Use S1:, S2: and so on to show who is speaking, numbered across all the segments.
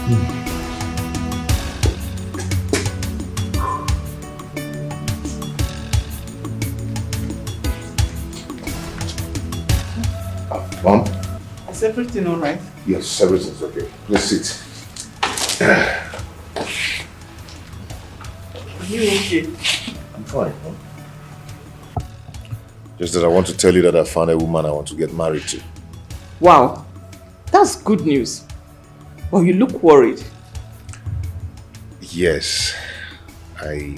S1: Mom?
S2: Is everything all right?
S1: Yes, everything's okay. Let's sit.
S2: Are you okay?
S1: I'm fine, Mom. Just that I want to tell you that I found a woman I want to get married to.
S2: Wow, that's good news. But you look worried.
S1: Yes, I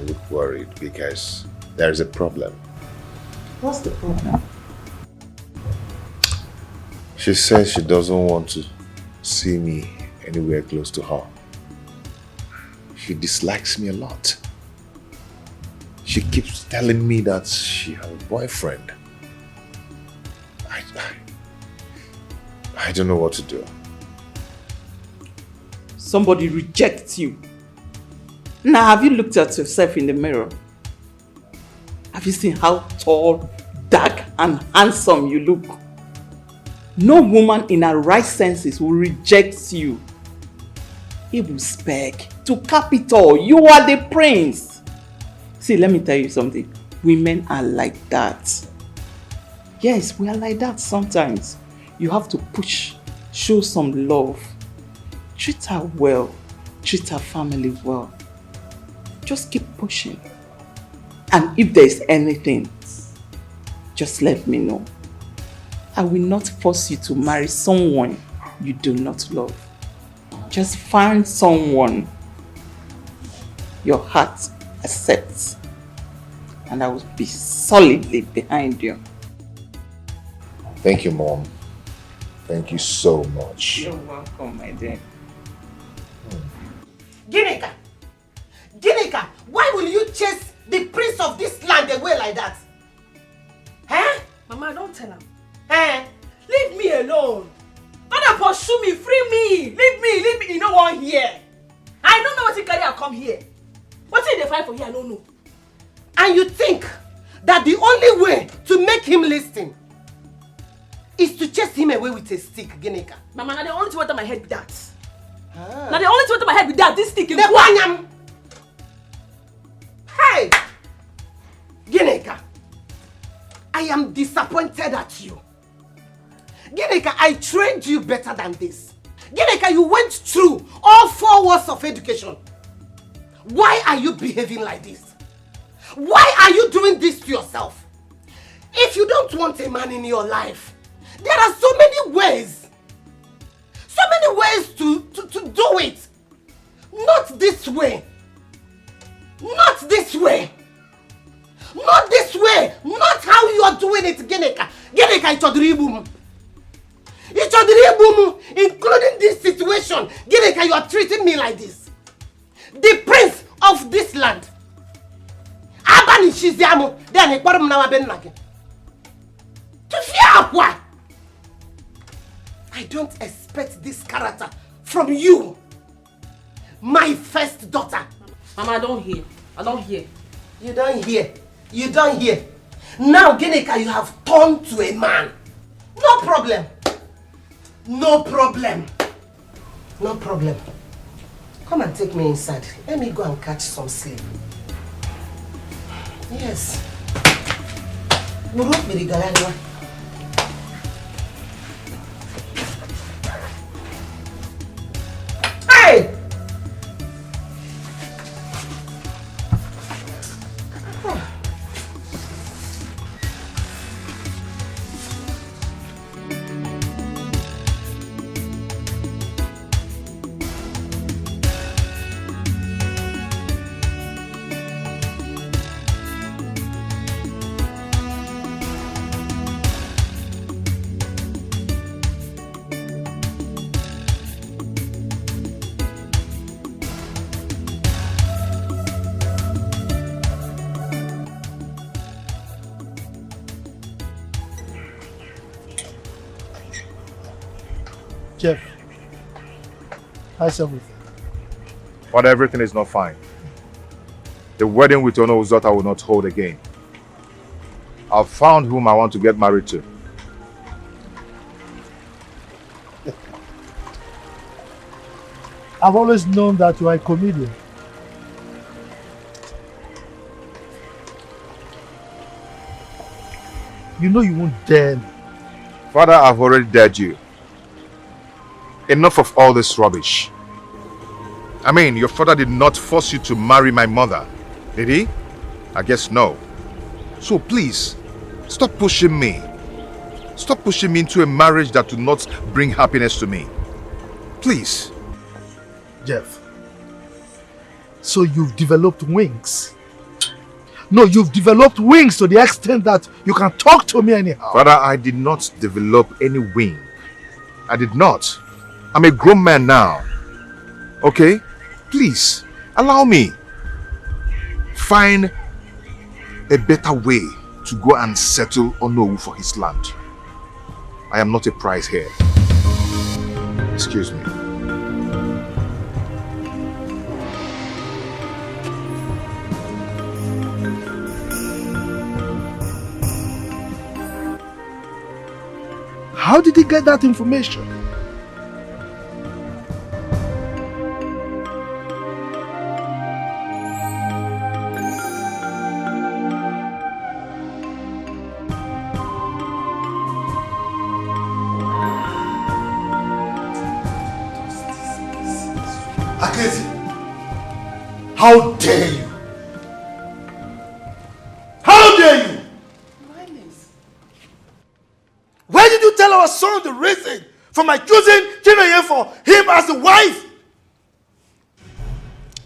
S1: look worried because there is a problem.
S2: What's the problem?
S1: She says she doesn't want to see me anywhere close to her. She dislikes me a lot. She keeps telling me that she has a boyfriend. I don't know what to do.
S2: Somebody rejects you. Now, have you looked at yourself in the mirror? Have you seen how tall, dark, and handsome you look? No woman in her right senses will reject you. He will spec to capital. You are the prince. See, let me tell you something. Women are like that. Yes, we are like that sometimes. You have to push, show some love. Treat her well. Treat her family well. Just keep pushing. And if there's anything, just let me know. I will not force you to marry someone you do not love. Just find someone your heart accepts, and I will be solidly behind you.
S1: Thank you, Mom. Thank you so much.
S2: You're welcome, my dear.
S3: Gineka! Gineka! Why will you chase the prince of this land away like that? Huh?
S4: Mama, don't tell him.
S3: Eh?
S4: Leave me alone. Don't pursue me. Free me. Leave me. You know what here? I don't know what you carry. I come here. What did they fight for here? I don't know.
S3: And you think that the only way to make him listen is to chase him away with a stick, Gineka?
S4: Mama, now the only thing my head with that. Now the only thing my head with that, this stick.
S3: Hey! Gineka, I am disappointed at you. Gineka, I trained you better than this. Gineka, you went through all 4 words of education. Why are you behaving like this? Why are you doing this to yourself? If you don't want a man in your life, there are so many ways. So many ways to do it. Not this way. Not this way. Not this way. Not how you are doing it, Gineka. Gineka, including this situation. Gineka, you are treating me like this. The prince of this land. Abani Shiziamo, then he quarter now ben nage. To fear what? I don't expect this character from you. My first daughter.
S4: Mama, I don't hear. I don't hear.
S3: You don't hear. You don't hear. Now, Gineka, you have turned to a man. No problem. No problem. No problem. Come and take me inside. Let me go and catch some sleep. Yes. Hey!
S5: Jeff, how's everything?
S1: But everything is not fine. The wedding with Ono's daughter will not hold again. I've found whom I want to get married to.
S5: I've always known that you are a comedian. You know you won't dare me.
S1: Father, I've already dared you. Enough of all this rubbish. I mean, your father did not force you to marry my mother, did he? I guess no. So please, stop pushing me. Stop pushing me into a marriage that will not bring happiness to me. Please.
S5: Jeff, so you've developed wings. No, you've developed wings to the extent that you can talk to me anyhow.
S1: Father, I did not develop any wing. I did not. I'm a grown man now. Okay? Please, allow me. Find a better way to go and settle Onowu for his land. I am not a prize here. Excuse me.
S5: How did he get that information?
S6: Akezi, how dare you? How dare you? Why did you tell our son the reason for my choosing Chinonye for him as a wife?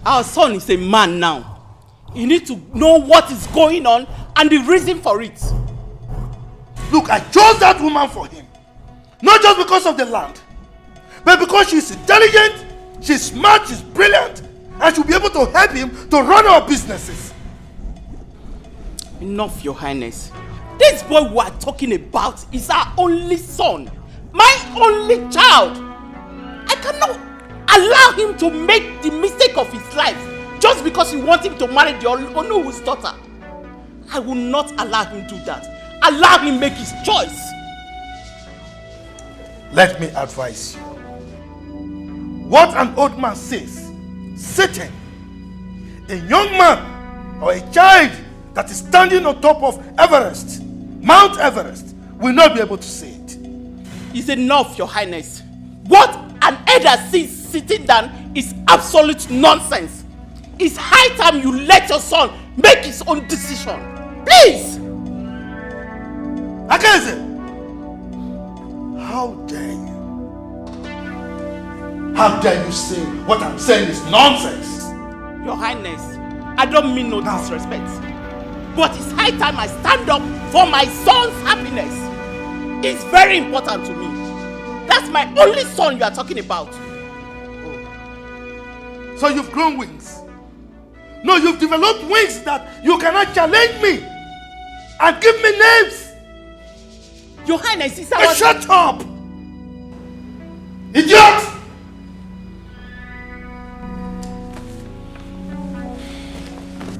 S2: Our son is a man now. You need to know what is going on and the reason for it.
S6: Look, I chose that woman for him. Not just because of the land, but because she's intelligent, she's smart, she's brilliant, and she'll be able to help him to run our businesses.
S2: Enough, Your Highness. This boy we are talking about is our only son. My only child. I cannot allow him to make the mistake of his life just because you want him to marry the Onowu's daughter. I will not allow him do that. Allow him make his choice.
S6: Let me advise you. What an old man says, Satan, a young man or a child that is standing on top of Everest, Mount Everest, will not be able to say it.
S2: It's enough, Your Highness. What an elder sees sitting down is absolute nonsense. It's high time you let your son make his own decision. Please!
S6: Akeze, how dare you? How dare you say what I'm saying is nonsense?
S2: Your Highness, I don't mean no disrespect. But it's high time I stand up for my son's happiness. It's very important to me. That's my only son you are talking about.
S6: Oh. So you've grown wings? No, you've developed wings that you cannot challenge me and give me names.
S2: Your Highness, is
S6: our... Shut up! Idiot!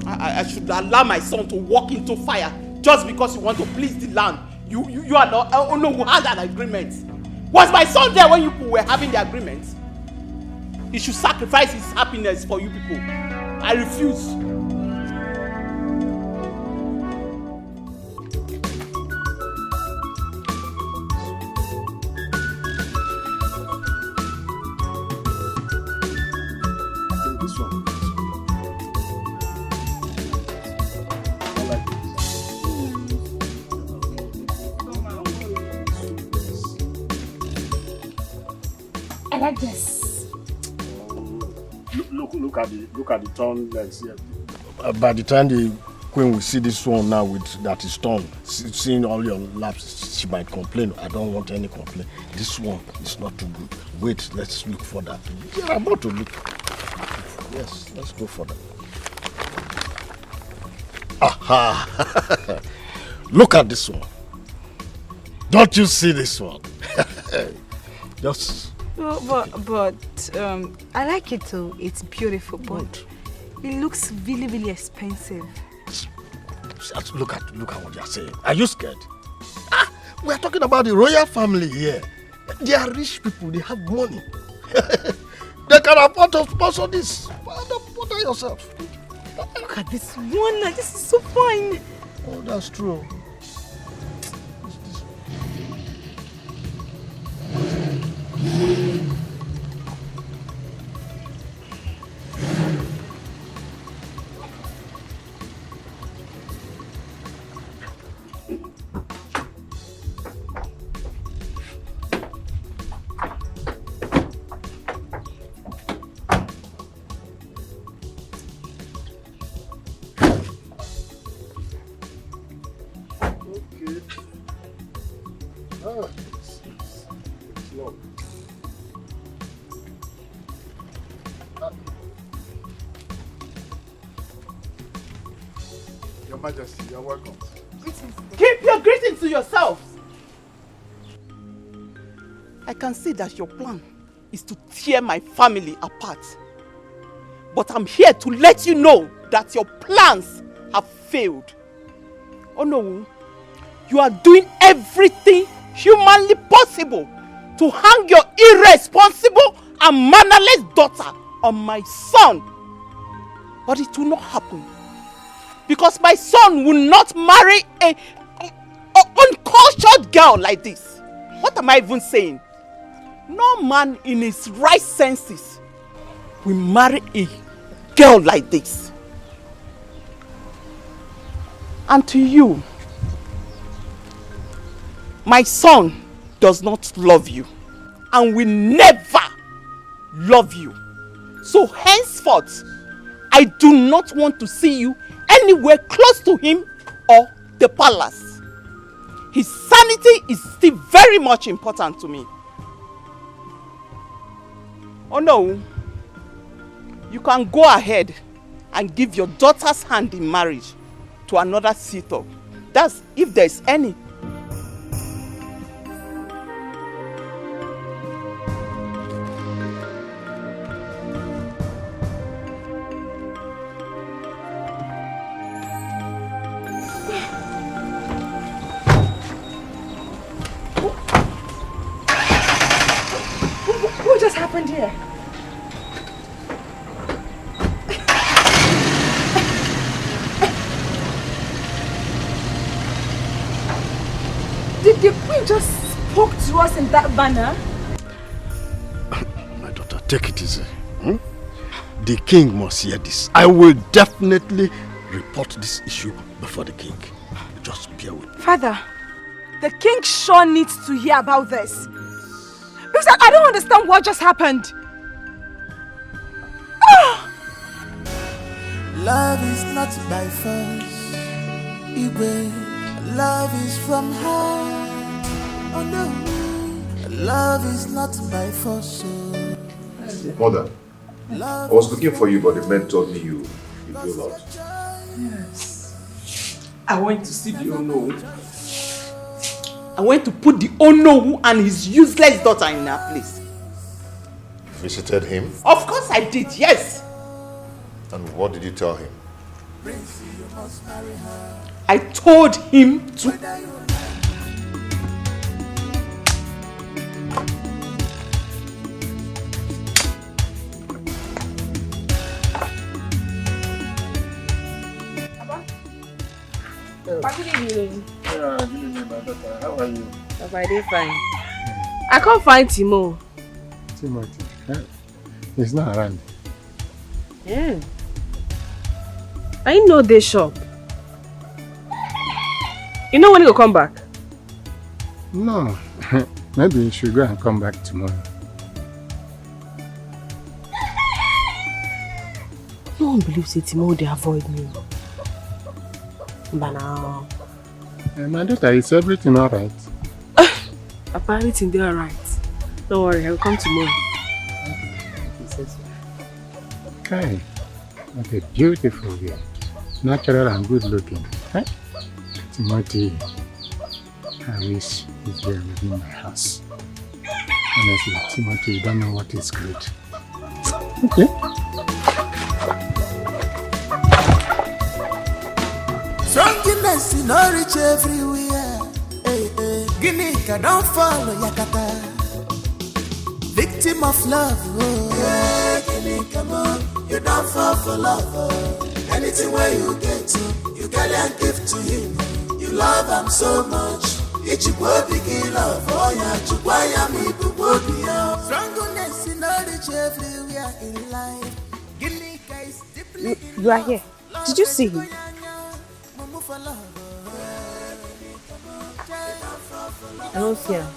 S2: I should allow my son to walk into fire just because you want to please the land. You are not. Oh no, who had an agreement? Was my son there when you people were having the agreement? He should sacrifice his happiness for you people. I refuse.
S7: Like this.
S5: Look at the turn legs here. By the time the queen will see this one now with that is torn, seeing all your laps, she might complain. I don't want any complaint. This one is not too good. Wait, let's look for that. Yeah, I'm about to look. Yes, let's go for that. Aha! Look at this one. Don't you see this one? Just.
S7: But I like it too. It's beautiful, but it looks really, really expensive.
S5: Look at what you're saying. Are you scared? We're talking about the royal family here. They are rich people. They have money. They can afford to sponsor this. Don't bother yourself.
S7: Look at this one. This is so fine.
S5: Oh, that's true.
S6: Your Majesty, you're welcome.
S2: Keep your greetings to yourselves. I can see that your plan is to tear my family apart. But I'm here to let you know that your plans have failed. Oh no, you are doing everything humanly possible to hang your irresponsible and mannerless daughter on my son. But it will not happen. Because my son will not marry a uncultured girl like this. What am I even saying? No man in his right senses will marry a girl like this. And to you, my son does not love you and will never love you. So henceforth, I do not want to see you anywhere close to him or the palace. His sanity is still very much important to me. Oh no, you can go ahead and give your daughter's hand in marriage to another suitor. That's if there's any.
S7: What just happened here? Did the queen just spoke to us in that manner?
S5: My daughter, take it easy. The king must hear this. I will definitely report this issue before the king. Just bear with me.
S7: Father, the king sure needs to hear about this. Because I don't understand what just happened.
S8: Love is not by force, Igwe. Love is from heart. Oh no, love is not by force.
S1: Mother, I was looking for you, but the men told me you go out.
S2: Yes. I went to see the Onowu. I went to put the Onowu and his useless daughter in her place.
S1: You visited him?
S2: Of course I did, yes.
S1: And what did you tell him?
S2: I told him to...
S7: Good evening.
S5: Yeah, good evening, my daughter. How are you?
S7: I did fine. I can't find Timo.
S9: Timothy, he's not around.
S7: Yeah. I know they shop. You know when he'll come back?
S9: No, maybe you should go and come back tomorrow.
S7: No one believes it, Timo, they avoid me. But now...
S9: My daughter, is everything alright?
S7: Apparently they're alright. Don't worry, I'll come tomorrow.
S9: Okay. What a beautiful girl. Natural and good looking. Eh? Timothy, I wish he's there within my house. Honestly, Timothy, you don't know what is good. Okay.
S8: Drunkenness in no reach everywhere. Hey, hey. Guinea don't follow Yakata. Victory victim of love. Oh. Yeah, come on, you don't fall for love. Oh. Anything where you get to, you can and give to him. You love him so much. It's your big love. Oh yeah, Chukwaya Strongness in all the everywhere in life.
S7: You are here. Did you see him?
S10: I don't see him.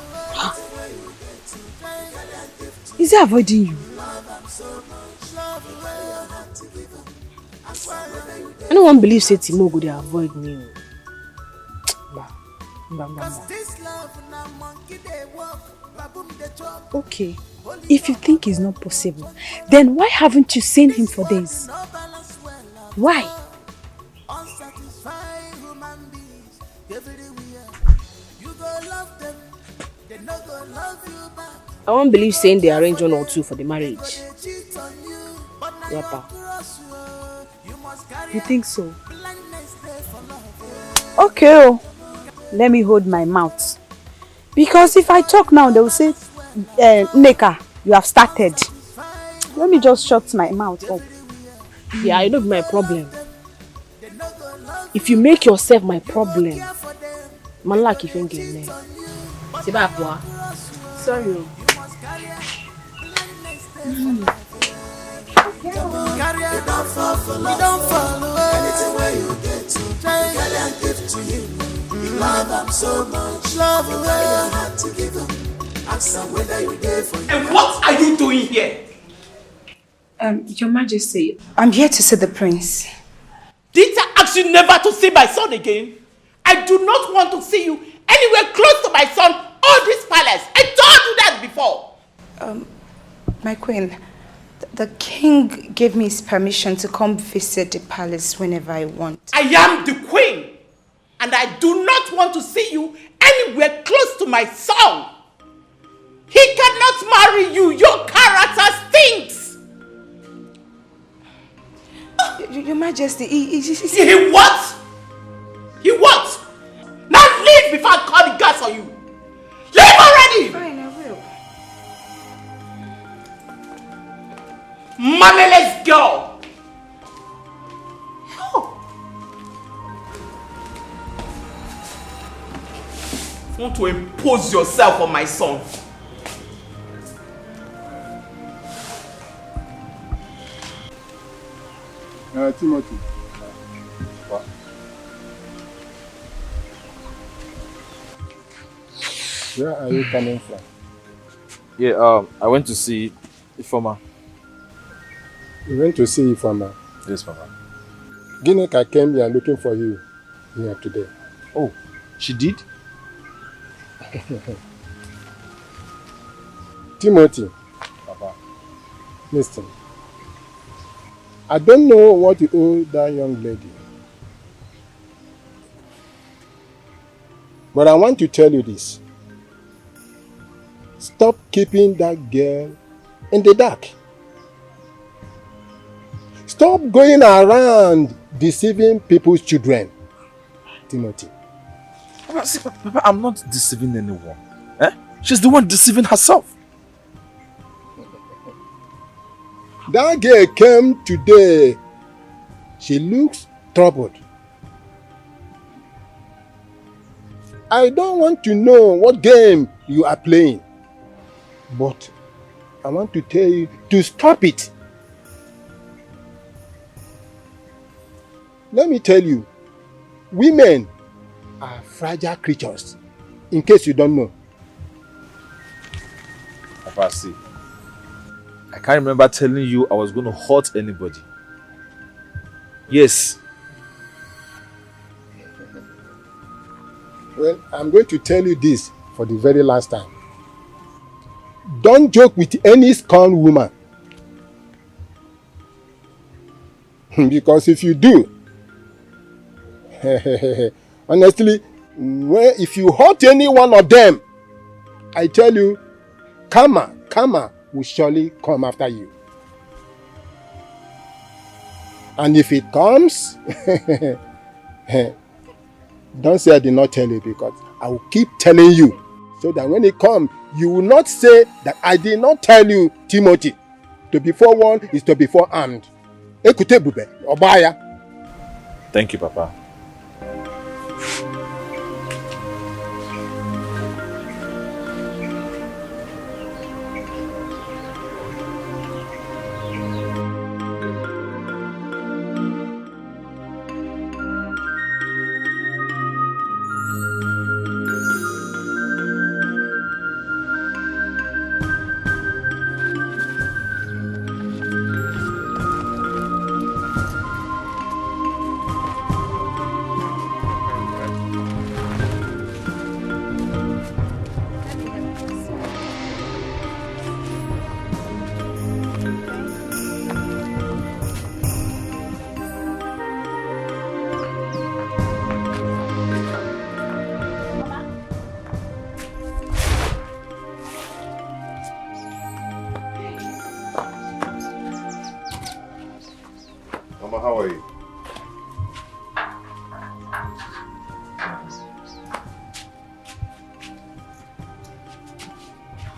S7: Is he avoiding you?
S10: I don't want to believe say Timo go dey avoid me.
S7: Okay, if you think it's not possible, then why haven't you seen him for days? Why?
S10: I won't believe saying they arrange 1 or 2 for the marriage. Yapa.
S7: You think so? Okay, let me hold my mouth. Because if I talk now, they will say, Neka, you have started. Let me just shut my mouth up.
S10: Yeah, you know my problem. If you make yourself my problem, man like if you ain't getting there. C'est pas quoi.
S7: Sorry.
S8: Anything where you get to, you can give to him. You love him so much. Love him, you have to give him. Ask him whether you're there for him.
S2: And what are you doing here?
S7: Your Majesty, I'm here to see the prince.
S2: Did I ask you never to see my son again? I do not want to see you anywhere close to my son or this palace. I told you that before.
S7: My queen, the king gave me his permission to come visit the palace whenever I want.
S2: I am the queen, and I do not want to see you anywhere close to my son. He cannot marry you. Your character stinks.
S7: Your Majesty,
S2: He what? He what? Now leave before I call the guards on you. Leave already!
S7: Fine, I will.
S2: Moneyless girl! You want to impose yourself on my son?
S9: Timothy.
S1: What?
S9: Where are you coming from?
S11: Yeah, I went to see Ifoma.
S9: You went to see Ifoma?
S11: Yes, Papa.
S9: Gineka came here looking for you here today.
S11: Oh, she did?
S9: Timothy.
S11: Papa.
S9: Listen. I don't know what you owe that young lady. But I want to tell you this. Stop keeping that girl in the dark. Stop going around deceiving people's children, Timothy.
S11: Papa, I'm not deceiving anyone. Eh? She's the one deceiving herself.
S9: That girl came today. She looks troubled. I don't want to know what game you are playing. But I want to tell you to stop it. Let me tell you, women are fragile creatures, in case you don't know.
S11: Papa, see, I can't remember telling you I was going to hurt anybody. Yes.
S9: Well, I'm going to tell you this for the very last time. Don't joke with any scorned woman. Because if you do, honestly, if you hurt any one of them, I tell you, karma will surely come after you. And if it comes, don't say I did not tell you, because I will keep telling you.
S12: So that when he comes, you will not say that I did not tell you, Timothy. To be forewarned is to be forearmed. Écoutez, Bube, Obaya.
S11: Thank you, Papa.
S1: Mama, how are you?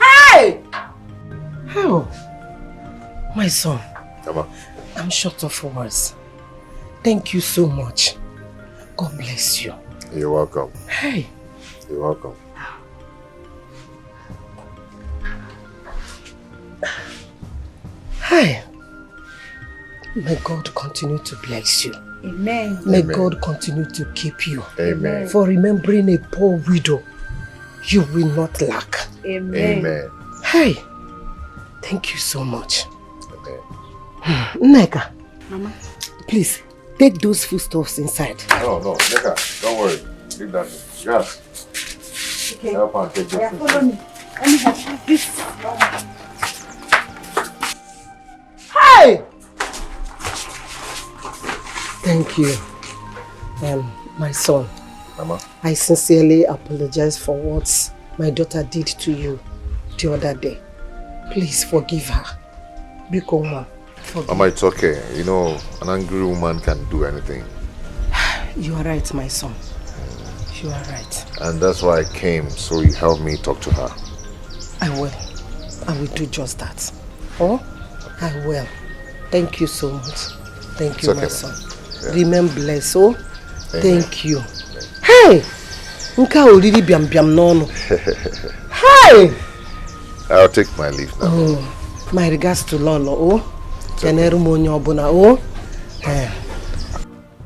S3: Hey! How? My son.
S1: Mama.
S3: I'm short of words. Thank you so much. God bless you.
S1: You're welcome.
S3: Hey.
S1: You're welcome.
S3: Hi. May God continue to bless you.
S7: Amen.
S3: May
S1: Amen.
S3: God continue to keep you.
S1: Amen.
S3: For remembering a poor widow, you will not lack.
S7: Amen.
S1: Amen.
S3: Hey. Thank you so much.
S1: Amen.
S3: Neka,
S7: Mama.
S3: please take those foodstuffs inside.
S1: No, Neka, don't worry. Leave that. Yes.
S7: Okay.
S1: Help and take
S7: Yeah,
S1: this.
S7: follow me. Let me have this.
S3: Hey! Thank you. My son.
S1: Mama.
S3: I sincerely apologize for what my daughter did to you the other day. Please forgive her. Biko, forgive.
S1: Mama, it's okay. You know, an angry woman can do anything.
S3: You are right, my son. You are right.
S1: And that's why I came, so you help me talk to her.
S3: I will. I will do just that. Oh? I will. Thank you so much. Thank you,
S1: It's okay,
S3: my son.
S1: Yeah.
S3: Remain blessed, oh?
S1: Amen.
S3: Thank you. Hey! Nka oriri biam biam nono. Hey!
S1: I'll take my leave now.
S3: Oh, my regards to Lolo, oh? Keneru monyo obuna, oh? Eh.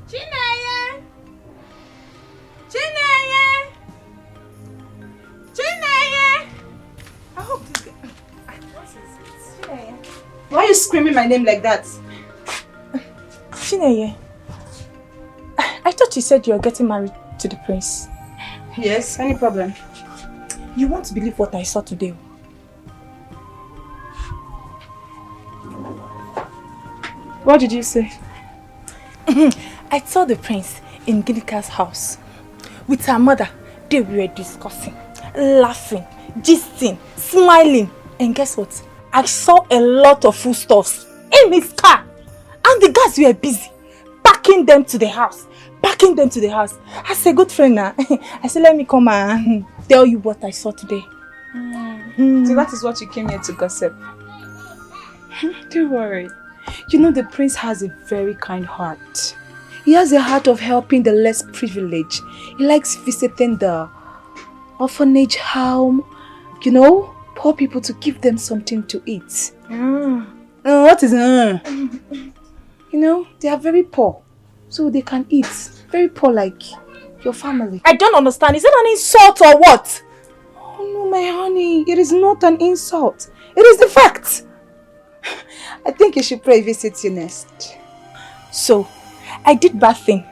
S4: Chineye! Chineye! Chineye! I hope this guy... Chineye.
S7: Why are you screaming my name like that?
S13: Chineye, I thought you said you were getting married to the prince.
S7: Yes, any problem?
S13: You won't believe what I saw today.
S7: What did you say?
S13: I saw the prince in Gilika's house with her mother. They were discussing, laughing, gisting, smiling. And guess what? I saw a lot of foodstuffs in his car. And the guys were busy packing them to the house. Packing them to the house. As a good friend now, I said, let me come and tell you what I saw today.
S7: So that is what you came here to gossip. Don't worry. You know the prince has a very kind heart. He has a heart of helping the less privileged. He likes visiting the orphanage home, you know, poor people to give them something to eat. What is You know, they are very poor, so they can eat. Very poor like your family.
S13: I don't understand. Is it an insult or what?
S7: Oh no, my honey. It is not an insult. It is the fact. I think you should pray visit you next.
S13: So, I did bad thing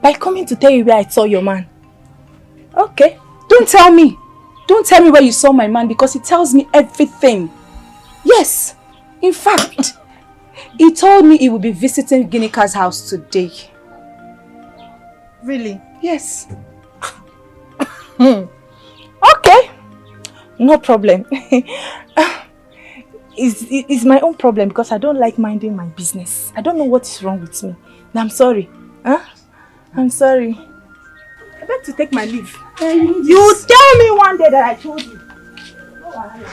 S13: by coming to tell you where I saw your man.
S7: Okay. Don't tell me. Don't tell me where you saw my man because he tells me everything. Yes. In fact, he told me he would be visiting Ginika's house today.
S13: Really?
S7: Yes.
S13: Okay. No problem. It's my own problem because I don't like minding my business. I don't know what is wrong with me. I'm sorry. Huh? I'm sorry. beg to take my leave. You tell me one day that I told you. No wahala.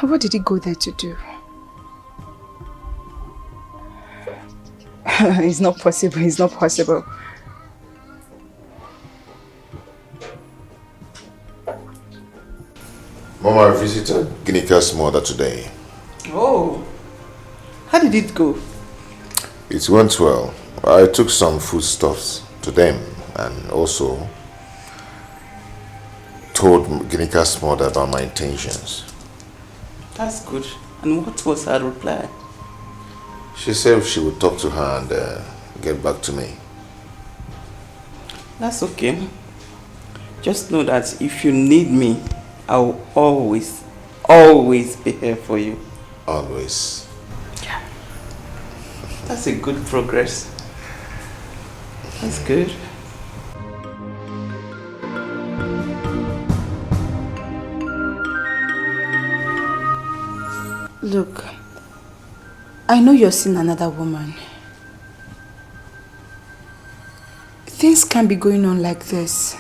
S7: What did he go there to do? It's not possible. It's not possible.
S1: Mama, I visited Ginika's mother today.
S2: Oh, how did it go?
S1: It went well. I took some foodstuffs to them and also told Ginika's mother about my intentions.
S2: That's good. And what was her reply?
S1: She said she would talk to her and get back to me.
S2: That's okay. Just know that if you need me, I'll always be here for you.
S1: Always.
S2: Yeah. That's a good progress. That's good.
S7: Look, I know you're seeing another woman. Things can't be going on like this.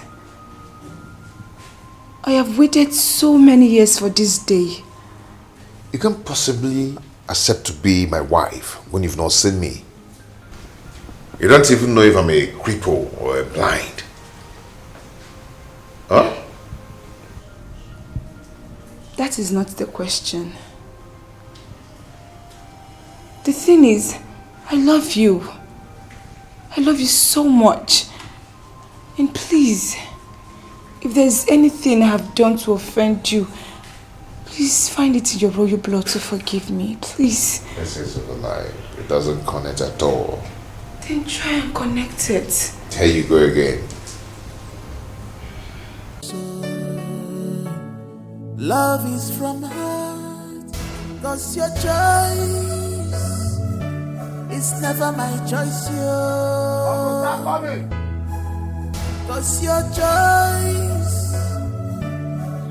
S7: I have waited so many years for this day.
S1: You can't possibly accept to be my wife when you've not seen me. You don't even know if I'm a cripple or a blind. Huh?
S7: That is not the question. The thing is, I love you. I love you so much. And please, if there's anything I have done to offend you, please find it in your royal blood to forgive me, please.
S1: This is a lie. It doesn't connect at all.
S7: Then try and connect it.
S1: Here you go again.
S8: Love is from heart, 'cause your choice is never my choice, yo. 'Cause your choice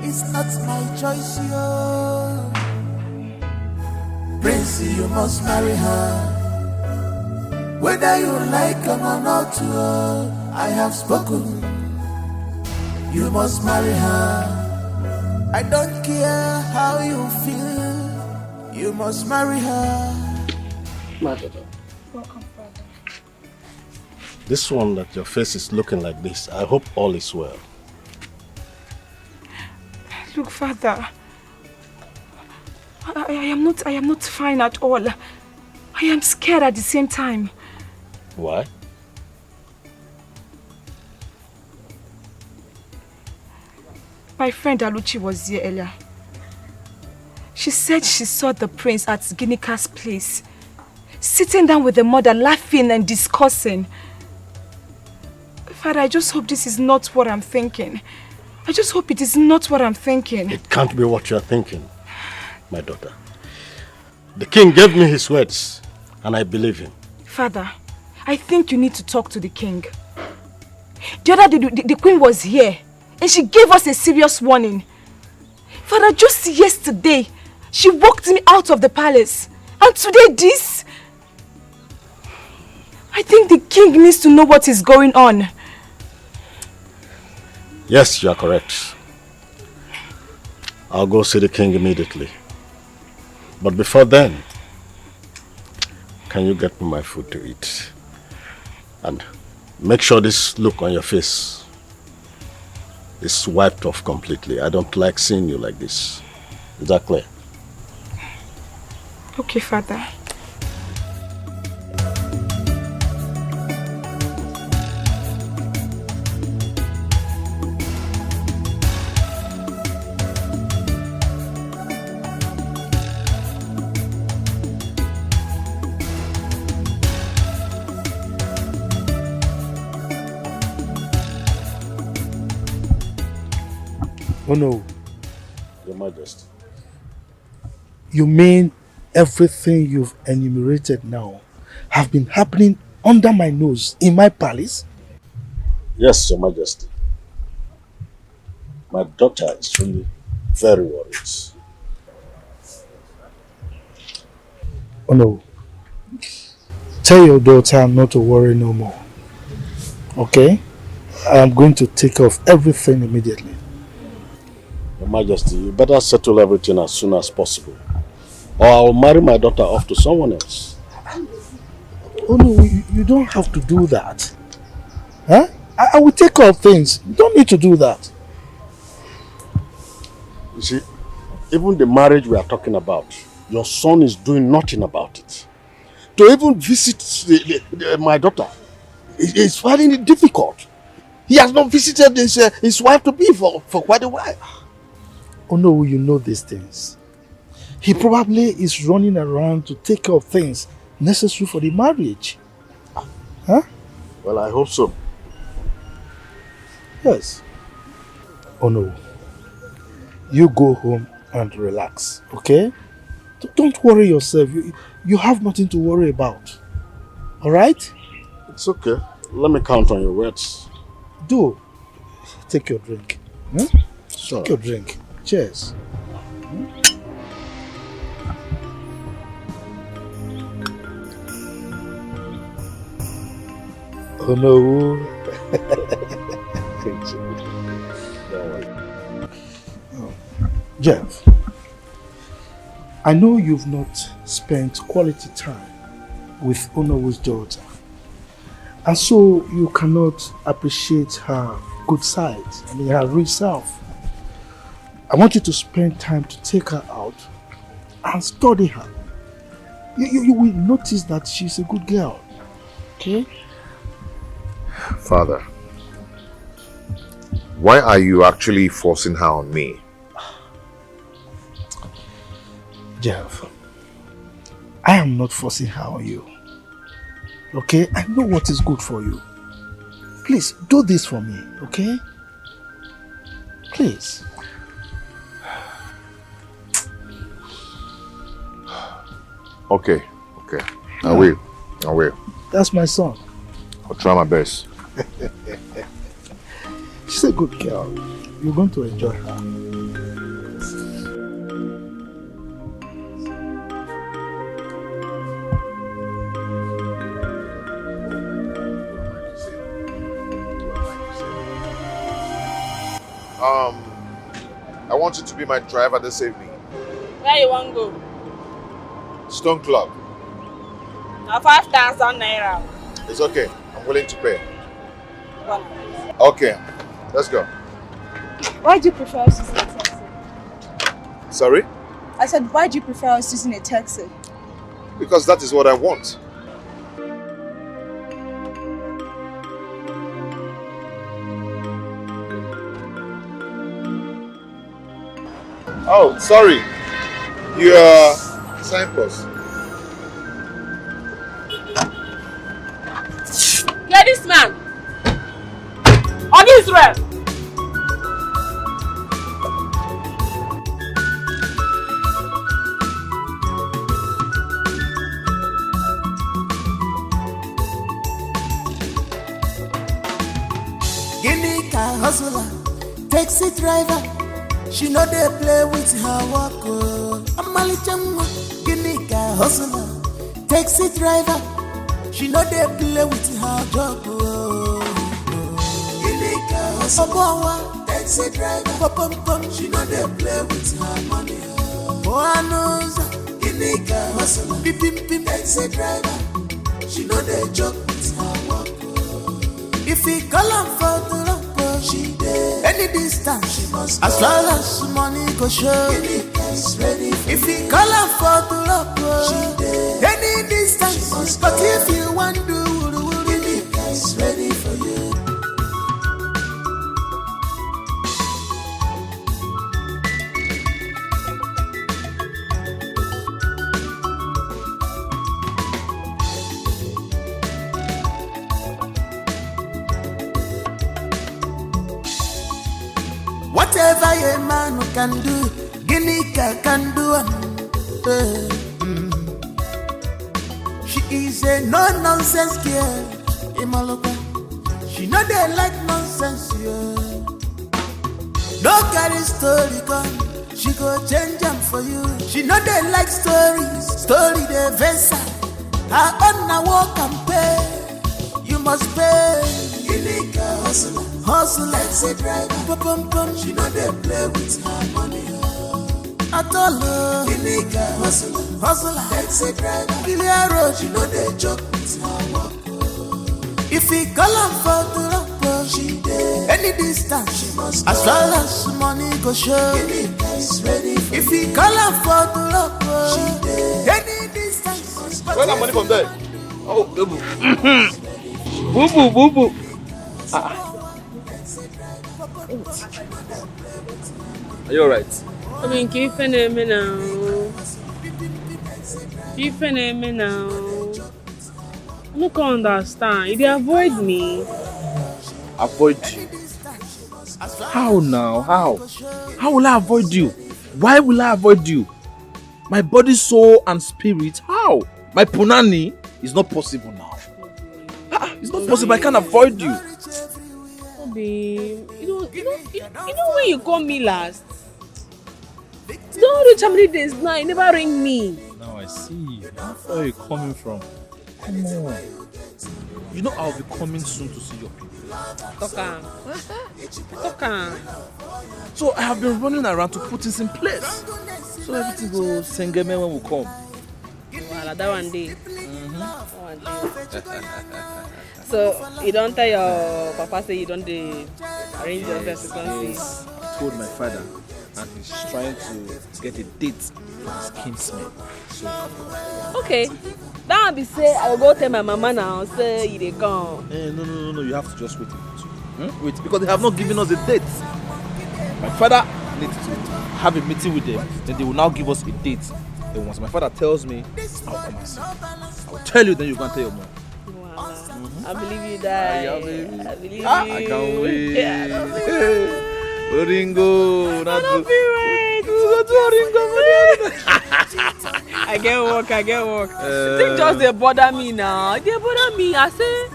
S8: is not my choice, yo. Prince, you must marry her. Whether you like her or not, I have spoken. You must marry her. I don't care how you feel. You must marry her.
S5: Mother.
S13: Welcome, Father.
S5: This one that your face is looking like this, I hope all is well.
S7: Look, Father, I am not fine at all. I am scared at the same time.
S5: Why?
S7: My friend LUCHY was here earlier. She said she saw the prince at Ginika's place, sitting down with the mother, laughing and discussing. Father, I just hope this is not what I'm thinking. I just hope it is not what I'm thinking.
S5: It can't be what you're thinking, my daughter. The king gave me his words, and I believe him.
S7: Father, I think you need to talk to the king. The other day, the queen was here, and she gave us a serious warning. Father, just yesterday, she walked me out of the palace. And today this? I think the king needs to know what is going on.
S5: Yes, you are correct. I'll go see the king immediately. But before then, can you get me my food to eat? And make sure this look on your face is wiped off completely. I don't like seeing you like this. Is that clear?
S7: Okay, Father.
S6: Oh no.
S5: Your Majesty.
S6: You mean everything you've enumerated now have been happening under my nose in my palace?
S5: Yes, Your Majesty. My daughter is really very worried.
S6: Oh no.
S14: tell your daughter not to worry no more. Okay? I'm going to take care of everything immediately.
S5: Your Majesty, you better settle everything as soon as possible, or I will marry my daughter off to someone else.
S14: Oh no, you don't have to do that. Huh? I will take care of things. You don't need to do that.
S5: You see, even the marriage we are talking about, your son is doing nothing about it. To even visit my daughter, he's finding it difficult. He has not visited his wife to be for quite a while.
S14: Oh no, you know these things. He probably is running around to take care of things necessary for the marriage. Huh?
S5: Well, I hope so.
S14: Yes. Oh no. You go home and relax, okay? Don't worry yourself. You have nothing to worry about. Alright?
S5: It's okay. Let me count on your words.
S14: Do. Take your drink. Hmm?
S5: Sure.
S14: Take your drink. Cheers. Oh no. Jeff, I know you've not spent quality time with Onowu's daughter, and so you cannot appreciate her good side, her real self. I want you to spend time to take her out and study her. You will notice that she's a good girl, okay?
S1: Father, why are you actually forcing her on me?
S14: Jeff, I am not forcing her on you. Okay? I know what is good for you. Please, do this for me, okay? Please.
S1: Okay. I will.
S14: That's my son.
S1: I'll try my best.
S14: She's a good girl. You're going to enjoy her.
S1: I want you to be my driver this evening.
S10: Where you want to go?
S1: Stone Club.
S10: 5,000 naira.
S1: It's okay. I'm willing to pay.
S10: Well,
S1: Okay. Let's go.
S7: Why do you prefer us using a taxi?
S1: Sorry?
S7: I said, why do you prefer us using a taxi?
S1: Because that is what I want. Oh, sorry. Your signpost.
S10: get this man. On Israel.
S8: Guinea car hustler, taxi driver. She know they play with her work. Amalichamwa, Guinea car hustler, taxi driver. She know they play with her job. Guinea car hustler, taxi driver. She know they play with her money. Guinea car hustler, taxi driver. She know they joke with her work. If he call her for the love, she did. Any distance, she must. As long as money go show. If he call her for the love, she did. Any distance, she must. But if you want to do, it's ready for you. Whatever a man can do, Guinea can do. She is a no-nonsense girl. Imaloka. She know they like nonsense, yeah. No carry story come, she go change them for you. She know they like stories, story they versa. I wanna walk and pay. You must pay. Ginika hustler, hustler, exit driver. Pum pum, she know they play with her money. At all, Ginika hustler, hustler, exit driver. Kiliaro, she know they joke with her work. If he call her for the rock, she did. Any distance, she must. As well as money go show. Ginika is ready. If he call her for the rock, she did. Any distance.
S11: Where's that money from there? Oh, boo boo. Boo boo. Are you alright?
S10: I mean, keep an aim now. Keep an aim now. I don't understand. If they avoid me.
S11: Avoid you? How now? How? How will I avoid you? Why will I avoid you? My body, soul, and spirit. How? My punani is not possible now. It's not possible. I can't avoid you.
S10: Obi, you know when you call me last? Don't reach how many days now. You never ring me.
S11: Now I see. Where are you coming from? Come on. You know I'll be coming soon to see your people.
S10: Talk.
S11: So I have been running around to put this in place. So everything will sing when we come.
S10: Well, that one day. So you don't tell your papa say you don't arrange your
S11: Yes. I told my father, and he's trying to get a date for his kinsman. So
S10: okay. That will be say I will go tell my mama now. Say you dey come.
S11: No. You have to just wait a bit. Wait, because they have not given us a date. My father needs to have a meeting with them. Then they will now give us a date. Then once my father tells me, I'll come and see. I'll tell you. Then you can tell your mom.
S10: I believe you, Dad.
S11: I
S10: believe you.
S11: I can't wait.
S10: Yeah,
S11: Oringo.
S10: I get work. They just they bother me now. They bother me. I say,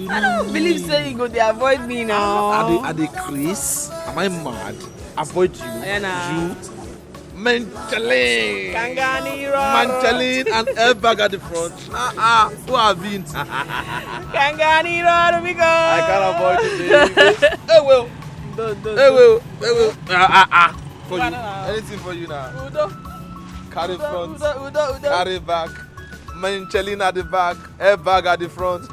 S10: I don't believe say you go they avoid me now.
S11: Are they Chris? Am I mad? Avoid you. You. Manchalin and airbag at the front. Who have been?
S10: Kanganiro, we go.
S11: I can't avoid it. Hey, will. For you. Anything for you now. Carry front. Carry back. Manchalin at the back. Airbag at the front.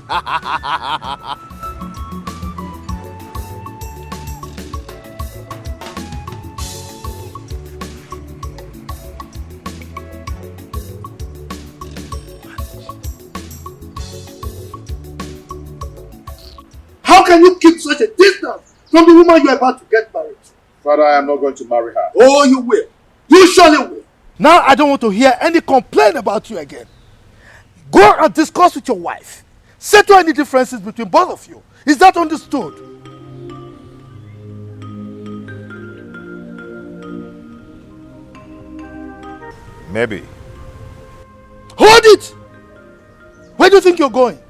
S14: How can you keep such a distance from the woman you are about to get married?
S1: Father, I am not going to marry her.
S14: Oh, you will. You surely will. Now I don't want to hear any complaint about you again. Go and discuss with your wife. Settle any differences between both of you. Is that understood?
S1: Maybe.
S14: Hold it! Where do you think you're going?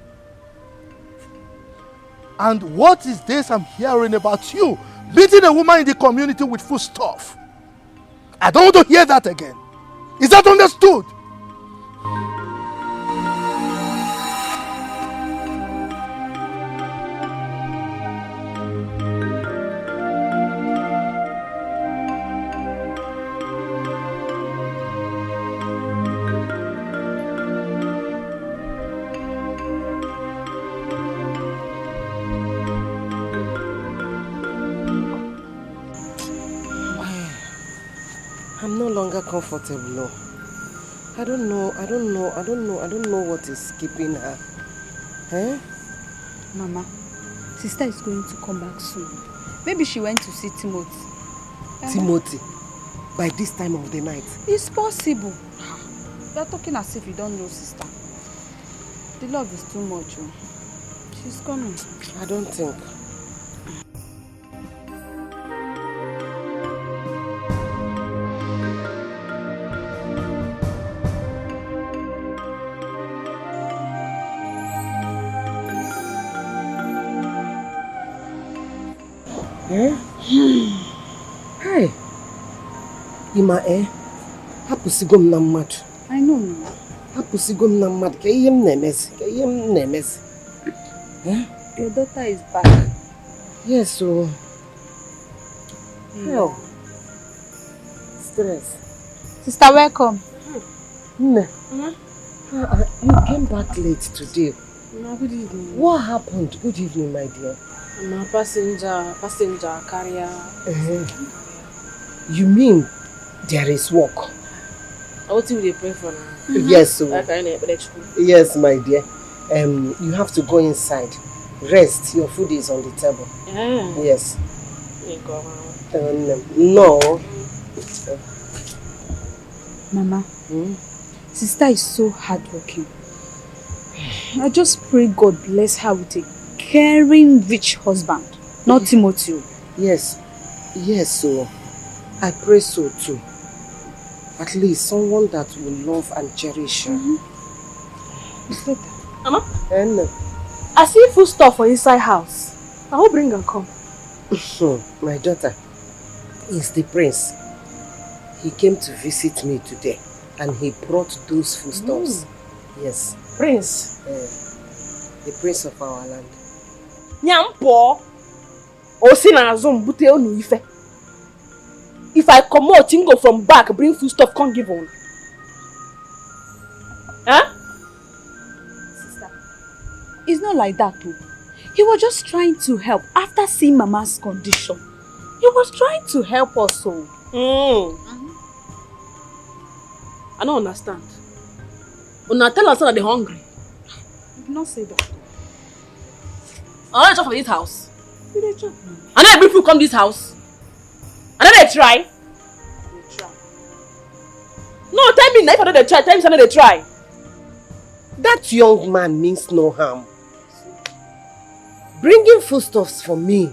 S14: And what is this I'm hearing about you beating a woman in the community with food stuff? I don't want to hear that again. Is that understood?
S3: I'm no longer comfortable. No. I don't know what is keeping her. Eh?
S7: Mama, sister is going to come back soon. Maybe she went to see Timothy.
S3: Timothy? By this time of the night?
S7: It's possible. You are talking as if you don't know sister. The love is too much. Oh. She's coming.
S3: I don't think. Hi. Ima, hapusigom na mad.
S7: I know.
S13: Your daughter is back.
S3: Yes, so... Hell. Stress.
S13: Sister, welcome.
S3: You came back late today.
S10: Good evening.
S3: What happened? Good evening, my dear.
S10: I'm a passenger, carrier.
S3: You mean there is work?
S10: What will they pray for now?
S3: Yes, so. Yes, my dear. You have to go inside. Rest. Your food is on the table.
S10: Yeah.
S3: Yes. No.
S13: Mama, sister is so hardworking. I just pray God bless her with a caring, rich husband, not Timothy.
S3: Yes, so I pray so too. At least someone that will love and cherish her.
S10: Mama? I see food stuff for inside house. I will bring and come.
S3: My daughter is the prince. He came to visit me today and he brought those foodstuffs. Yes.
S10: Prince?
S3: The prince of our land.
S10: Nyampo! Osina azum bute onu ife. If I come out, go from back, bring foodstuff, can't give on. Huh?
S13: Sister, it's not like that too. He was just trying to help after seeing Mama's condition. He was trying to help us so.
S10: I don't understand. Una tell us that they're hungry.
S13: You did not say that.
S10: I don't chop for this house.
S13: You did chop.
S10: I know every food come this house. I know they try.
S13: They try.
S10: No, tell me if I know they try. Tell me if I know they try.
S3: That young man means no harm. Bringing foodstuffs for me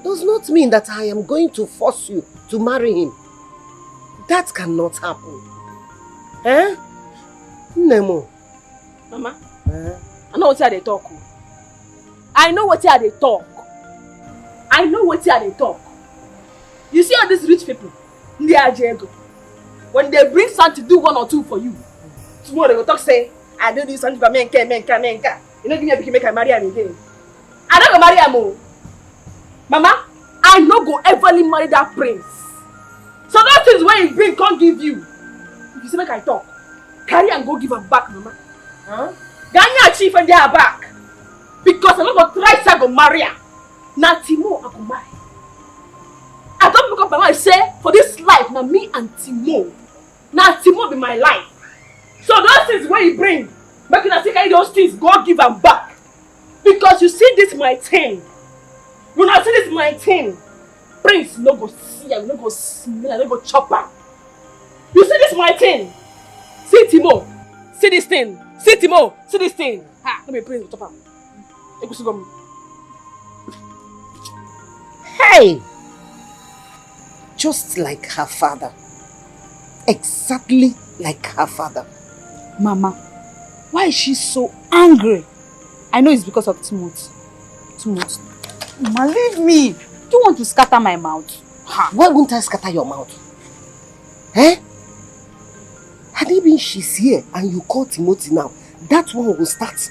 S3: does not mean that I am going to force you to marry him. That cannot happen. Eh? Nemo.
S10: Mama, I know what they talk. I know what they talk. I know what they talk. You see all these rich people, they are jago. When they bring something to do one or two for you, tomorrow they will talk say, I do this something for menka. You know, give me a pick make I marry him again. I don't go marry him. Mama, I no go everly marry that prince. So that is where he bring can't give you. If you say make I talk, carry and go give her back, Mama. Ganya chief and they are back. Because I'm not going to try to go marry her. Now Timo I go marry. I don't look up my mind say for this life now me and Timo. Now Timo be my life. So those things where you bring, make you say carry those things, go give them back. Because you see this my thing. When I see this my thing, Prince no go see her, no go smell her, no go chop her. You see this my thing? See Timo, see this thing. See Timo, see this thing. Ha, let me Prince chop her.
S3: Hey! Just like her father. Exactly like her father.
S13: Mama, why is she so angry? I know it's because of Timothy. Mama, leave me. Do you want to scatter my mouth?
S3: Why won't I scatter your mouth? Eh? Had it been she's here and you call Timothy now, that one will start.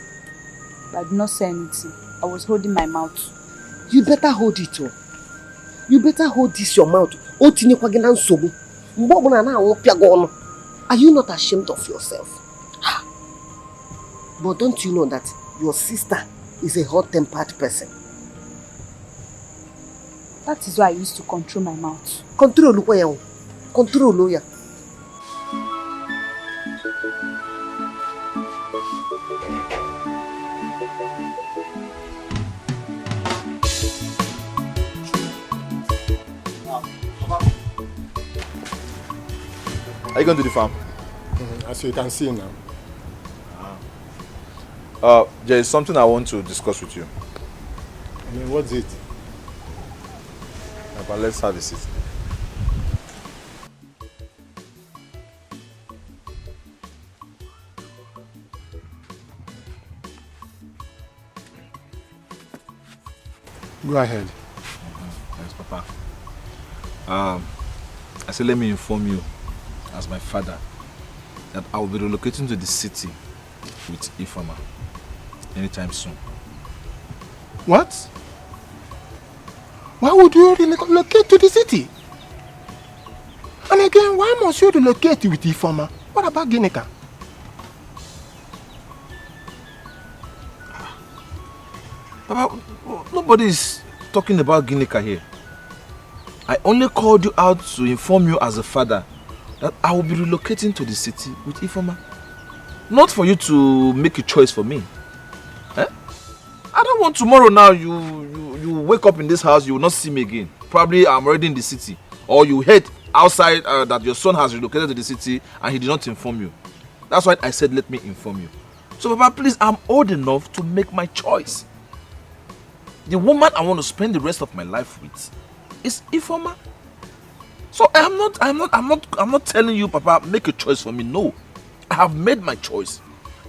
S13: I did not say anything. I was holding my mouth.
S3: You better hold it too. You better hold this your mouth. Are you not ashamed of yourself? But don't you know that your sister is a hot-tempered person?
S13: That is why I used to control my mouth.
S3: Control Lukoya. Control Loya.
S11: Are you going to the farm?
S12: As you can see now.
S11: There is something I want to discuss with you.
S12: I mean, what's it?
S11: But let's have a seat.
S12: Go ahead.
S11: Yes, Papa. I said, let me inform you, as my father, that I will be relocating to the city with Ifeoma anytime soon.
S12: What? Why would you relocate to the city? And again, why must you relocate with Ifeoma? What about Ginika?
S11: Papa, nobody is talking about Ginika here. I only called you out to inform you as a father that I will be relocating to the city with Ifeoma. Not for you to make a choice for me. Eh? I don't want tomorrow now you wake up in this house, you will not see me again. Probably I'm already in the city. Or you heard outside that your son has relocated to the city and he did not inform you. That's why I said let me inform you. So Papa, please, I'm old enough to make my choice. The woman I want to spend the rest of my life with is Ifeoma. So I'm not telling you, Papa, make a choice for me. No. I have made my choice.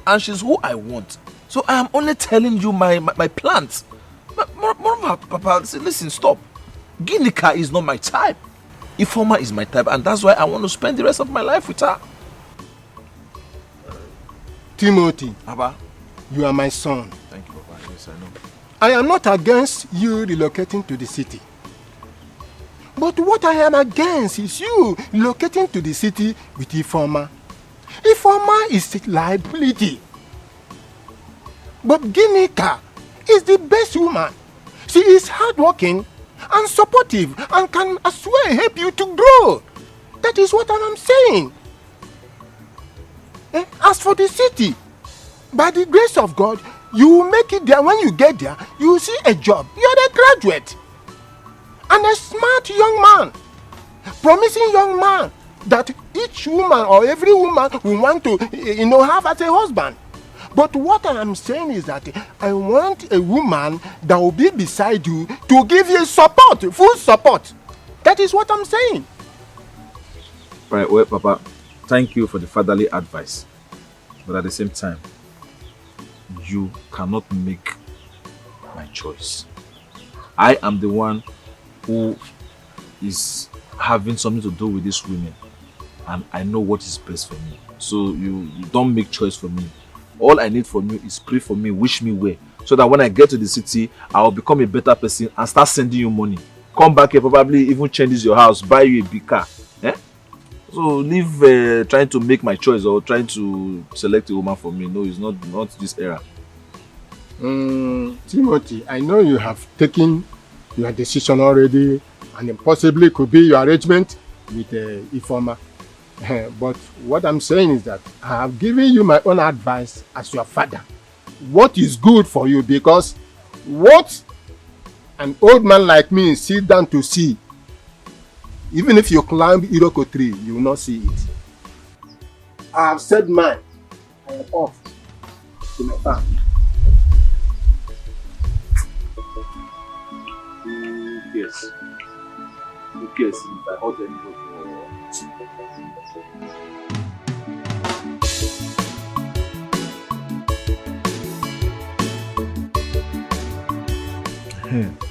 S11: And she's who I want. So I am only telling you my plans. But moreover, Papa, listen, stop. Ginika is not my type. Ifeoma is my type, and that's why I want to spend the rest of my life with her.
S12: Timothy,
S11: Papa,
S12: you are my son.
S11: Thank you, Papa. Yes, I know.
S12: I am not against you relocating to the city. But what I am against is you relocating to the city with Ifeoma. Ifeoma is a liability. But Ginika is the best woman. She is hardworking and supportive and can as well help you to grow. That is what I am saying. As for the city, by the grace of God, you will make it there. When you get there, you will see a job. You are a graduate. And a smart young man. Promising young man that each woman or every woman will want to have as a husband. But what I am saying is that I want a woman that will be beside you to give you support, full support. That is what I'm saying.
S11: Right, well, Papa, thank you for the fatherly advice. But at the same time, you cannot make my choice. I am the one who is having something to do with these women. And I know what is best for me. So you don't make choice for me. All I need from you is pray for me, wish me well. So that when I get to the city, I will become a better person and start sending you money. Come back here, probably even change your house, buy you a big car. Eh? So leave trying to make my choice or trying to select a woman for me. No, it's not this era.
S12: Timothy, I know you have taken your decision already, and possibly could be your arrangement with Ifeoma. But what I'm saying is that I have given you my own advice as your father. What is good for you, because what an old man like me sit down to see, even if you climb Iroko tree, you will not see it. I have said mine. I am off to my farm.
S11: Yes. Yes, if I hurt anybody.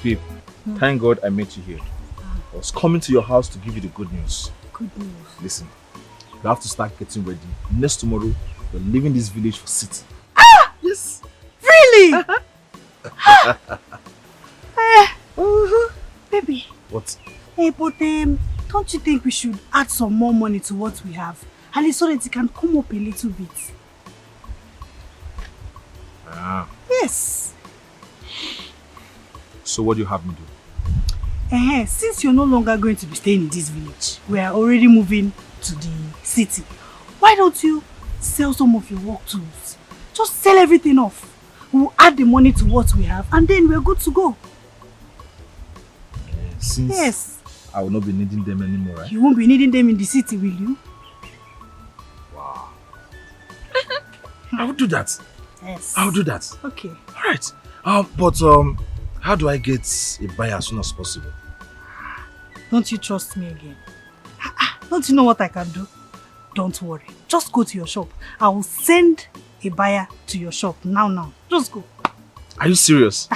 S11: Babe, thank God I met you here. I was coming to your house to give you the good news.
S13: Good news.
S11: Listen, you have to start getting ready. Next tomorrow, you're leaving this village for city.
S13: Ah! Yes. Really? Baby.
S11: What?
S13: Hey, but don't you think we should add some more money to what we have? At least so that it can come up a little bit.
S11: Ah.
S13: Yes.
S11: So what do you have me do?
S13: Since you're no longer going to be staying in this village, we are already moving to the city. Why don't you sell some of your work tools? Just sell everything off. We'll add the money to what we have and then we're good to go.
S11: Since
S13: yes.
S11: I will not be needing them anymore, right?
S13: You won't be needing them in the city, will you?
S11: Wow. I will do that.
S13: Yes.
S11: I'll do that.
S13: Okay.
S11: Alright. But how do I get a buyer as soon as possible?
S13: Don't you trust me again? Don't you know what I can do? Don't worry. Just go to your shop. I will send a buyer to your shop now. Just go.
S11: Are you serious?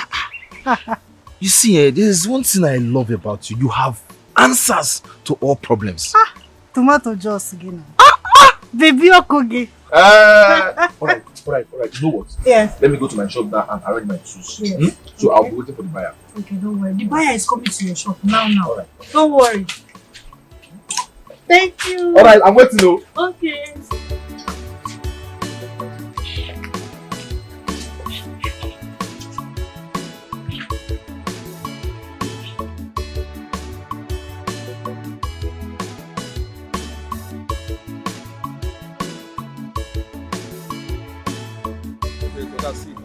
S11: You see, there's one thing I love about you. You have answers to all problems.
S13: Tomato juice again.
S15: Baby Okoge.
S11: Alright. You know what?
S15: Yes.
S11: Let me go to my shop now and arrange my tools.
S15: Yes.
S11: So I'll be waiting for the buyer.
S15: Okay, don't worry. The buyer is coming to your shop now.
S11: Alright.
S15: Don't worry. Thank you.
S11: Alright, I'm waiting though.
S15: Okay.
S11: See,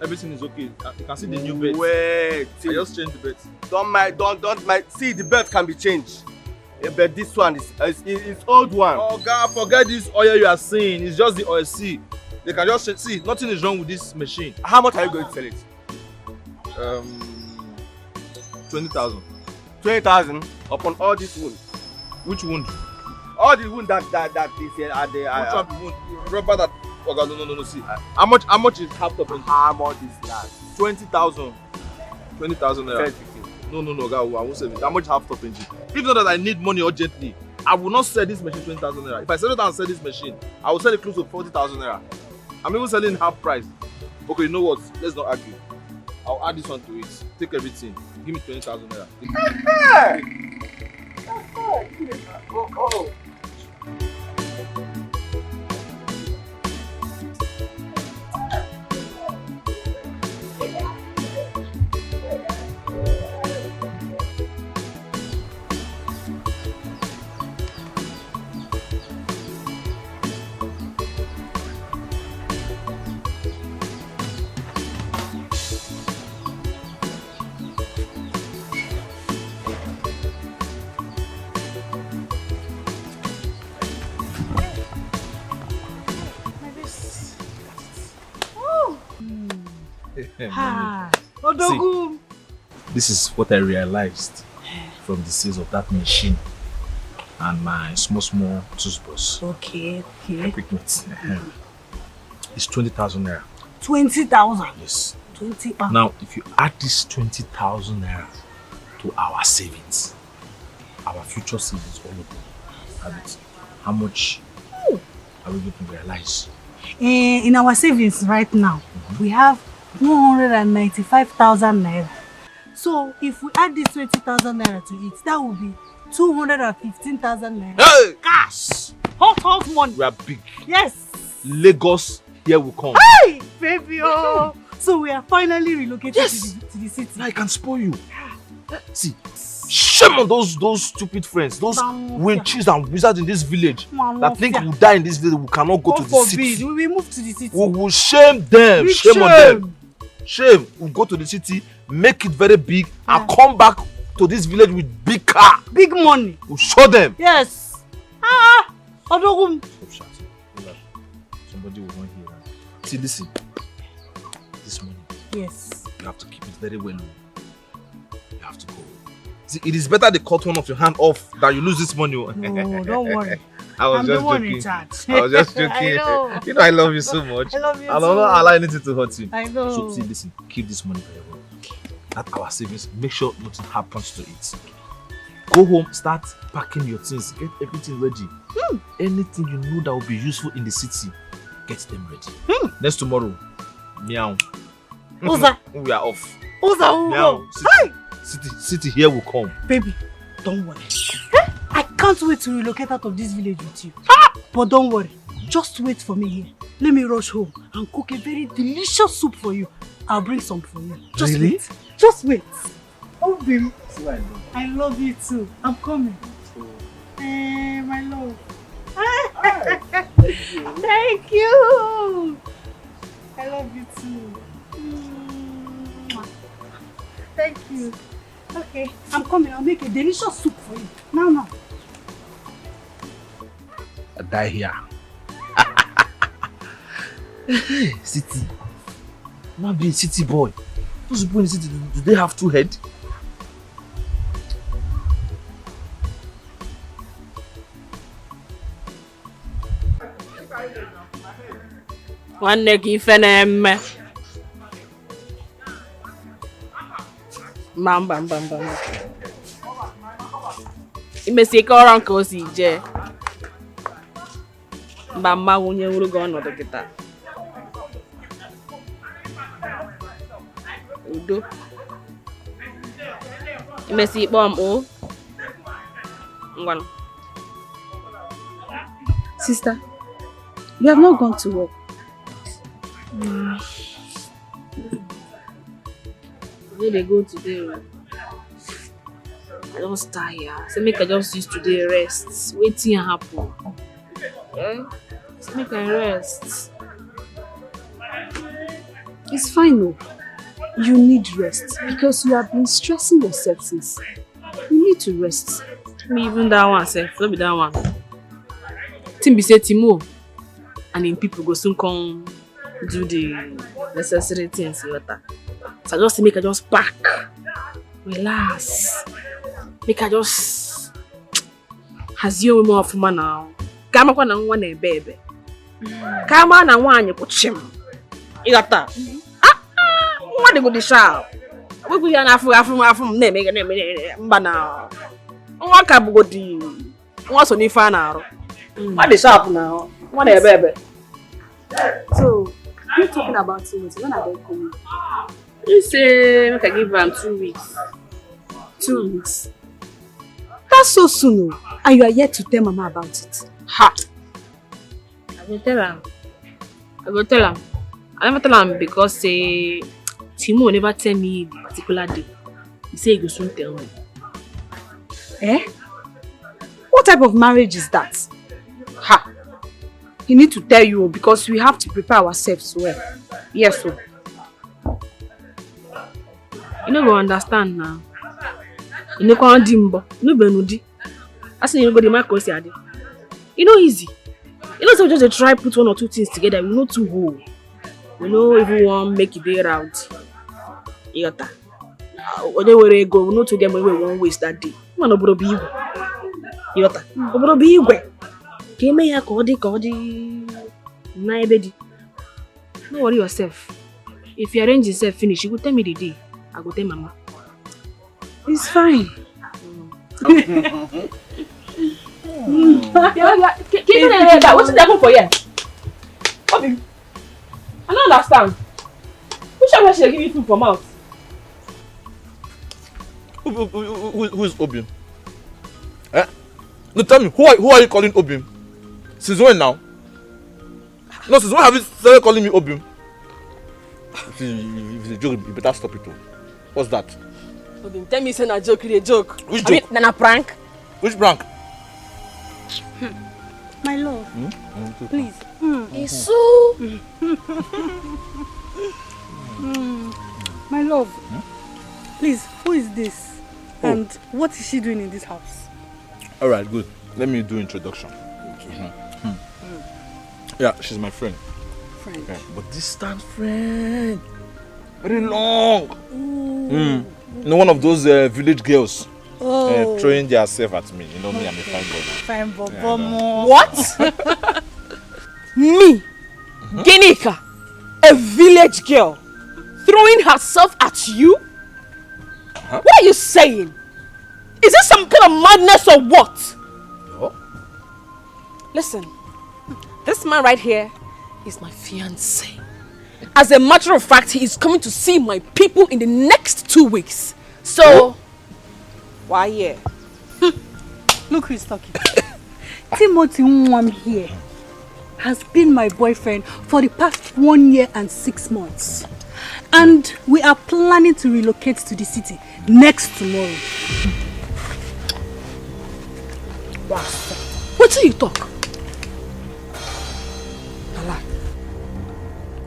S11: everything is okay. You can see the new bed.
S16: Wait.
S11: I just changed the bed.
S16: Don't mind. See, the bed can be changed. But this one is old one.
S11: Oh God, forget this oil you are seeing. It's just the oil. See, they can just change. See, nothing is wrong with this machine.
S16: How much are you going to sell it?
S11: 20,000.
S16: 20,000 upon all this wound.
S11: Which wound?
S16: All the wound that is at the.
S11: Which one wound? Rubber that. Oh God, no. See, how much is half top engine?
S16: How much is that?
S11: 20,000. 20,000 naira. No, God, I won't sell it. How much half top engine? If not that I need money urgently, I will not sell this machine 20,000 naira. If I sell it and sell this machine, I will sell it close to 40,000 naira. I'm even selling half price. Okay, you know what? Let's not argue. I'll add this one to it. Take everything. Give me 20,000 naira. Oh. See, this is what I realized from the sales of that machine and my small toothbrush.
S15: Okay.
S11: Equipment. It's 20,000 naira.
S15: 20,000?
S11: Yes.
S15: 20.
S11: Now, if you add this 20,000 naira to our savings, our future savings, all of them, how much are we going to realize?
S15: In our savings right now, we have 195,000 naira. So if we add this 20,000 naira to it, that will be 215,000 naira.
S11: Hey!
S15: Cash! Hot money.
S11: We are big.
S15: Yes.
S11: Lagos, here we come.
S15: Hey, baby! Oh. So we are finally relocated to the city.
S11: Now I can spoil you. See, shame on those stupid friends, those witches and wizards in this village that think we'll die in this village, we cannot go to the city.
S15: We will move to the city.
S11: We will shame them. Shame on them. Shame. We'll go to the city, make it very big, and come back to this village with big car.
S15: Big money.
S11: We'll show them.
S15: Yes. Odogum.
S11: Stop shouting. Somebody will want to hear that. See, listen. This money.
S15: Yes.
S11: You have to keep it very well. You have to go. See, it is better they cut one of your hand off than you lose this money.
S15: No, don't worry.
S11: I'm just joking. I was just joking.
S15: I know.
S11: You know I love you so much.
S15: I love you
S11: I don't allow anything to hurt you.
S15: I know.
S11: So see, listen, keep this money very well. At our savings, make sure nothing happens to it. Go home, start packing your things, get everything ready. Anything you know that will be useful in the city, get them ready. Next tomorrow, meow.
S15: Uza.
S11: We are off.
S15: Uza,
S11: meow. City here will come.
S15: Baby, don't worry. I can't wait to relocate out of this village with you. But don't worry, just wait for me here. Let me rush home and cook a very delicious soup for you. I'll bring some for you. Just
S11: really?
S15: wait. Just wait. Oh, baby. I love you too. I'm coming. My love. Thank you. I love you too. Thank you. Okay, I'm coming. I'll make a delicious soup for you. Now.
S11: I die here. City. Not being city boy. Those people in the city, do they have two heads?
S10: Nwanne gị ife na-eme. Mba. Imesi ike ọrụ nke o si jee. Mama wonye uru go no dokita. Udo. Imesi bom o. Ngwan.
S7: Sister, you have not gone to work.
S10: Where they go today? I don't tired. So make I just use today rest. Waiting happen. Yeah? So make I rest.
S7: It's fine though. You need rest because you have been stressing yourself since. You need to rest.
S10: Me even that one, sir. Don't be that one. Tim be say Timo, and then people go soon come do the necessary things. So I just make I just pack, relax. Make I just hazio we more of man now. Kama kwa na nwa na ebebe. Kama na nwa anyi kuchim. Igata. Nwa de go di sharp. We go ya na afu na emege na mba na. Nwa ka bugo di. Nwa so ni fa na aro. Nwa de sharp now. Nwa na ebebe.
S7: So, you talking about Timothy? When are they coming?
S10: You say make I give them 2 weeks.
S7: 2 weeks. That's so soon, and you are yet to tell Mama about it.
S10: Ha! I will tell him. I never tell him because Timo never tell me the particular day. He say he will soon tell me.
S7: Eh? What type of marriage is that? Ha! He need to tell you because we have to prepare ourselves well. Yes, sir.
S10: You no go understand now. You no go dimbo. No benudi. I say you no go the micro say ade. You know easy. You know so we just try put 1 or 2 things together. We know too whole. We know everyone make it there out. You got that. When they were go, we know to them we won't waste that day. Man obodo bi igwe. You got that. Obodo bi igwe. Keme ya kodi. Na ebedi. Don't worry yourself. If you arrange yourself finish, you go tell me the day. I go tell Mama.
S7: It's fine.
S10: Yeah. Keep it that. What's the happen for you? Obi, I don't understand. Which one should I give you food for mouth?
S11: Who is Obi? Eh? No, tell me, who are you calling Obi? Since when now? No, since when have you started calling me Obi? If it's a joke, you better stop it. What's that?
S10: Obi, tell me it's a joke, it's a joke.
S11: Which joke?
S10: I mean, a prank.
S11: Which prank?
S15: My love, please.
S10: It's so...
S15: My love, please, who is this? Oh. And what is she doing in this house?
S11: Alright, good. Let me do introduction. Yeah, she's my friend. Yeah, but distant friend. Very long. You know, one of those village girls throwing themselves at me. You know me, I'm a fine boy.
S15: Yeah,
S10: what? Me, Genika, a village girl, throwing herself at you? Huh? What are you saying? Is this some kind of madness or what? No. Listen, this man right here is my fiancé. As a matter of fact, he is coming to see my people in the next 2 weeks. So, why here?
S15: Look who's talking. Timothy Nwam here has been my boyfriend for the past 1 year and 6 months. And we are planning to relocate to the city next tomorrow.
S10: Wow. What do you talk?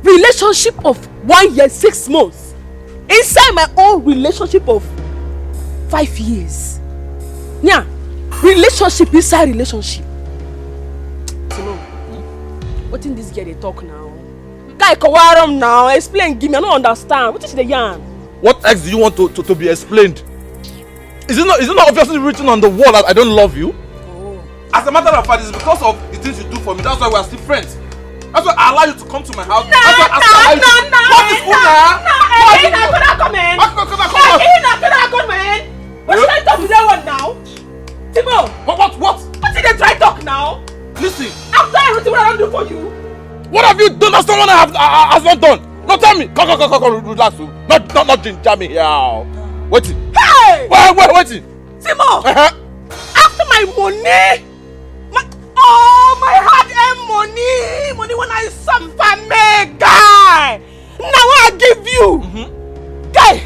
S10: Relationship of 1 year 6 months inside my own relationship of 5 years. Yeah, relationship inside relationship. What in this girl they talk now? Guy, kawaram now. Explain, give me. I don't understand. What is the yarn?
S11: What else do you want to be explained? Is it not obviously written on the wall that I don't love you?
S10: Oh.
S11: As a matter of fact, it's because of the things you do for me. That's why we are still friends. That's why I allow you to come to my house.
S10: No, what is What should I talk to that one now? Timo!
S11: What?
S10: What did they try talk now?
S11: Listen.
S10: After I
S4: everything what I don't do for you.
S11: What have you done that someone has not done? No, tell me. Come, relax. Not ginger me here. Wait.
S4: Hey!
S11: Wait.
S4: Timo! After my money, my hard-earned money when I suffer, me, guy. Now I give you, guy.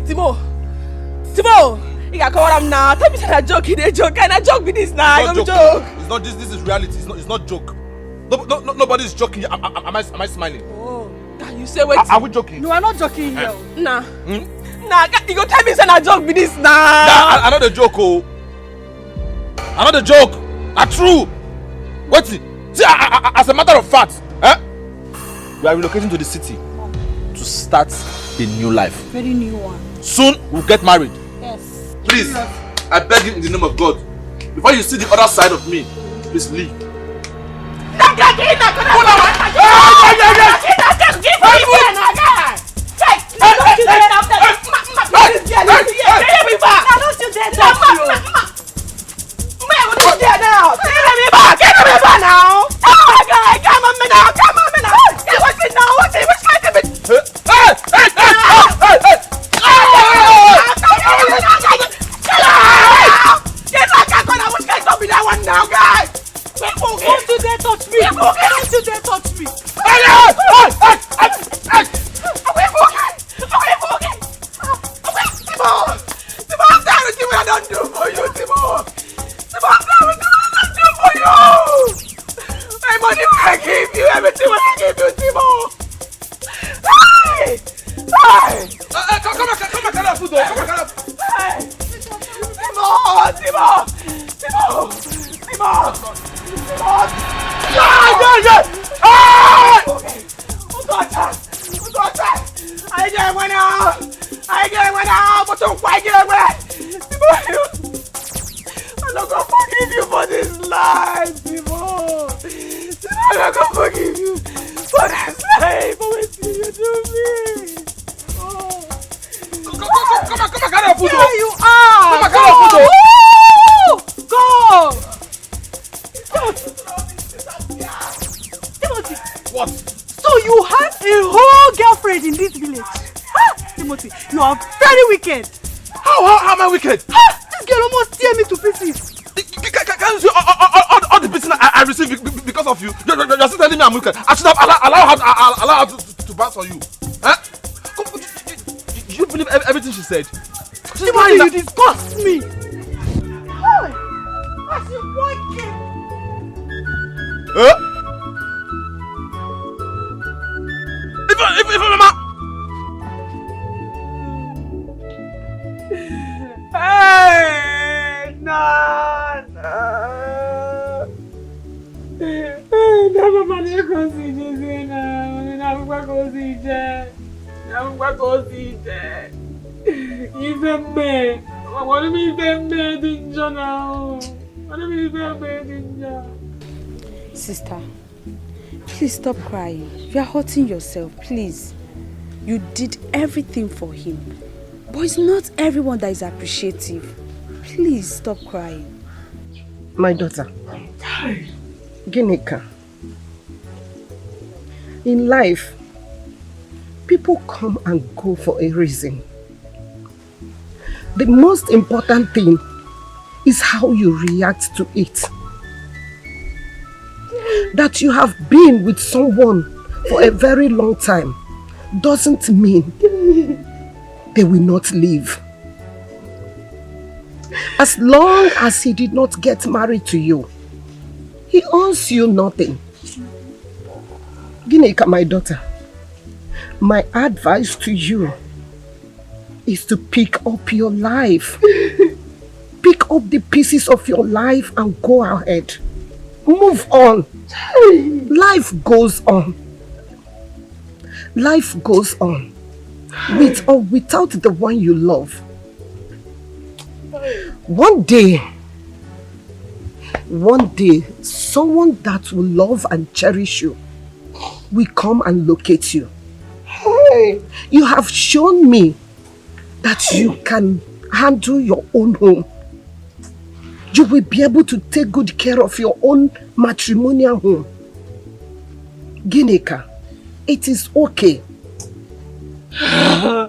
S4: Timo, you can cover them now. Tell me that I joke, and I joke with this now. I don't joke.
S11: It's not this is reality. It's not joke. Nobody's joking. Am I smiling?
S4: Oh, you say wait.
S11: Are we joking?
S15: No, I'm not joking here.
S4: Nah. Nah, you go tell me say I joke with this now.
S11: I know the joke, oh. I know the joke. That's true. Wait. See, as a matter of fact, we are relocating to the city to start a new life.
S15: Very new one.
S11: Soon we'll get married.
S15: Yes.
S11: Please, I beg you in the name of God, before you see the other side of me, please leave. How am I wicked?
S15: This girl almost tear me to pieces.
S11: Can you see all the beating I received because of you? You're still telling me I'm wicked. I should have allowed her to bounce on you. You believe everything she said?
S15: Timothy, you disgust me. As you wicked.
S11: If Mama.
S4: Hey, no. Never mind, you go see Jesus now. I'm going to see Jay. I'm going to see Jay. Even me. I want to be made in now. I want to be made in
S13: Sister, please stop crying. You are hurting yourself, please. You did everything for him. But it's not everyone that is appreciative. Please stop crying.
S3: My daughter, Ginika, in life, people come and go for a reason. The most important thing is how you react to it. That you have been with someone for a very long time doesn't mean they will not leave. As long as he did not get married to you, he owes you nothing. Ginika, my daughter, my advice to you is to pick up your life. Pick up the pieces of your life and go ahead. Move on. Life goes on. Life goes on. With or without the one you love. One day, someone that will love and cherish you will come and locate you. You have shown me that you can handle your own home. you will be able to take good care of your own matrimonial home. Gineka, it is okay.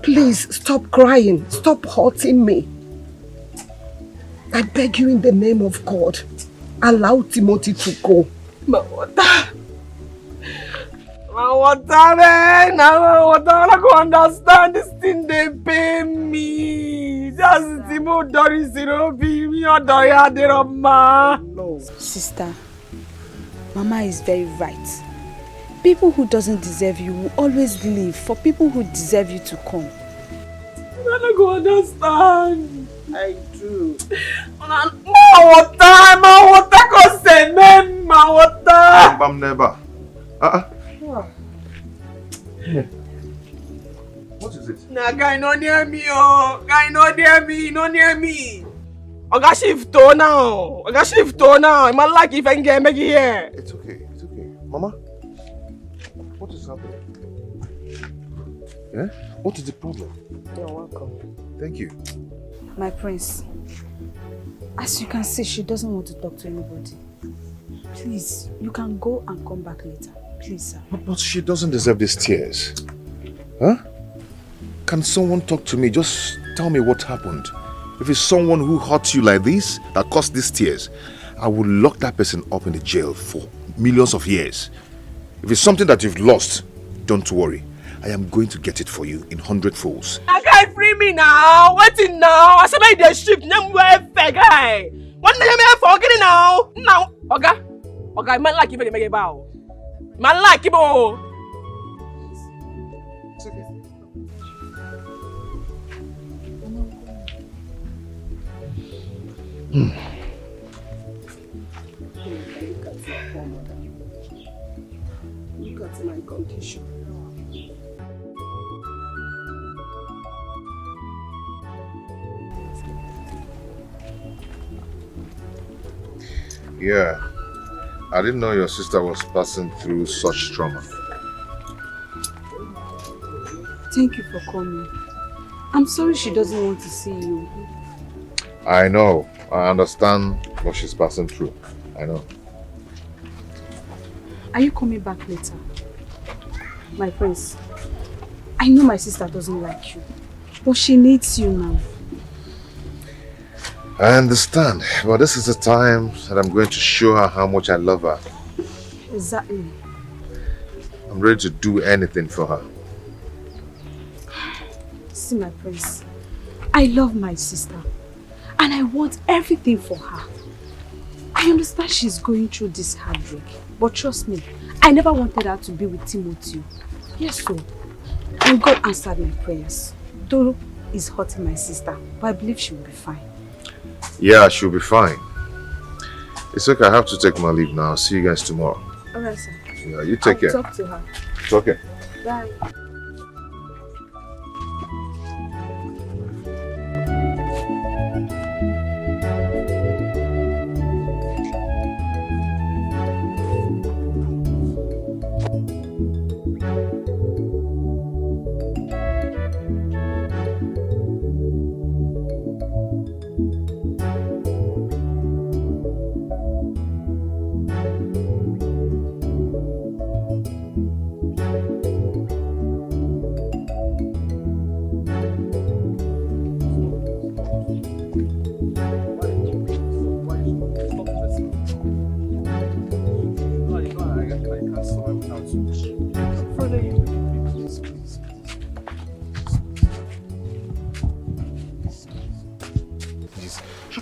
S3: Please stop crying. Stop hurting me. I beg you in the name of God. Allow Timothy to go.
S4: My water, man. My water. I don't understand this thing they pay me. Just Timothy Doris, me or Doya, ma.
S13: Sister, Mama is very right. People who doesn't deserve you will always leave for people who deserve you to come.
S4: I don't understand.
S3: I do.
S4: My water, cause name, my water.
S1: Bam never. What is it?
S4: Nah, guy no near me, oh. Guy no near me. Oga shift to now. I'm like if I can get make it here.
S1: It's okay. Mama, what is happening? Yeah? What is the problem?
S3: You're welcome.
S1: Thank you.
S13: My prince, as you can see, she doesn't want to talk to anybody. Please, you can go and come back later. Please, sir.
S1: But she doesn't deserve these tears. Huh? Can someone talk to me? Just tell me what happened. If it's someone who hurt you like this, that caused these tears, I will lock that person up in the jail for millions of years. If it's something that you've lost, don't worry. I am going to get it for you in 100 folds.
S4: That guy free me now. Waiting now. I said I the shift. Name where fair guy. What name I forget it now? Now, Oga, man like even make a bow. Man like it, oh.
S1: It's okay.
S3: Look at my condition.
S1: Yeah, I didn't know your sister was passing through such trauma.
S13: Thank you for coming. I'm sorry she doesn't want to see you.
S1: I know. I understand what she's passing through. I know.
S13: Are you coming back later? My friends, I know my sister doesn't like you, but she needs you now.
S1: I understand, but this is the time that I'm going to show her how much I love her.
S13: Exactly.
S1: I'm ready to do anything for her.
S13: See, my prince, I love my sister and I want everything for her. I understand she's going through this heartbreak, but trust me, I never wanted her to be with Timothy. Yes, so. And God answered my prayers. Though it's hurting my sister, but I believe she will be fine.
S1: Yeah, she'll be fine. It's okay, I have to take my leave now. I'll see you guys tomorrow.
S13: Alright, sir.
S1: Yeah, you take care.
S13: I'll talk to her.
S1: It's okay.
S13: Bye.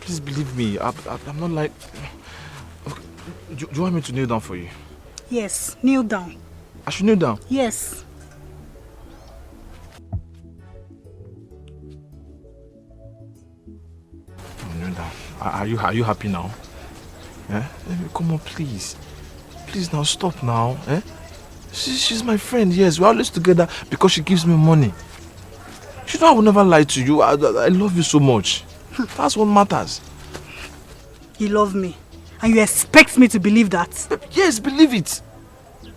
S11: Please believe me, I'm not like... Do you want me to kneel down for you?
S15: Yes, kneel down.
S11: I should kneel down?
S15: Yes.
S11: Kneel down. Are you happy now? Eh? Come on, please. Please now, stop now. Eh? She's my friend, yes. We're always together because she gives me money. You know I will never lie to you. I love you so much. That's what matters.
S15: You love me. And you expect me to believe that?
S11: Yes, believe it.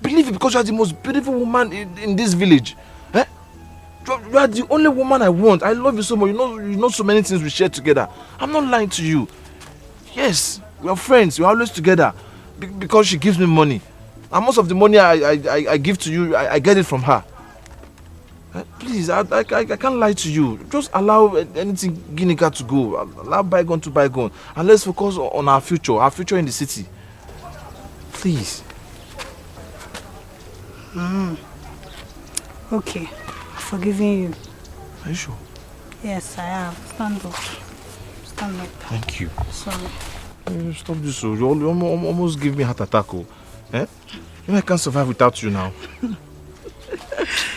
S11: Believe it because you are the most beautiful woman in this village. Eh? You are the only woman I want. I love you so much. You know so many things we share together. I'm not lying to you. Yes, we are friends. We are always together. Because she gives me money. And most of the money I give to you, I get it from her. Please, I can't lie to you. Just allow anything Ginika to go. Allow bygone to bygone. And let's focus on our future in the city. Please.
S15: Okay, I've forgiven you.
S11: Are you sure?
S15: Yes, I have. Stand up. Stand up.
S11: Thank you.
S15: Sorry.
S11: Stop this. You almost give me a heart attack. Eh? I can't survive without you now.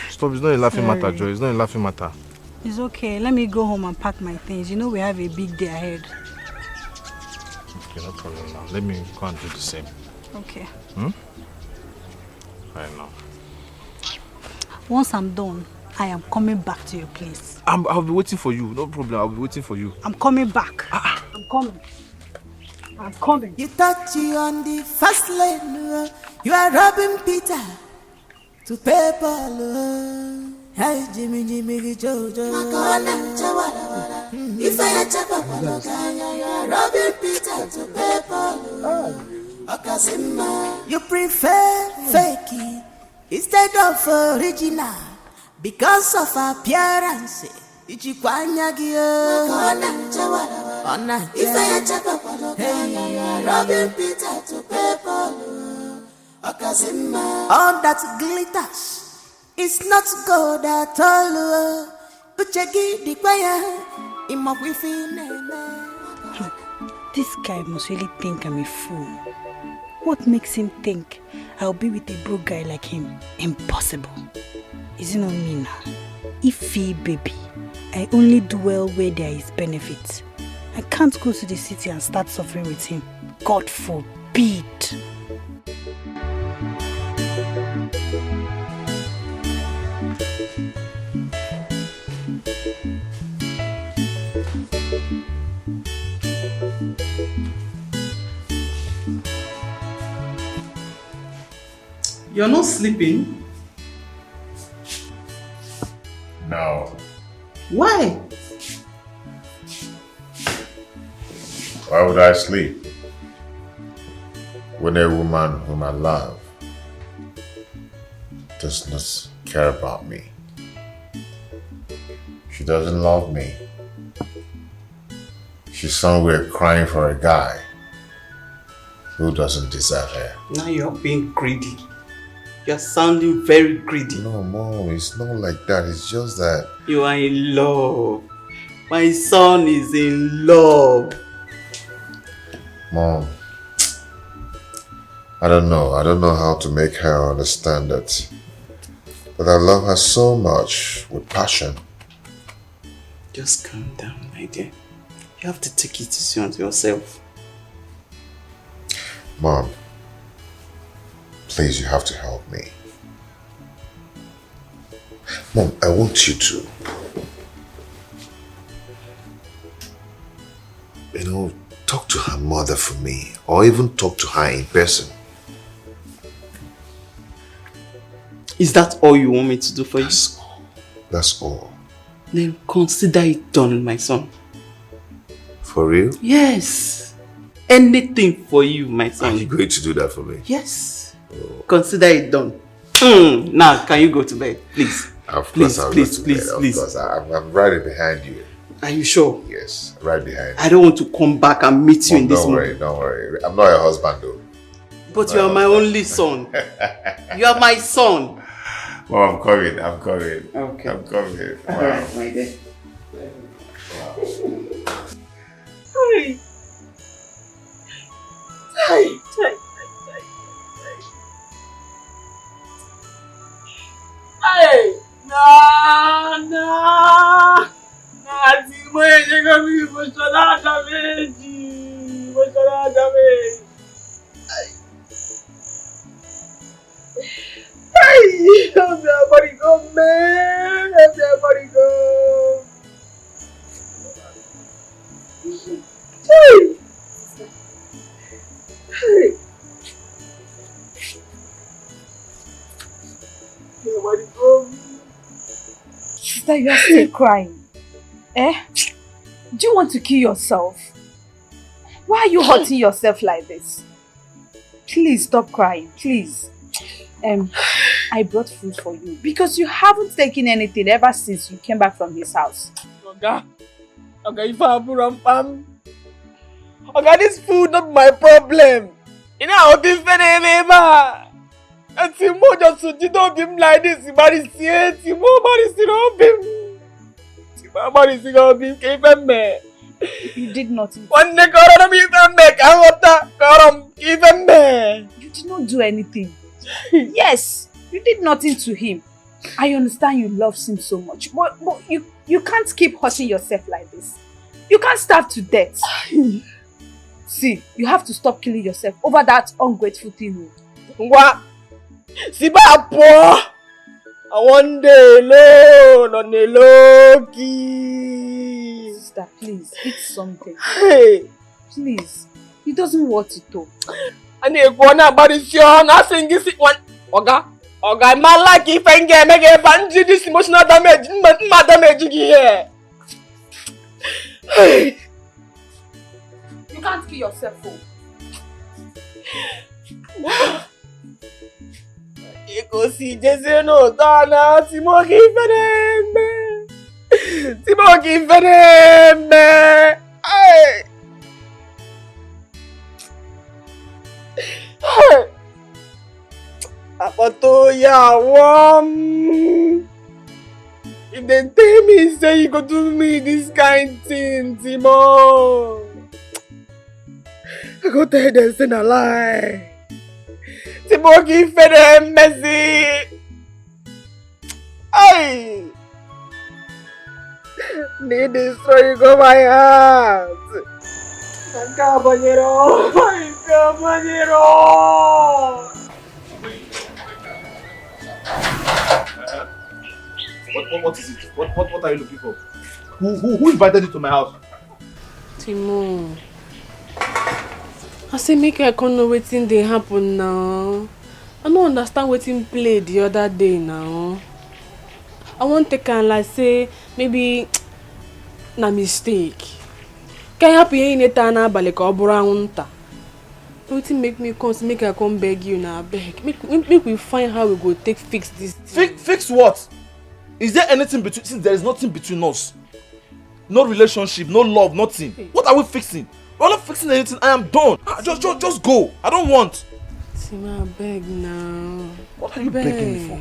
S11: Stop, it's not a laughing matter, Joy. It's not a laughing matter.
S15: It's okay. Let me go home and pack my things. You know we have a big day ahead.
S11: Okay, no problem now. Let me go and do the same.
S15: Okay.
S11: Right now.
S15: Once I'm done, I am coming back to your place.
S11: I'll be waiting for you. No problem. I'll be waiting for you.
S15: I'm coming back. I'm coming. I'm coming.
S8: You touch you on the first lane. You are robbing Peter to pay Paul. Hey, Jimmy, Jojo. If I had Chapa, you are robbing Peter to pay Paul. You prefer fakey instead of original because of appearance. Robbing Peter to people. All that glitters is not gold at all.
S15: This guy must really think I'm a fool. What makes him think I'll be with a broke guy like him? Impossible. Is it not me now? Iffy baby. I only do well where there is benefit. I can't go to the city and start suffering with him. God forbid.
S2: You're not sleeping?
S1: No.
S2: Why?
S1: Why would I sleep when a woman whom I love does not care about me? She doesn't love me. She's somewhere crying for a guy who doesn't deserve her.
S2: Now you're being greedy. You're sounding very greedy.
S1: No, Mom, it's not like that. It's just that...
S2: You are in love. My son is in love.
S1: Mom, I don't know. I don't know how to make her understand that. But I love her so much with passion.
S2: Just calm down, my dear. You have to take it easy on yourself.
S1: Mom, please, you have to help me. Mom, I want you to, talk to her mother for me, or even talk to her in person.
S2: Is that all you want me to do for you?
S1: That's all.
S2: Then consider it done, my son.
S1: For real?
S2: Yes. Anything for you, my son.
S1: Are you going to do that for me?
S2: Yes. Oh. Consider it done. Now, can you go to bed, please?
S1: Of course, I'll go to bed. Of course, I'm right behind you.
S2: Are you sure?
S1: Yes, right behind you.
S2: I don't want to come back and meet you in this mood.
S1: Don't worry. I'm not your husband, though.
S2: But you are my only son. You are my son.
S1: Well, I'm coming.
S2: Okay.
S1: I'm coming. Wow.
S2: Alright, my dear.
S1: Wow.
S2: Hey. No. Àti mo ẹ̀jẹ̀ kan bí mo ṣọlá àdàméjì. Hey, everybody go, man. Everybody go. Hey. Everybody go.
S7: Sister, you are still crying. Eh? Do you want to kill yourself? Why are you hurting yourself like this? Please stop crying, please. I brought food for you because you haven't taken anything ever since you came back from his house.
S4: Oga, if I Oga, this food not my problem. You know how this Timo just don't him like this.
S7: You did nothing. You did not do anything. Yes, you did nothing to him. I understand you love him so much, but you can't keep hurting yourself like this. You can't starve to death. See, you have to stop killing yourself over that ungrateful thing.
S4: What? Siba poor. I want the alone on the low key.
S7: Sister, please, eat something.
S4: Hey.
S7: Please. He doesn't want it though.
S4: I need to go on about this young. I think this one. Oga, my like if I get make a bunch this emotional damage, my damage here.
S7: You can't kill yourself, oh.
S4: You go see Jesse no Dana, Timo give them. Hey. Apatoya if they tell me say you go do me this kind thing, Timo, I go tell them say na lie. Timo give them mercy. Ay, need destroy you go my heart. Caballero.
S11: What is it? What are you looking for? Who invited you to my house?
S10: Timo, I say make I come know wetin dey happen now. I don't understand wetin play the other day now. I want take am like say maybe na mistake. Can you happen in it na abali ka oburu anwunta? Wetin make me come make I come beg you now, beg. Make we find how we go take fix this thing.
S11: Fix what? Is there anything between, since there is nothing between us? No relationship, no love, nothing. Hey. What are we fixing? We're not fixing anything. I am done. Just go. I don't want.
S10: Tima, I beg now.
S11: What are you begging me for?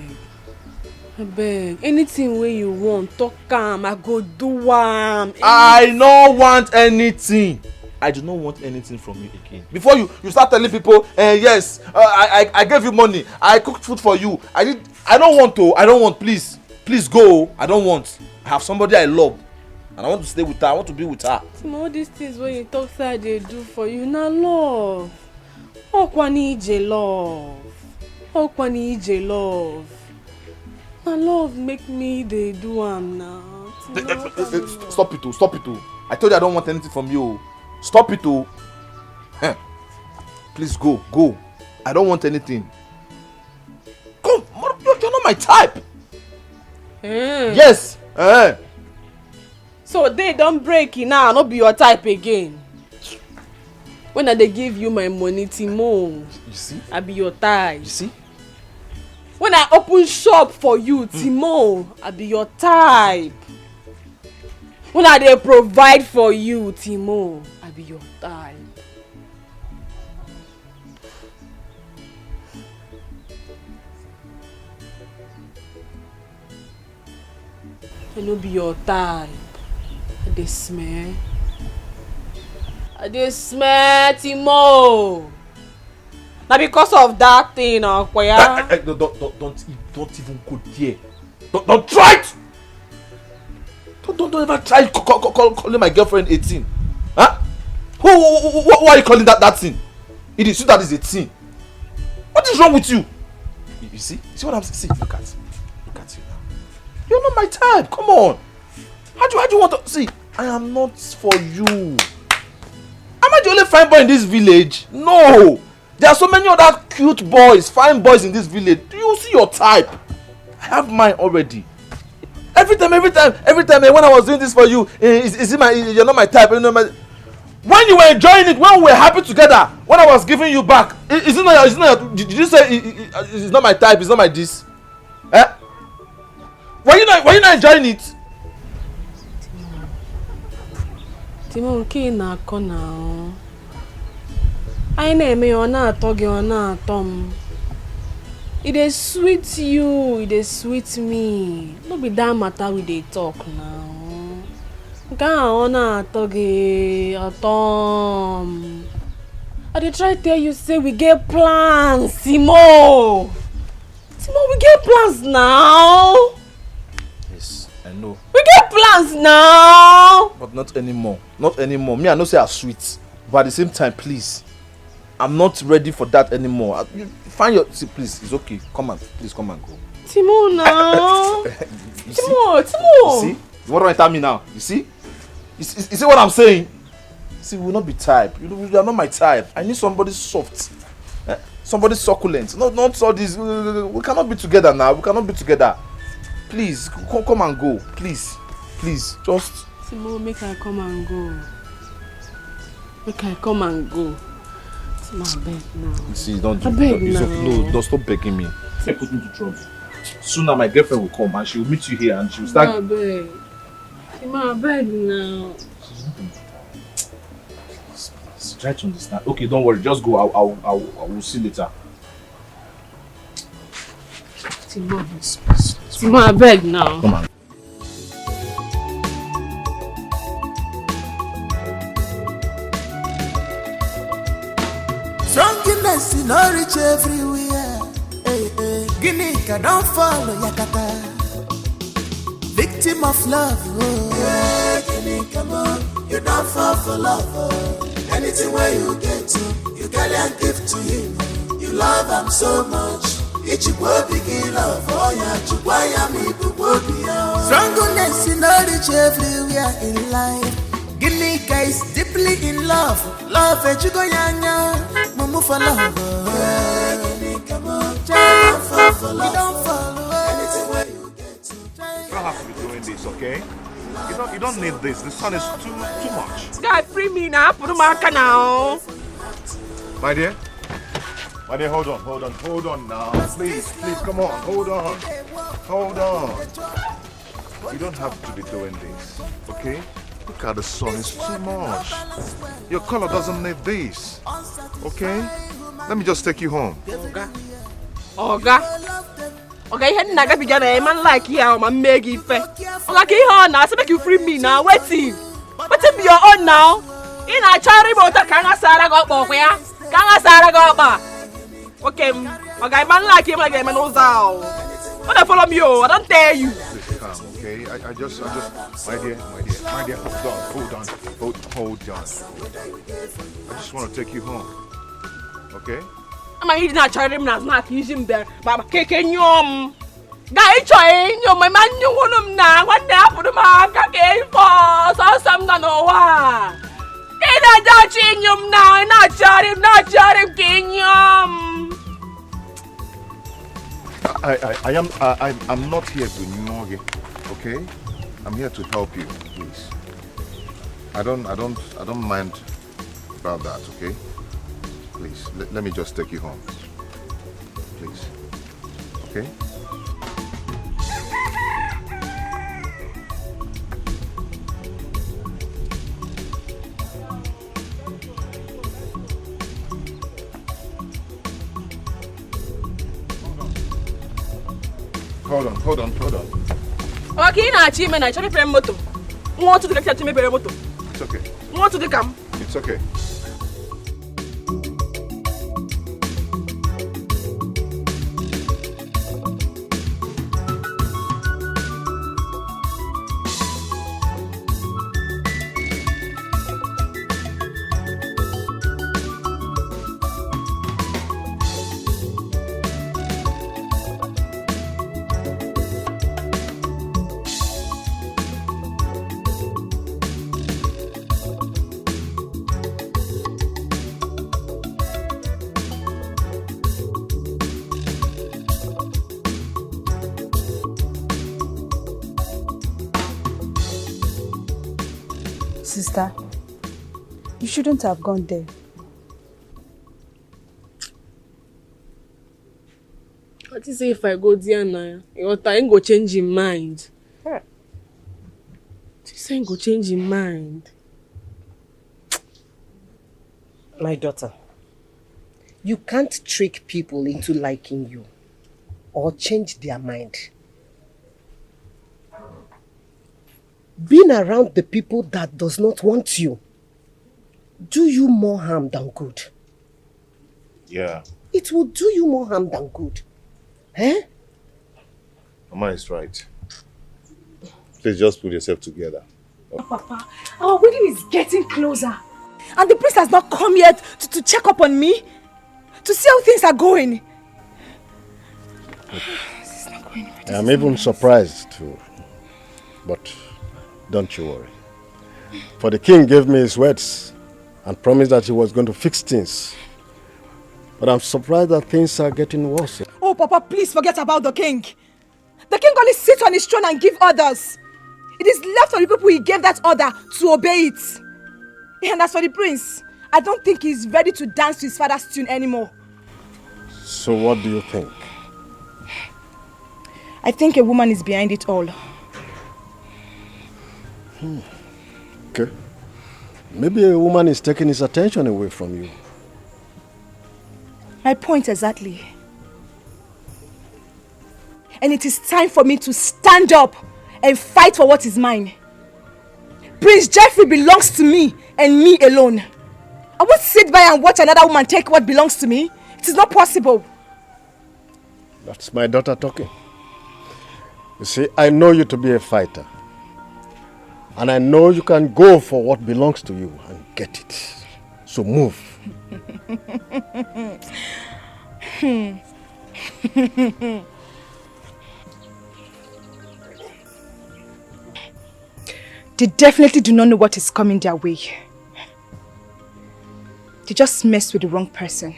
S10: I beg. Anything where you want, talk calm. I go do am.
S11: I don't want anything. I do not want anything from you again. Before you start telling people, yes, I gave you money. I cooked food for you. I don't want to. I don't want. Please go. I don't want. I have somebody I love, and I want to stay with her. I want to be with her.
S10: All these things when you talk side they do for you, na love. Okwani ije love. Okwani ije love. Na love make me they do am now.
S11: Stop it, stop it. I told you I don't want anything from you. Stop it, Please go. I don't want anything. Come, you're not my type. Yes.
S10: So they don't break it now, not be your type again. When they give you my money, Timo,
S11: you see,
S10: I be your type.
S11: You see.
S10: When I open shop for you, Timo, I be your type. When I dey provide for you, Timo, I be your type. I no be your type. I dey smell. Timo. Now because of that thing, Okoya.
S11: Don't even go there. Don't try it. Don't ever try calling my girlfriend 18. Huh? Who are you calling that thing? It is you that is 18. What is wrong with you? You see what I'm saying? See, look at you now. You're not my type. Come on. How do you want to see? I am not for you. Am I the only fine boy in this village? No. There are so many other cute boys, fine boys in this village. Do you see your type? I have mine already. Every time when I was doing this for you, you're not my type. You know When you were enjoying it, when we were happy together, when I was giving you back, is it not, did you say it's not my type, it's not my this? Eh? Were you not enjoying it?
S10: Timo, okay, na kona. I na-eme ọ na-atọ gị ọ na-atọ m. It is sweet you, it is sweet me. No be that matter we dey talk now. Nke ọ na-atọ gị atọ m. I dey try tell you say we get plans, Timo. Timo, we get plans now.
S11: Yes, I know.
S10: We get plans now.
S11: But not anymore. Not anymore. Me, I know say I'm sweet. But at the same time, please. I'm not ready for that anymore. You find your... See, please, it's okay. Come on. Please, come and go.
S10: Timo, now. Timo.
S11: You see? You want to enter me now? You see? You see what I'm saying? See, we will not be type. You are not my type. I need somebody soft. Somebody succulent. Not all this. We cannot be together now. We cannot be together. Please, come and go. Please. Please, just...
S10: Timo, make I come and go. Make I come and go. Timo, I beg now.
S11: You see, don't do
S10: beg now.
S11: No, don't stop begging me. Say put me to trouble. Sooner my girlfriend will come and she will meet you here and she will start...
S10: I beg. Timo, I beg now.
S11: Try to understand. Okay, don't worry. Just go. I will see later.
S10: Timo, I beg now.
S11: Come on.
S8: Drunkenness in no reach everywhere. Hey, hey. Guinea don't follow Yakata. Victim of love. Oh. Yeah, Guinea, come on. You don't fall for love. Oh. Anything where you get to, you can give to him. You love him so much. Ichikwa big love. Oh yeah, chukwa ya mi bubobia. Strongness in no reach everywhere in life. Ginika is deeply in love. Love echugo yanya. Mumu for love. Ginika mo. Don't fall for love. Don't follow. Anything where you get to.
S1: You don't have to be doing this, okay? You don't need this. The sun is too much.
S4: Guy, free me now. Put him back now.
S1: My dear, hold on now. Please, come on. Hold on. You don't have to be doing this, okay? Look at the sun, it's too much. Your color doesn't need this, okay? Let me just take you home.
S4: Okay, you hadn't got a man like you, man, make it fair. Like you now, so make you free me now. Waiting. But if you're on now, in a charity motor, can I say I got back? Can I say I got back? Okay, man like him, like a man knows how. When I follow you, I don't tell you.
S1: Please calm, okay? I just, my dear, hold on. I just want to take you home, okay?
S4: I'm not trying to not use him there, but kicking you. Guy trying you, my man, you want him now. What the hell for the man? Came for so some don't know why. Ain't not touching him now, not charging king yum.
S1: I'm not here to know you, okay? I'm here to help you, please. I don't mind about that, okay? Please, let me just take you home. Please. Okay? Hold on.
S4: Okay, now CHIOMA, I try to play moto. Want to get to me very moto.
S1: It's okay.
S4: Want to come?
S1: It's okay.
S7: Sister, You shouldn't have gone there.
S10: What is it if I go there now? Your time go change your mind. This ain't go change your mind.
S3: My daughter, you can't trick people into liking you or change their mind. Being around the people that does not want you do you more harm than good.
S1: Yeah.
S3: It will do you more harm than good. Eh?
S1: Mama is right. Please just put yourself together.
S13: Papa, our wedding is getting closer. And the priest has not come yet to check up on me. To see how things are going. This is not going anywhere.
S5: I'm even surprised too. But don't you worry. For the king gave me his words and promised that he was going to fix things. But I'm surprised that things are getting worse.
S13: Oh, Papa, please forget about the king. The king only sits on his throne and gives orders. It is left for the people he gave that order to obey it. And as for the prince, I don't think he's ready to dance to his father's tune anymore.
S5: So what do you think?
S13: I think a woman is behind it all.
S5: Okay. Maybe a woman is taking his attention away from you.
S13: My point exactly. And it is time for me to stand up and fight for what is mine. Prince Jeffrey belongs to me and me alone. I won't sit by and watch another woman take what belongs to me. It is not possible.
S5: That's my daughter talking. You see, I know you to be a fighter. And I know you can go for what belongs to you and get it. So move.
S13: They definitely do not know what is coming their way. They just messed with the wrong person.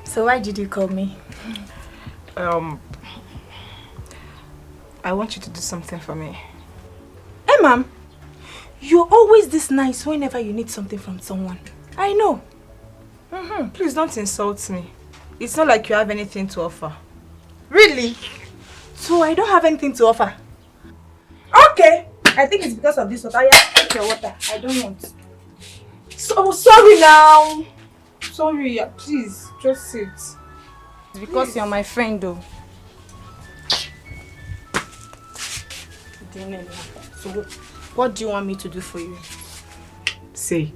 S7: So why did you call me?
S13: I want you to do something for me.
S7: Hey, Mom. You're always this nice whenever you need something from someone. I know.
S13: Please don't insult me. It's not like you have anything to offer.
S7: Really? So I don't have anything to offer? Okay. I think it's because of this water. Yeah, take your water. I don't want.
S13: So sorry now. Sorry, please, just sit.
S7: It's because you're my friend though. So what do you want me to do for you?
S13: Say,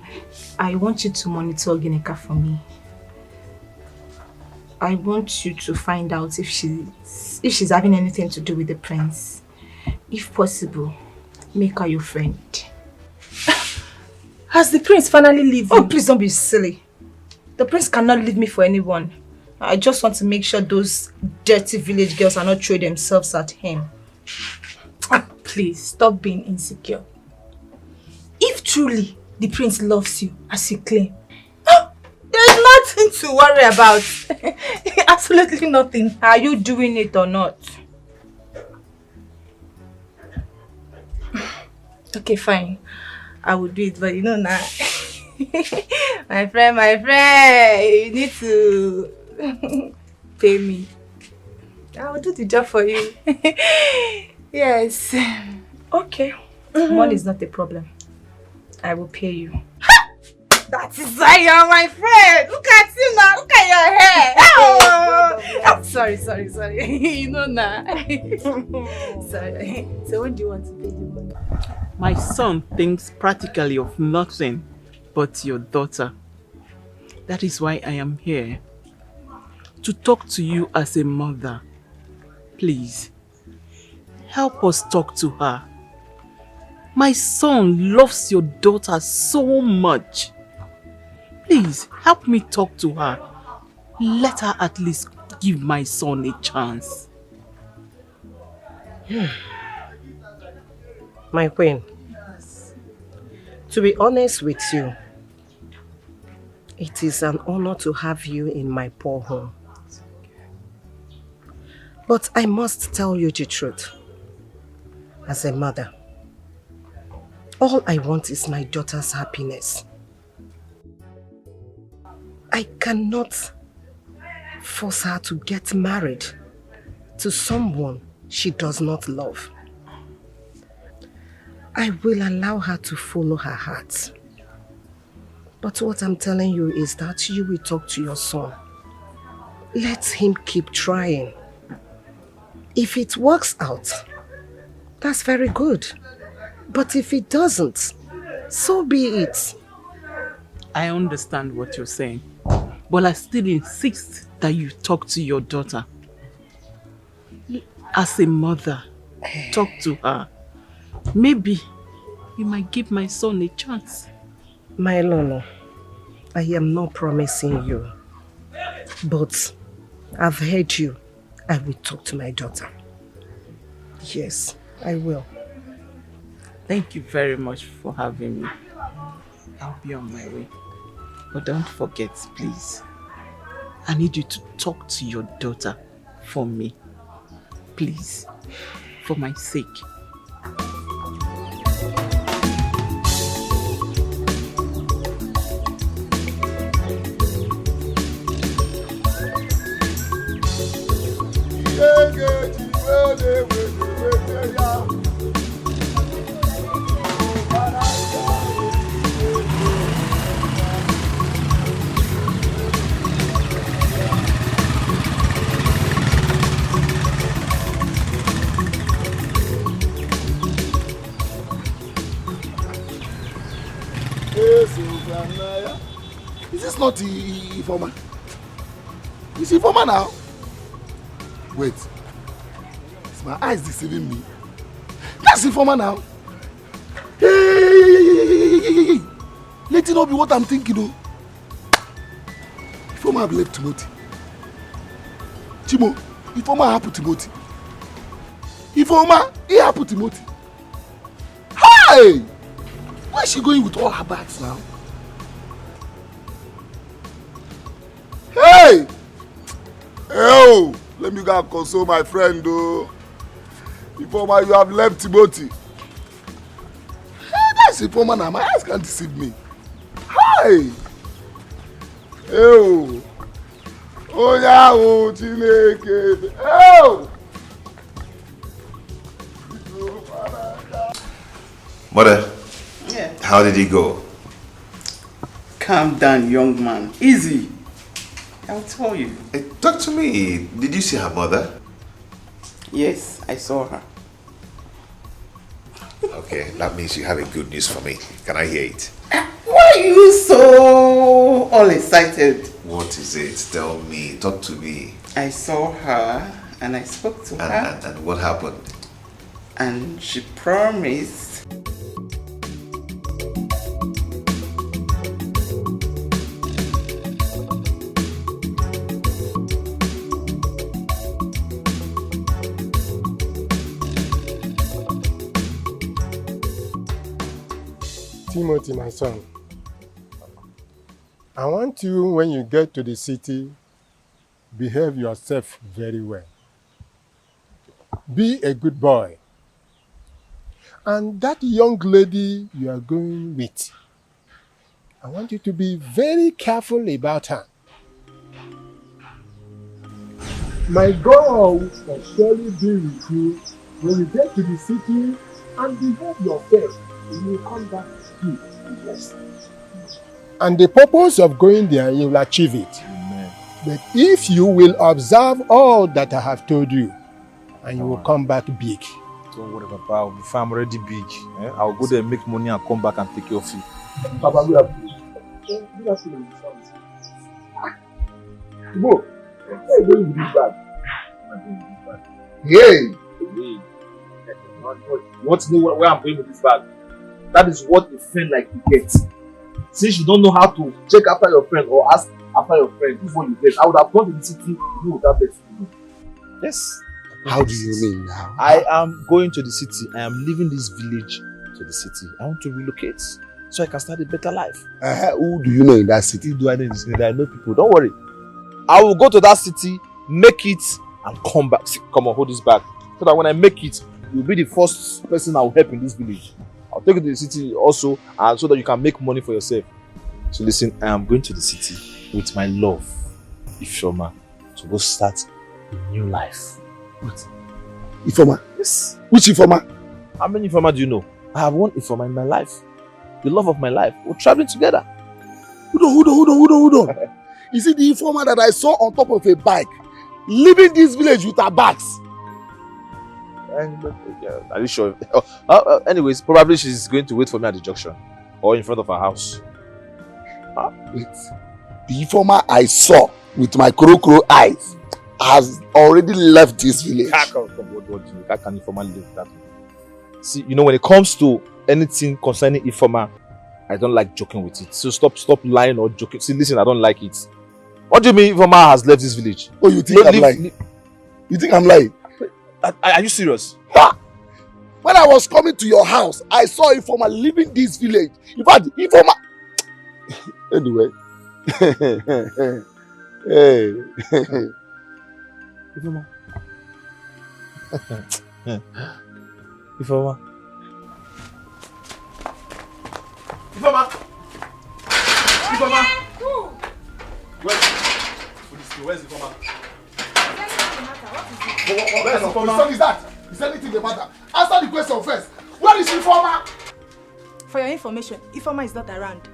S13: I want you to monitor Ginika for me. I want you to find out if she's having anything to do with the prince. If possible, make her your friend.
S7: Has the prince finally leave you?
S13: Oh, please don't be silly. The prince cannot leave me for anyone. I just want to make sure those dirty village girls are not throwing themselves at him.
S7: Please, stop being insecure. If truly the prince loves you as you claim, there's nothing to worry about. Absolutely nothing.
S13: Are you doing it or not?
S7: Okay, fine. I will do it, but you know now. My friend, you need to pay me. I will do the job for you. Yes.
S13: Okay. Money is not a problem. I will pay you.
S7: That is why you're my friend. Look at you now. Look at your hair. Oh, sorry. You know now. Sorry. So when do you want to pay the money?
S2: My son thinks practically of nothing but your daughter. That is why I am here. To talk to you as a mother. Please, help us talk to her. My son loves your daughter so much. Please, help me talk to her. Let her at least give my son a chance.
S3: My queen, to be honest with you, it is an honor to have you in my poor home. But I must tell you the truth. As a mother, all I want is my daughter's happiness. I cannot force her to get married to someone she does not love. I will allow her to follow her heart. But what I'm telling you is that you will talk to your son. Let him keep trying. If it works out, that's very good. But if it doesn't, so be it.
S2: I understand what you're saying, but I still insist that you talk to your daughter. As a mother, talk to her. Maybe you might give my son a chance.
S3: My Lolo, I am not promising you, but I've heard you. I will talk to my daughter. Yes, I will.
S2: Thank you very much for having me. I'll be on my way. But don't forget, please. I need you to talk to your daughter for me. Please. For my sake.
S6: Is this not Ifoma? Is Ifoma now? Wait. Is my eyes deceiving me? That's Ifoma now. Hey! Let it not be what I'm thinking, though. Ifoma have left Timothy. Chimo, Ifoma happened Timothy. Ifoma, he happened Timothy. Hey! Where is she going with all her bags now? Hey! Oh, let me go and console my friend, though. Ifoma, you have left Timothy. Hey, that's Ifoma now. My eyes can't deceive me. Hey! Oh! Oh, yeah, oh, Chineke. Oh!
S1: Mother,
S2: yeah.
S1: How did he go?
S2: Calm down, young man. Easy. I'll tell you.
S1: Hey, talk to me. Did you see her mother?
S2: Yes, I saw her.
S1: Okay, that means you have a good news for me. Can I hear it?
S2: Why are you so all excited?
S1: What is it? Tell me. Talk to me.
S2: I saw her and I spoke to her.
S1: And what happened?
S2: And she promised.
S12: Timothy, my son, I want you, when you get to the city, behave yourself very well. Be a good boy. And that young lady you are going with, I want you to be very careful about her. My God will surely be with you when you get to the city and behave yourself. You will come back to you. Yes. And the purpose of going there, you will achieve it.
S11: Amen.
S12: But if you will observe all that I have told you, and you will come back big.
S11: Don't worry, Papa. If I'm already big, I'll go there, make money, and come back and take care of you.
S12: Papa, we have Go. Hey!
S11: You want to know where I'm going with this bag? That is what a friend like you get. Since you don't know how to check after your friend or ask after your friend, this is what you get. I would have gone to the city without letting you. Yes.
S1: How do you mean now?
S11: I am going to the city. I am leaving this village to the city. I want to relocate so I can start a better life.
S1: Who do you know in that city?
S11: Who do I know in the city? I know people. Don't worry. I will go to that city, make it, and come back. See, come on, hold this back. So that when I make it, you'll be the first person I will help in this village. I'll take you to the city also, and so that you can make money for yourself. So listen, I am going to the city with my love, Ifeoma, to go start a new life.
S1: What? Ifeoma?
S11: Yes.
S1: Which Ifeoma?
S11: How many Ifeoma do you know? I have one Ifeoma in my life. The love of my life. We're traveling together.
S1: Hold on. Is it the Ifeoma that I saw on top of a bike, leaving this village with her bags?
S11: Are you sure? Anyways, probably she's going to wait for me at the junction or in front of her house.
S1: Wait. The Ifeoma I saw with my crow eyes has already left this village.
S11: How can Ifeoma live that way? See, you know, when it comes to anything concerning Ifeoma, I don't like joking with it. So stop lying or joking. See, listen, I don't like it. What do you mean Ifeoma has left this village?
S1: Oh, you think I'm lying? You think I'm lying?
S11: Are you serious?
S1: Ha! When I was coming to your house, I saw Ifeoma leaving this village. In fact, Ifeoma... Anyway. Hey.
S11: Ifeoma. Ifeoma.
S6: Where's Ifeoma?
S1: What question is that? Is anything the matter? Answer the question first. Where is Ifeoma?
S13: For your information, Ifeoma is not around.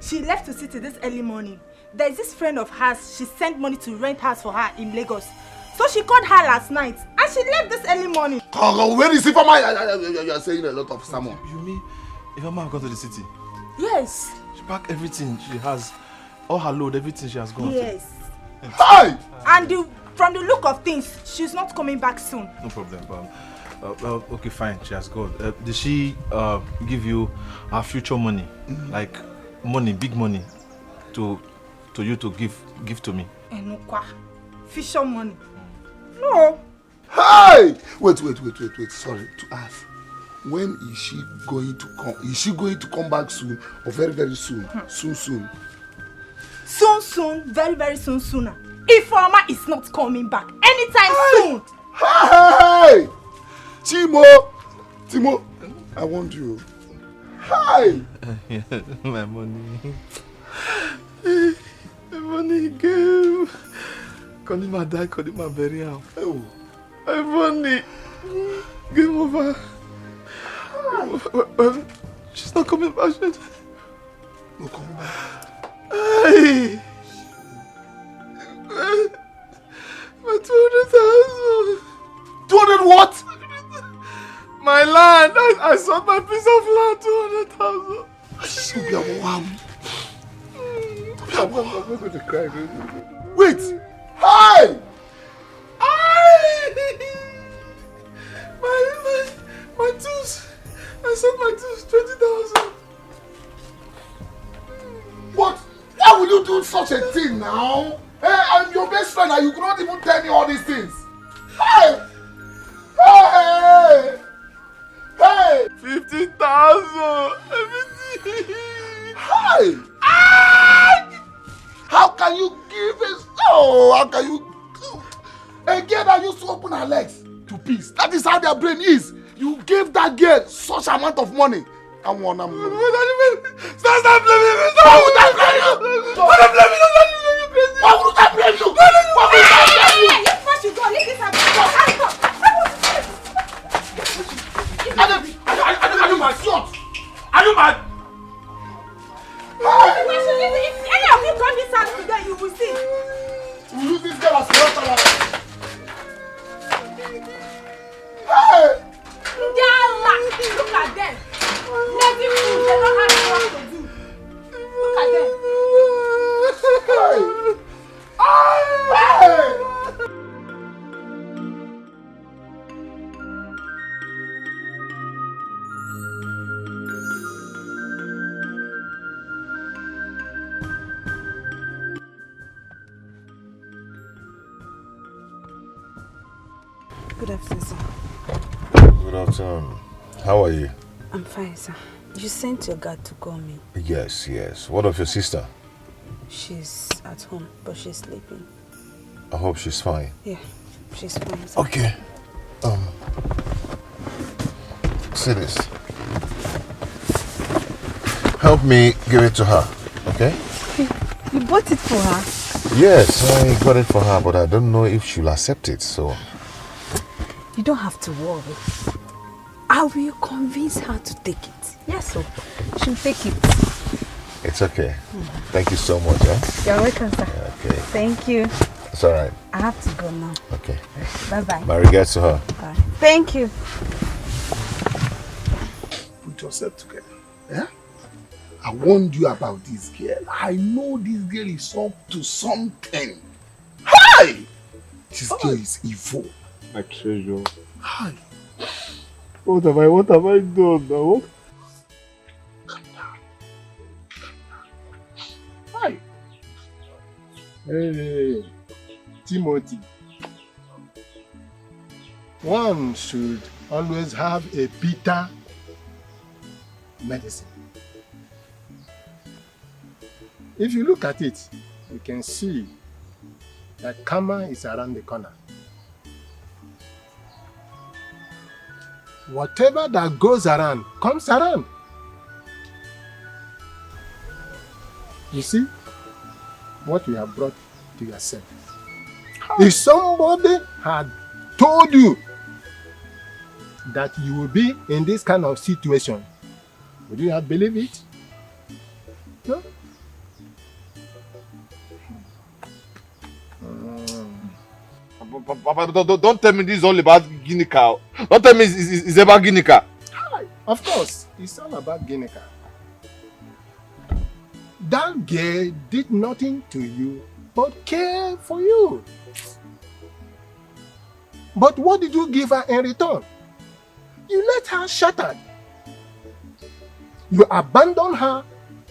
S13: She left the city this early morning. There is this friend of hers, she sent money to rent house for her in Lagos. So she called her last night and she left this early morning.
S1: Where is Ifeoma? You are saying a lot of sermon.
S6: You mean Ifeoma have gone to the city?
S13: Yes.
S6: She packed everything she has, all her load, everything she has gone.
S13: Yes.
S1: Hi!
S13: And from the look of things, she's not coming back soon.
S6: No problem. Okay, fine. She has gone. Did she give you her future money, like money, big money, to you to give to me?
S13: Enokwa, future money? No.
S1: Hi! Wait. Sorry to ask. When is she going to come? Is she going to come back soon or very, very soon? Soon.
S13: Soon, very, very soon, sooner. Ifeoma is not coming back anytime soon.
S1: Hey! Timo, I want you. Hi!
S6: My money. My money came. Konima died, Konima burial.
S1: Oh.
S6: My money. Game over. She's not coming back.
S1: No coming back.
S6: Hey! My 200,000.
S1: 200 what?
S6: My land. I sold my piece of land. 200,000.
S1: I'm going to cry. Wait! Hi!
S6: My tools. I sold my tools. 20,000.
S1: What? Why would you do such a thing now? Hey, I'm your best friend and you could not even tell me all these things. Hey!
S6: 50,000. Everything.
S1: Hi! How can you give it? Oh, how can you? A girl that used to open her legs to peace. That is how their brain is. You gave that girl such amount of money. Come on, I'm.
S6: Stop blaming me.
S1: Why would I blame you? Why would I blame you? Why would I blame you?
S13: You first you go, leave this up.
S6: Are you mad? Are you mad?
S13: If any of you come this house today, you will see.
S1: We use this girl as collateral. Hey!
S13: Look at them. Lazy fools, they don't have work to do. Look at them.
S1: Hey!
S7: Good afternoon, sir.
S1: Good afternoon. How are you?
S7: I'm fine, sir. You sent your guard to call me.
S1: Yes, yes. What of your sister?
S7: She's at home, but she's sleeping.
S1: I hope she's fine.
S7: Yeah, she's fine, sir.
S1: Okay. See this. Help me give it to her, okay?
S7: You bought it for her?
S1: Yes, I got it for her, but I don't know if she'll accept it, so...
S7: You don't have to worry. I will convince her to take it. Yes, sir. She'll take it.
S1: It's okay. Thank you so much, eh?
S7: You're welcome, sir.
S1: Okay.
S7: Thank you.
S1: It's alright.
S7: I have to go now.
S1: Okay.
S7: Bye-bye.
S1: My regards to her.
S7: Bye. Thank you.
S14: Put yourself together. Yeah? I warned you about this girl. I know this girl is up to something. Hi! This girl is evil.
S11: My treasure.
S14: Hi.
S11: What have I done now?
S14: Calm down. Hi.
S12: Hey, Timothy. One should always have a bitter medicine. If you look at it, you can see that karma is around the corner. Whatever that goes around comes around. You see what you have brought to yourself. If somebody had told you that you will be in this kind of situation, would you have believed it? No?
S11: Don't tell me this is all about guinea cow. Don't tell me it's about guinea cow.
S12: Of course, it's all about guinea cow. That girl did nothing to you but care for you. But what did you give her in return? You let her shattered. You abandoned her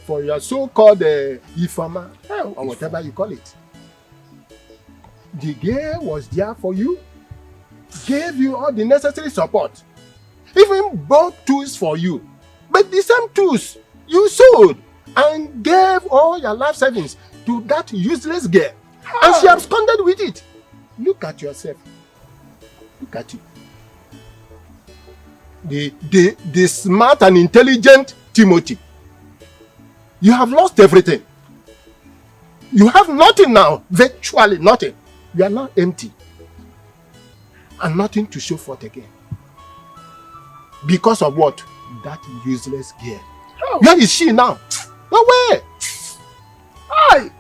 S12: for your so-called Ifama, or whatever you call it. The girl was there for you, gave you all the necessary support, even bought tools for you. But the same tools you sold and gave all your life savings to that useless girl. And she absconded with it. Look at yourself. Look at you. The smart and intelligent Timothy. You have lost everything. You have nothing now. Virtually nothing. You are now empty. And nothing to show forth again. Because of what? That useless girl. Where is she now? Nowhere. Hi.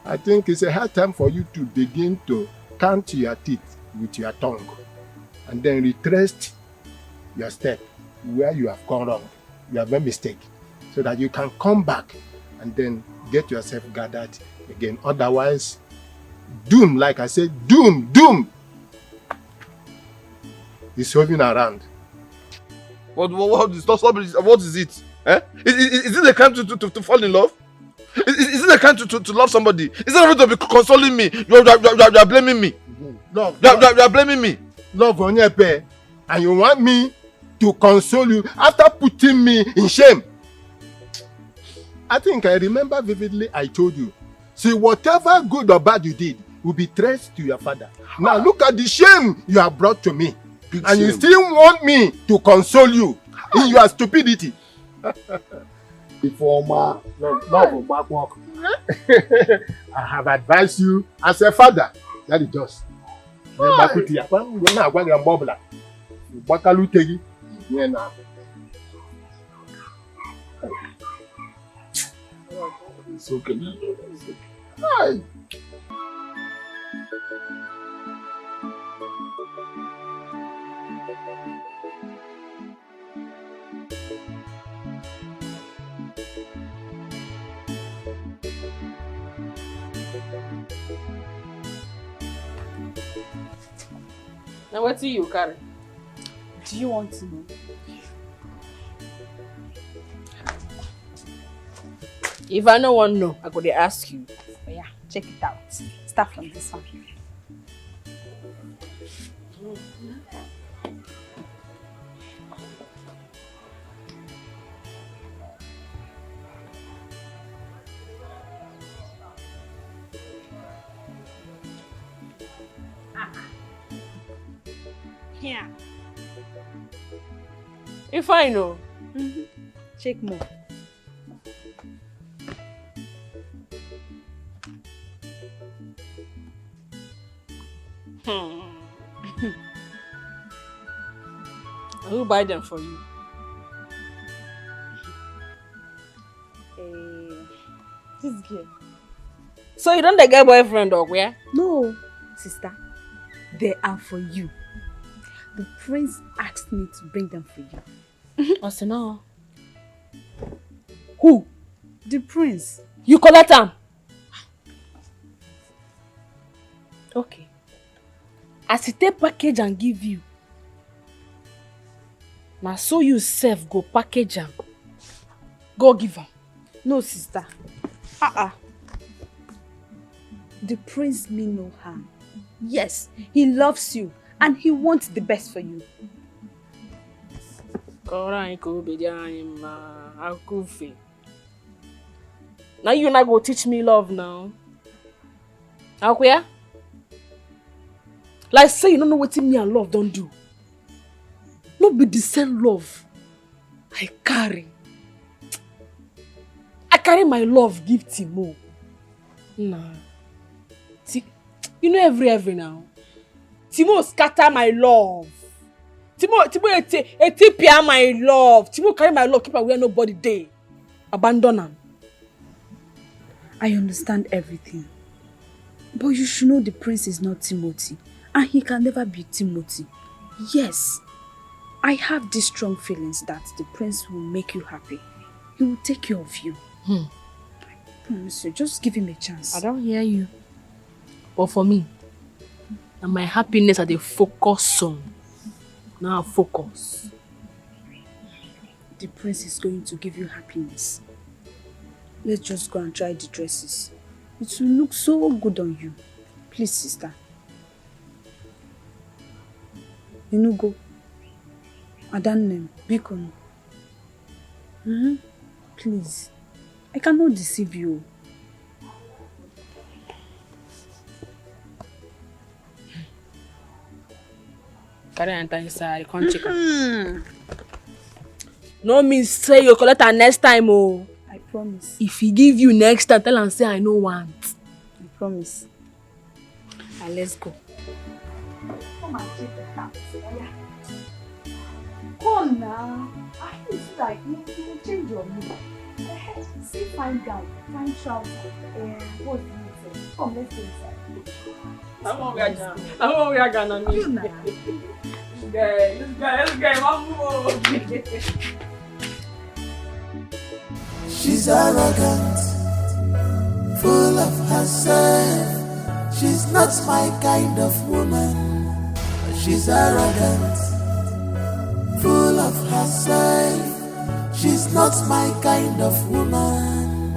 S12: I think it's a hard time for you to begin to count your teeth with your tongue and then retrace your step where you have gone wrong. You have made a mistake, so that you can come back and then get yourself gathered again. Otherwise, doom, like I said, doom is hovering around.
S11: What is it? Eh? Is it the kind to fall in love? Is it the kind to love somebody? Is it to be consoling me? You are blaming me.
S12: Love,
S11: you are blaming me.
S12: Love, Onyepe, and you want me to console you after putting me in shame. I think I remember vividly I told you, see, whatever good or bad you did will be traced to your father. Now look at the shame you have brought to me. Big and shame. You still want me to console you in your stupidity.
S14: Informer,
S12: love back work. I have advised you as a father. That is just.
S14: It's okay, man. It's okay. Hi.
S10: Now what do you carry?
S7: Do you want to know?
S10: If I no one know, I go to ask you.
S7: Oh yeah, check it out. Start from this one.
S15: Here.
S10: If I know.
S15: Check more.
S10: I will buy them for you.
S15: This girl.
S10: So you don't get boyfriend or where?
S15: No, sister. They are for you. The prince asked me to bring them for you.
S10: Also no.
S15: Who? The prince.
S10: You collect them. Okay. As he take package and give you. Now so you self go package them. Go give them.
S15: No, sister. The prince mean no harm. Yes, he loves you and he wants the best for you.
S10: Now you not go teach me love now. How like say you don't know what me and love don't do. Not be the same love I carry. I carry my love give Timo. Nah. See, you know every now. Timo scatter my love. Timo etipia my love. Timo carry my love, keep her where nobody day. Abandon him.
S15: I understand everything. But you should know the prince is not Timothy. And he can never be Timothy. Yes. I have these strong feelings that the prince will make you happy. He will take care of you. I promise you, just give him a chance.
S10: I don't hear you. But for me, and my happiness are the focus on. Now focus.
S15: The prince is going to give you happiness. Let's just go and try the dresses. It will look so good on you. Please, sister. You know, go. Adanem, Bikon. Please. I cannot deceive you.
S10: Carry enter inside, come check. No means say you collect her next time, oh.
S15: I promise.
S10: If he give you next time, tell him say I no want.
S15: I promise. Let's go.
S13: Come and check the cat. Come now. I feel like you change your mood. See fine gown, fine trouser, what do you say? Come, let's go inside.
S10: I'm gonna Let's go, one more.
S8: She's arrogant, full of herself. She's not my kind of woman. She's arrogant, full of herself. She's not my kind of woman.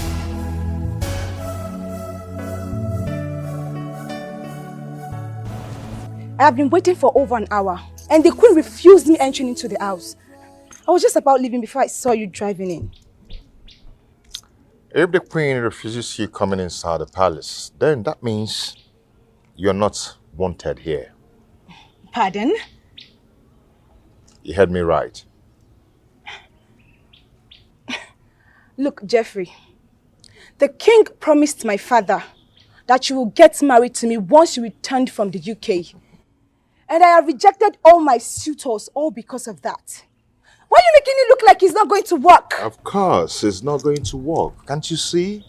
S7: I have been waiting for over an hour, and the queen refused me entering into the house. I was just about leaving before I saw you driving in.
S1: If the queen refuses you coming inside the palace, then that means you're not wanted here.
S7: Pardon?
S1: You heard me right.
S7: Look, Jeffrey, the king promised my father that you will get married to me once you returned from the UK. And I have rejected all my suitors, all because of that. Why are you making it look like it's not going to work?
S1: Of course, it's not going to work. Can't you see?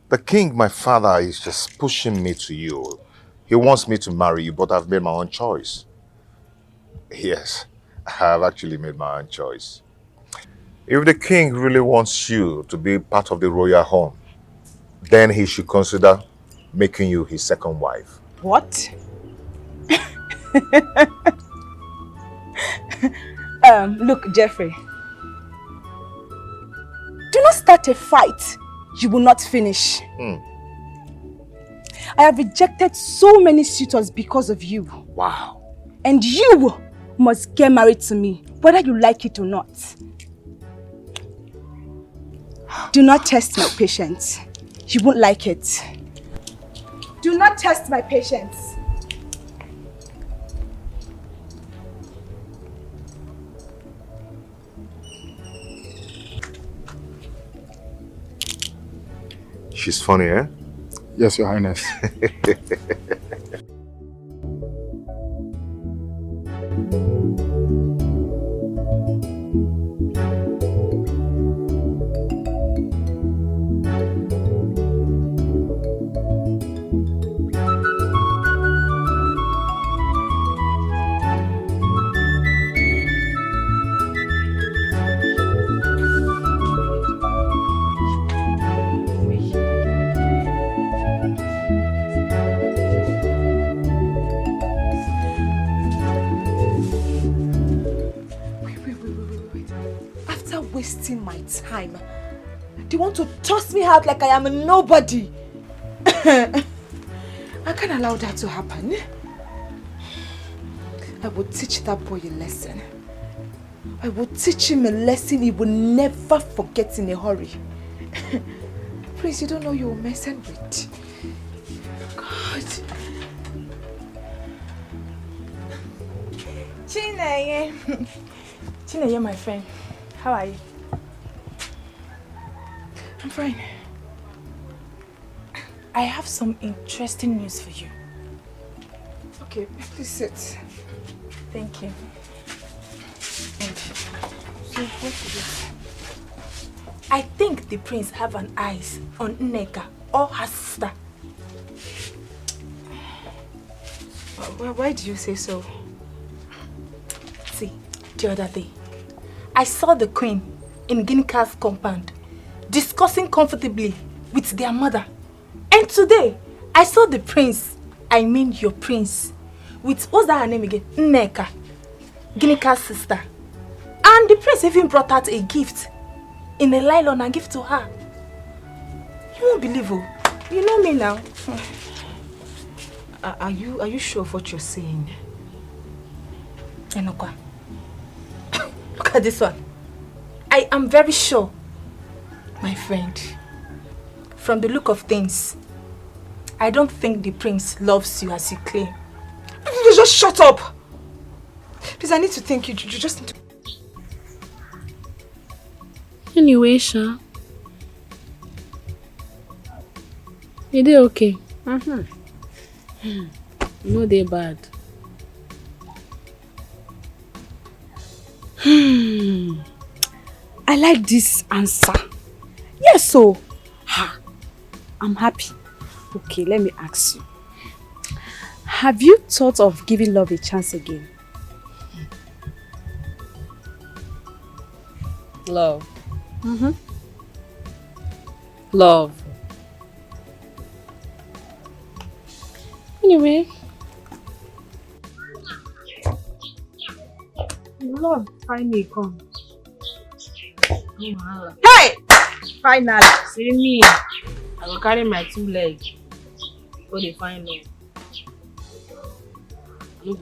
S1: The king, my father, is just pushing me to you. He wants me to marry you, but I've made my own choice. Yes, I have actually made my own choice. If the king really wants you to be part of the royal home, then he should consider making you his second wife.
S7: What? Look, Jeffrey. Do not start a fight you will not finish. I have rejected so many suitors because of you.
S11: Wow.
S7: And you must get married to me, whether you like it or not. Do not test my patience. You won't like it. Do not test my patience.
S1: She's funny, eh?
S9: Yes, Your Highness.
S7: Wasting my time. They want to toss me out like I am a nobody. I can't allow that to happen. I will teach that boy a lesson. I will teach him a lesson he will never forget in a hurry. Please, you don't know you're messing with. God. Chineye. Chineye, my friend. How are you? I'm fine. I have some interesting news for you. Okay, please sit. Thank you. And so what is it? I think the prince have an eyes on Nneka or her sister. Why do you say so? See, the other day, I saw the queen in Ginika's compound discussing comfortably with their mother. And today, I saw the prince, I mean your prince, with, what's that her name again? Nneka, Ginika's sister. And the prince even brought out a gift in a nylon and gift to her. You won't believe it. You know me now. Are you sure of what you're saying? Enoka. Look at this one. I am very sure, my friend. From the look of things, I don't think the prince loves you as you claim. You just shut up. Please, I need to think. You just need to...
S17: Anyway, Sha. Is it okay? No, they bad.
S15: I like this answer. Yes, so I'm happy. Okay, let me ask you. Have you thought of giving love a chance again?
S17: Love. Love. Anyway.
S15: Love, finally come.
S17: Hey! Finally. See me. I will carry my 2 legs. Go they find love. Look.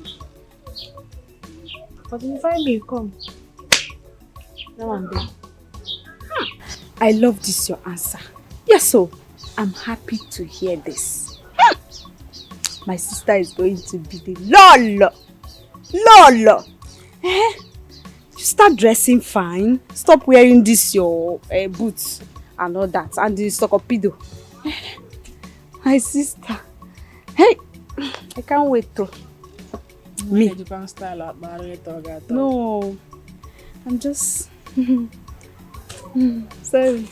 S17: But if you find me, come. Now I'm there.
S15: I love this, your answer. Yes, so I'm happy to hear this. My sister is going to be the Lolo. Lolo. Start dressing fine. Stop wearing this your boots and all that. And the socopido. My sister. Hey, I can't wait to. Me. No, I'm just sorry.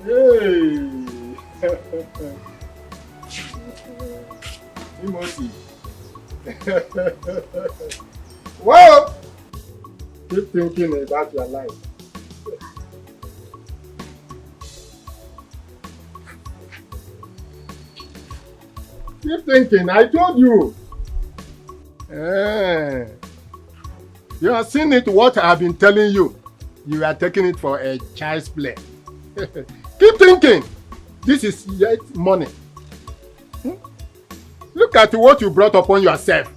S12: Hey! Timothy. Well, keep thinking about your life. Keep thinking, I told you. You have seen it, what I have been telling you. You are taking it for a child's play. Keep thinking. This is yet money. Look at what you brought upon yourself.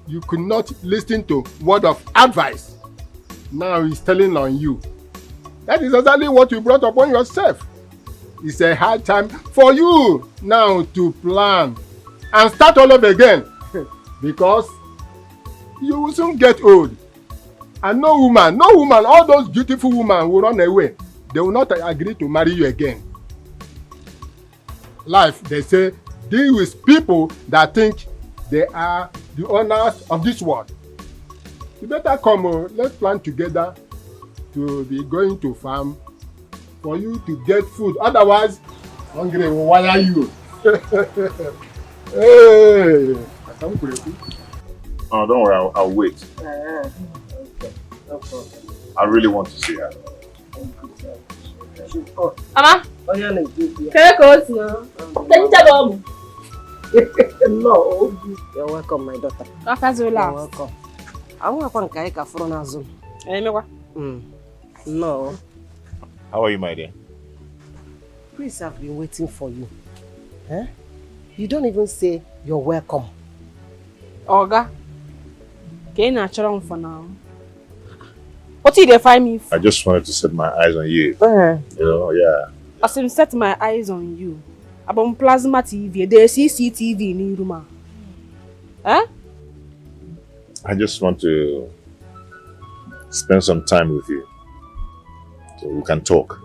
S12: You could not listen to word of advice. Now he's telling on you. That is exactly what you brought upon yourself. It's a hard time for you now to plan and start all over again. Because you will soon get old. And no woman, all those beautiful women will run away. They will not agree to marry you again. Life, they say, deal with people that think they are the owners of this world. You better come, let's plan together to be going to farm for you to get food. Otherwise, hungry will wire you. Hey,
S1: oh, don't worry, I'll wait.
S3: Okay, no problem.
S1: I really want to see her.
S10: Mama,
S3: can you
S10: go to
S3: No, you're welcome, my daughter. You're welcome. I want to go to Zoom. No.
S1: How are you, my dear?
S3: Please, I've been waiting for you. Eh? You don't even say you're welcome.
S10: Oga, get natural for now. What did they find me for?
S1: I just wanted to set my eyes on you. You know, yeah.
S10: As I set my eyes on you, about plasma TV, there's CCTV in the room. Eh?
S1: I just want to spend some time with you so we can talk.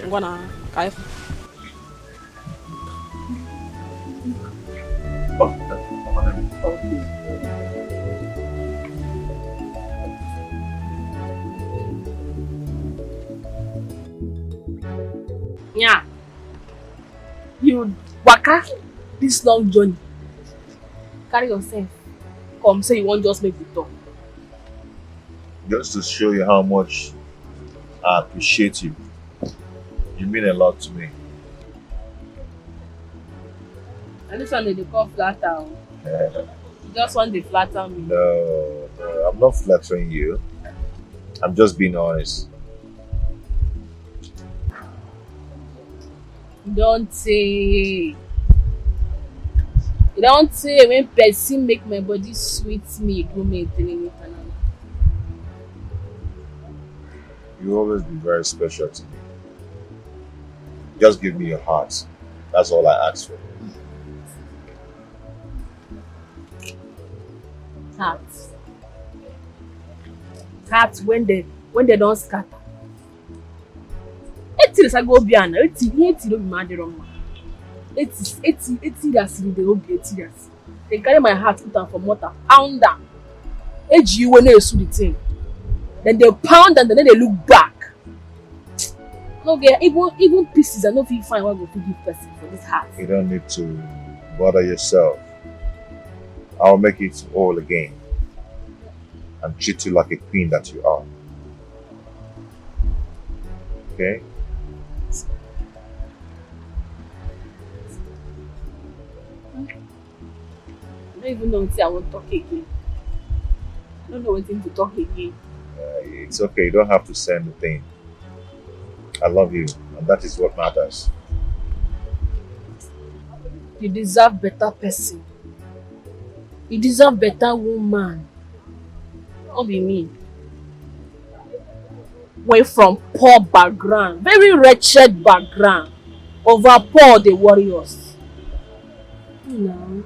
S10: I'm gonna kaif. Yeah. You waka this long journey. Carry yourself. Come say you won't just make the talk.
S1: Just to show you how much I appreciate you. You mean a lot to me.
S10: And this one they call flatter. You just want to flatter me.
S1: No, I'm not flattering you. I'm just being honest.
S10: Don't say when person make my body sweet me, go maintain it.
S1: You always be very special to me. Just give me your heart. That's all I ask for.
S10: Heart when they don't scatter. It's I go beyond. It's no be mad wrong. It's that's the obi it's. They carry my heart put am for mortar, pound am. Age when they do the thing. Then they pound and then they look back. No get even pieces are not fit find what go fit give person for this heart.
S1: You don't need to bother yourself. I'll make it all again and treat you like a queen that you are. Okay?
S10: I don't even know what I want to talk again. I don't know what to talk again.
S1: It's okay, you don't have to say anything. I love you, and that is what matters.
S10: You deserve better person. You deserve better woman. Don't be me. We're from poor background, very wretched background. Overpour the warriors. You know,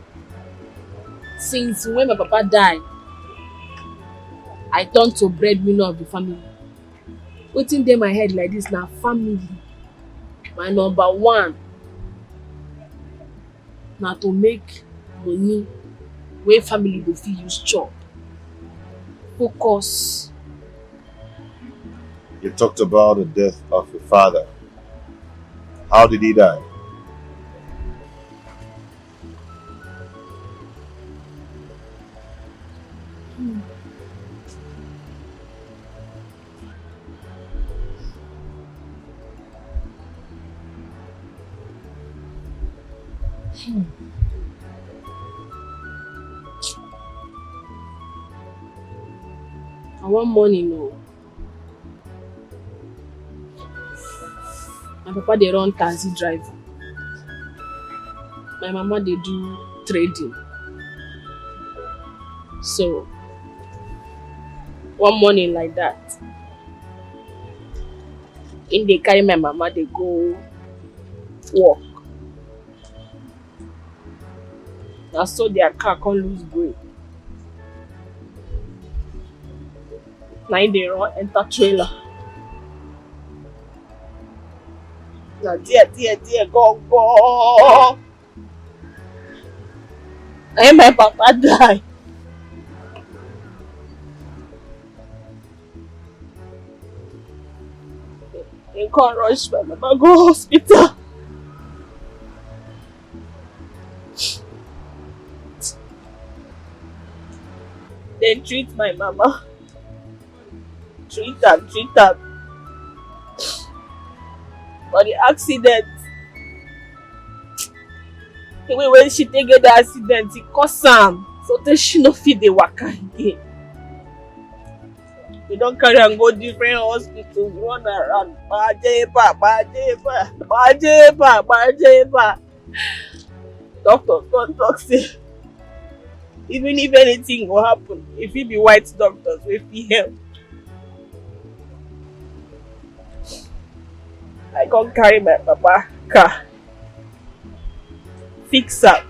S10: since when my papa died, I turned to breadwinner of the family. Waiting there my head like this now, family. My number one. Now to make money where family go fit use chop. Focus.
S1: You talked about the death of your father. How did he die?
S10: I want money, no. My papa they run taxi driver. My mama they do trading. So one morning like that, in they carry my mama, they go work. I saw their car can't lose brake. Now they run enter trailer. Now dear, go. And my papa die. They can't rush my mama go hospital. Then treat my mama. Treat her. For the accident. The way when she take the accident, it cost am. So that she no fit dey waka again. We don't carry and go different hospitals, run around. Bajeba. Doctors don't talk say. Even if anything will happen, if it be white doctors, we fit help. I can't carry my papa car. Fix up.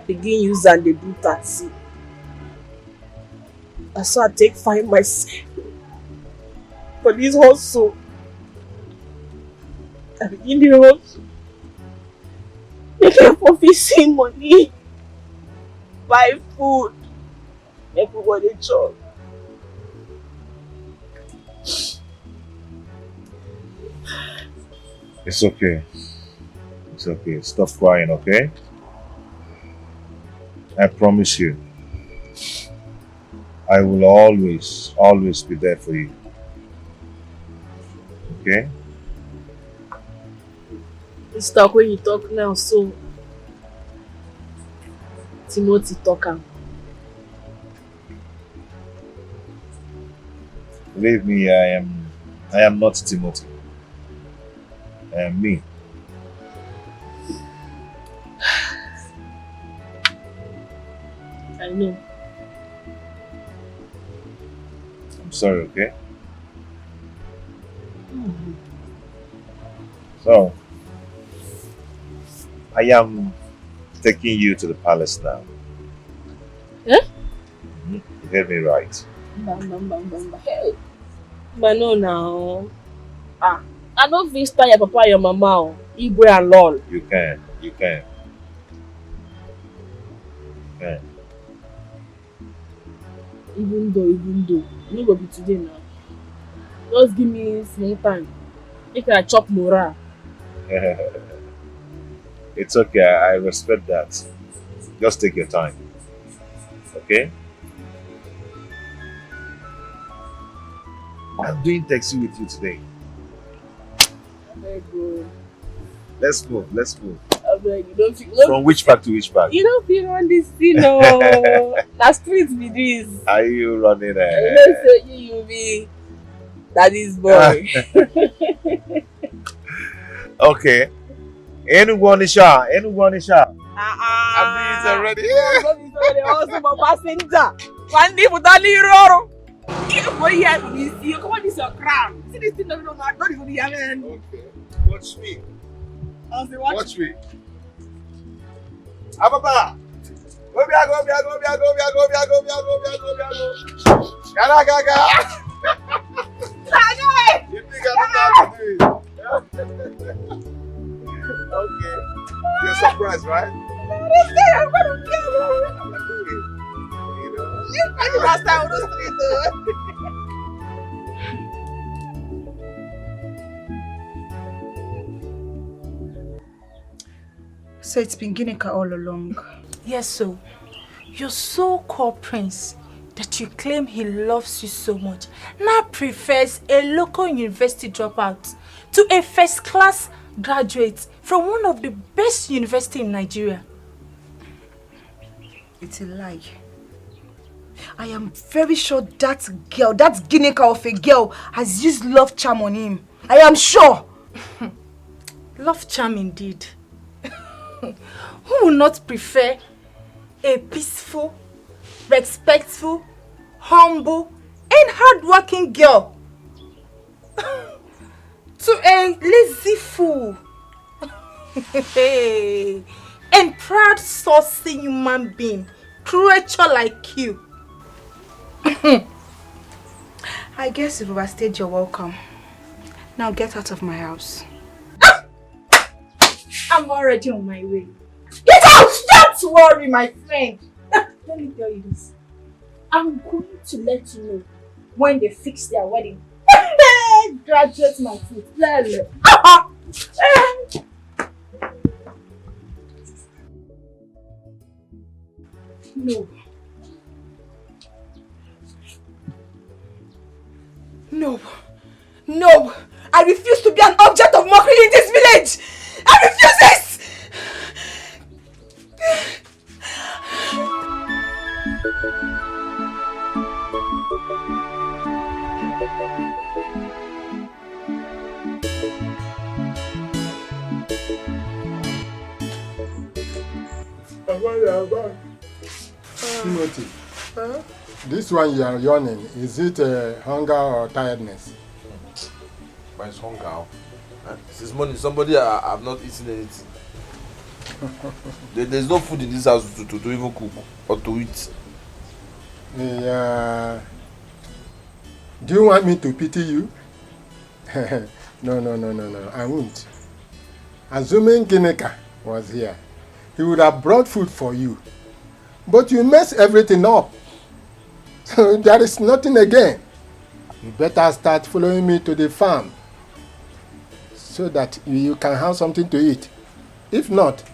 S10: Begin use and they do taxi. I saw I take find myself for this hustle. I begin the hustle. Make for fixing money. Buy food. Everybody chop.
S1: It's okay. It's okay. Stop crying, okay? I promise you, I will always be there for you. Okay?
S10: It's talk when you talk now, so Timothy talk.
S1: Believe me, I am not Timothy. I am me.
S10: I know.
S1: I'm sorry, okay? So, I am taking you to the palace now.
S10: Eh?
S1: You heard me right.
S10: Hey. But no now. I don't feel your papa your mama. Igwe and lol.
S1: You can. You can.
S10: Even though, no go be today now. Just give me some time. Make I chop morale.
S1: It's okay, I respect that. Just take your time. Okay? I'm doing taxi with you today.
S10: Very good.
S1: Let's move.
S10: You don't feel,
S1: From which park to which park?
S10: You don't feel on this, you know. That street be this.
S1: Are you running
S10: You know, say you be daddy's boy.
S1: Okay. Enugwanisha. I'm doing it already.
S10: Already also my passenger. One day without Liro. For here, you see, come on, this your crown. See this thing, don't even be having.
S1: Okay. Watch me.
S10: I'll say,
S1: Watch me. Ababa. Go. Gaga. You think I don't know how to do it? Okay. You're surprised, right?
S10: I'm gonna kill you. Last time on the street,
S7: So it's been Ginika all along.
S13: Yes, so your so-called prince that you claim he loves you so much now prefers a local university dropout to a first-class graduate from one of the best universities in Nigeria.
S7: It's a lie. I am very sure that girl, that Ginika of a girl, has used love charm on him. I am sure.
S13: Love charm indeed. Who will not prefer a peaceful, respectful, humble, and hardworking girl to a lazy fool and proud, saucy human being, creature like you?
S7: I guess you've overstayed your welcome. Now get out of my house.
S13: I'm already on my way. Get out! Don't worry, my friend. Let me tell you this. I'm going to let you know when they fix their wedding. Graduate my foot. No.
S7: No. No. I refuse to be an object of mockery in this village. I refuse this!
S12: Timothy, this one you are yawning, is it hunger or tiredness?
S11: But it's hunger. Since morning, somebody have not eaten anything. There's no food in this house to even cook or to eat.
S12: Yeah. Do you want me to pity you? No, I won't. Assuming Ginika was here, he would have brought food for you. But you mess everything up. So there is nothing again. You better start following me to the farm so that you can have something to eat. If not,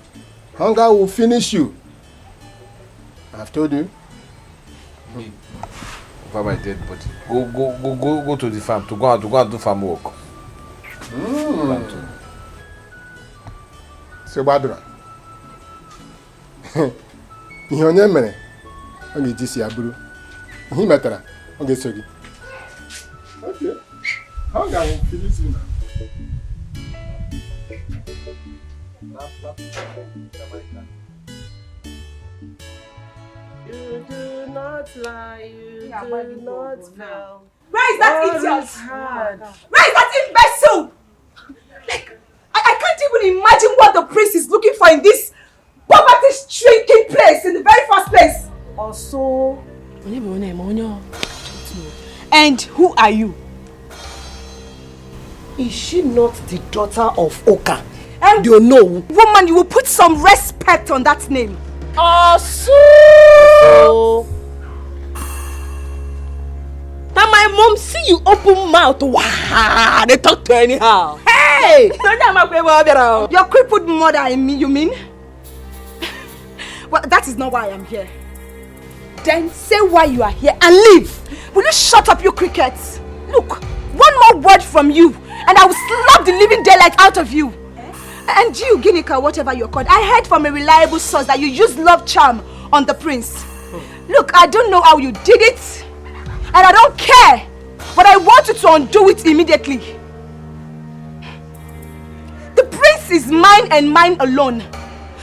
S12: hunger will finish you. I've told you.
S11: Me, over my dead body. Go to the farm to go and do farm work.
S12: So Badra. Ihe onye mere ọ ga-eji si abụrụ ihe metara ọ ga-eso gị. Okay. How can we finish it now?
S17: You do not lie, you do not fail.
S7: Where is that idiot? Where is that imbecile? Like, I can't even imagine what the priest is looking for in this poverty-stricken place in the very first place.
S17: Also,
S7: and who are you?
S3: Is she not the daughter of Oka?
S7: And you know, woman, you will put some respect on that name.
S17: Also, that my mom see you open mouth, wow, they talk to anyhow.
S7: Hey! Your crippled mother and me, you mean? Well, that is not why I am here. Then say why you are here and leave. Will you shut up, you crickets? Look, one more word from you and I will slap the living daylight out of you. And you, Ginika, whatever you're called, I heard from a reliable source that you used love charm on the prince. Look, I don't know how you did it, and I don't care, but I want you to undo it immediately. The prince is mine and mine alone.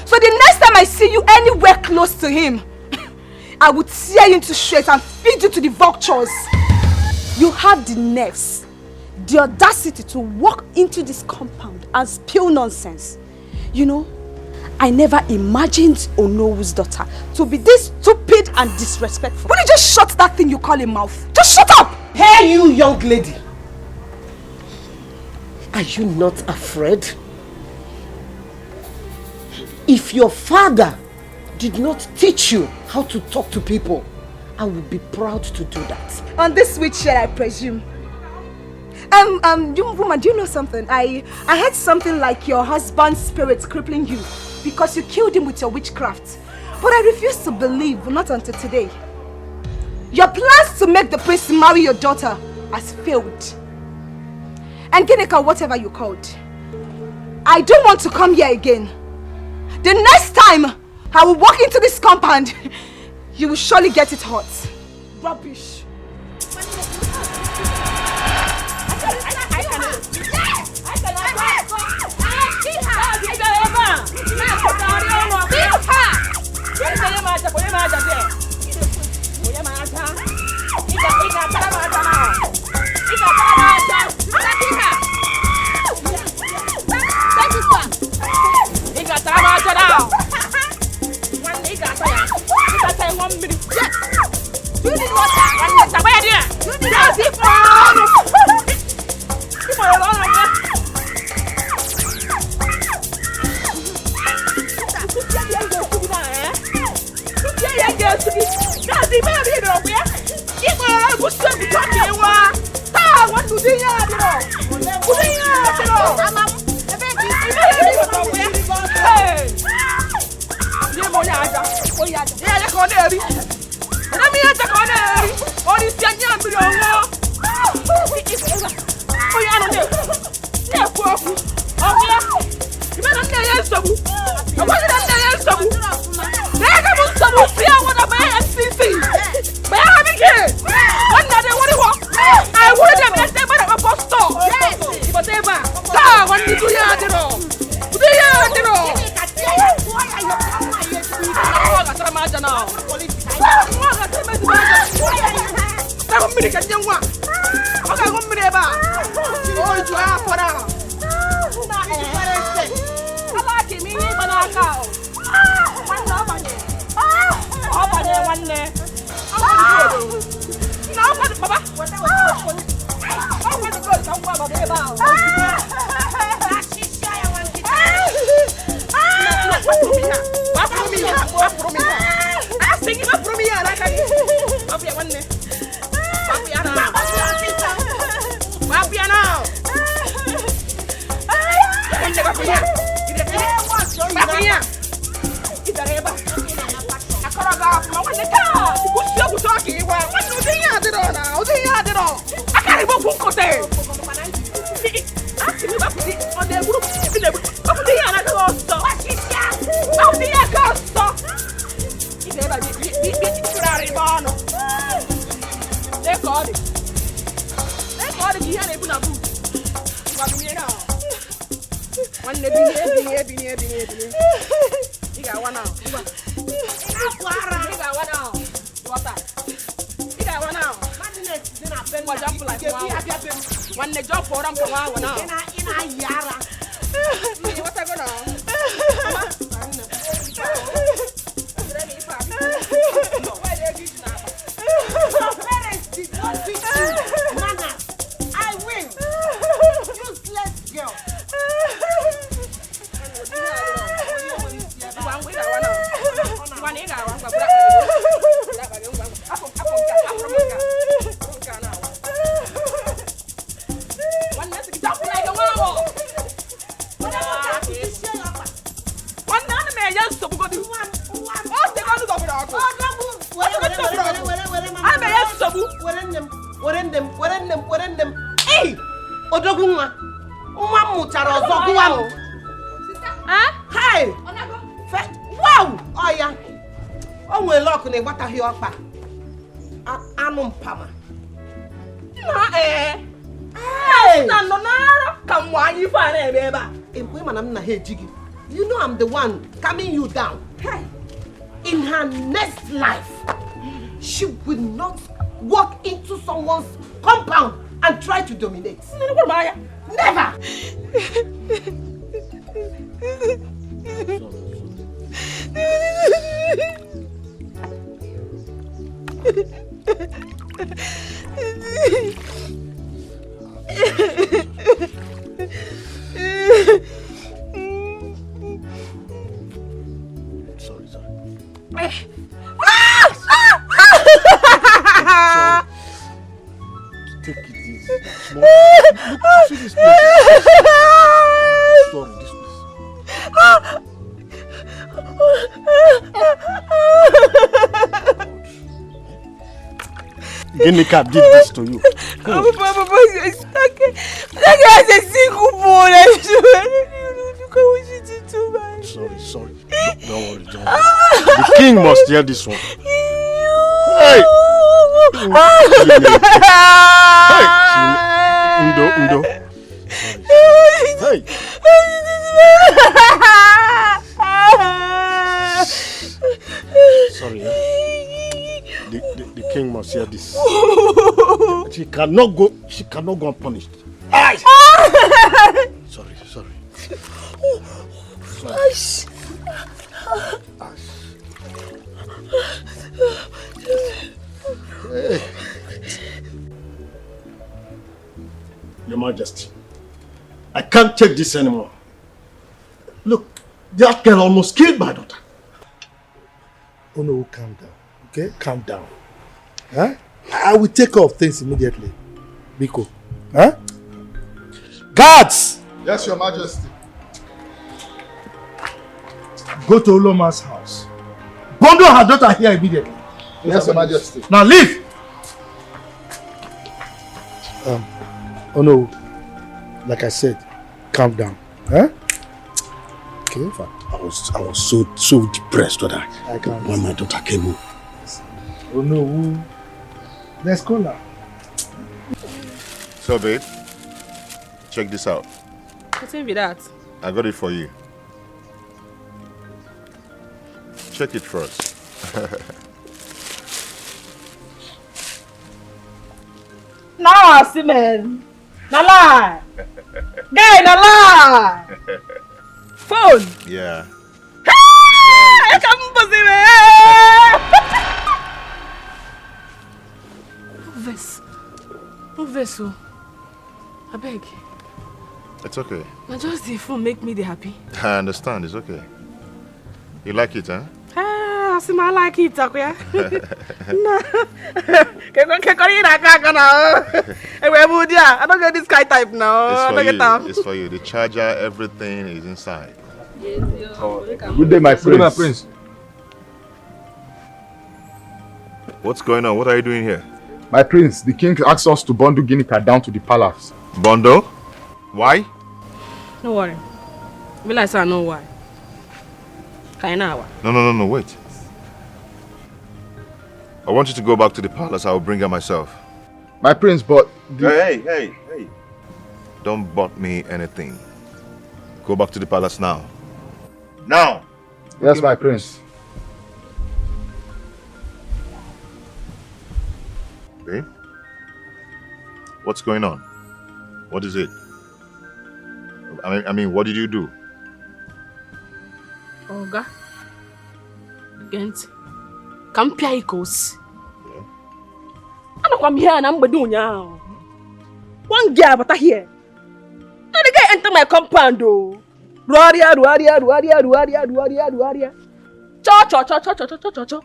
S7: So the next time I see you anywhere close to him, I would tear you into shreds and feed you to the vultures. You have the nerves, the audacity to walk into this compound and spill nonsense. You know, I never imagined Onowu's daughter to be this stupid and disrespectful. Will you just shut that thing you call a mouth? Just shut up!
S3: Hey, you young lady! Are you not afraid? If your father did not teach you how to talk to people, I would be proud to do that.
S7: On this sweet shell, I presume. You woman, do you know something? I heard something like your husband's spirit crippling you because you killed him with your witchcraft. But I refuse to believe, not until today. Your plans to make the prince marry your daughter has failed. And Ginika, whatever you called,
S13: I don't want to come here again. The next time I will walk into this compound, you will surely get it hot. Rubbish.
S3: You know I'm the one calming you down. In her next life, she will not walk into someone's compound and try to dominate. Never!
S5: Take it easy. Small. See this place. Sorry, this place. Ginika did this to you.
S4: Papa, it's okay. That guy is a single boy.
S5: Sorry. Don't worry. The king must hear this one. Hey! Ndo. Hey! Sorry, the king must hear this. She cannot go unpunished. Sorry. Hey. Your Majesty, I can't take this anymore. Look, that girl almost killed my daughter.
S14: Oh no, calm down. Okay, calm down. Huh? I will take care of things immediately. Biko. Huh? Guards!
S6: Yes, Your Majesty.
S14: Go to Uloma's house. Bundle her daughter here immediately.
S6: Yes, Your Majesty.
S14: Now leave! Oh no. Like I said, calm down. Huh? Okay, fine.
S5: I was so depressed when my daughter came home.
S14: Oh no. Let's go now.
S1: So babe, check this out.
S10: What's in with that?
S1: I got it for you. Check it first.
S10: Nah, Simon. Nah lie. Guy, nah lie. Phone.
S1: Yeah.
S10: I can't believe it. No vessel. I beg.
S1: It's okay.
S10: Now just the phone make me the happy.
S1: I understand, it's okay. You like it, huh?
S10: Ah, I like it, okay? No. I don't get this guy type now.
S1: It's for you. The charger, everything is inside.
S11: Good day, my prince.
S1: What's going on? What are you doing here?
S11: My prince, the king asked us to bundle Ginika down to the palace.
S1: Bundle? Why?
S10: Don't worry. Will I say know why?
S1: No, wait. I want you to go back to the palace. I will bring her myself.
S11: My prince, but...
S1: Hey. Don't bought me anything. Go back to the palace now. Now!
S11: Yes, my prince.
S1: Babe? What's going on? What is it? I mean, what did you do?
S10: Oga. Gent. Kampia ikos. I'm here and I'm doing now. One girl but here. Now the guy enter my compound though. Ruaria. Cho.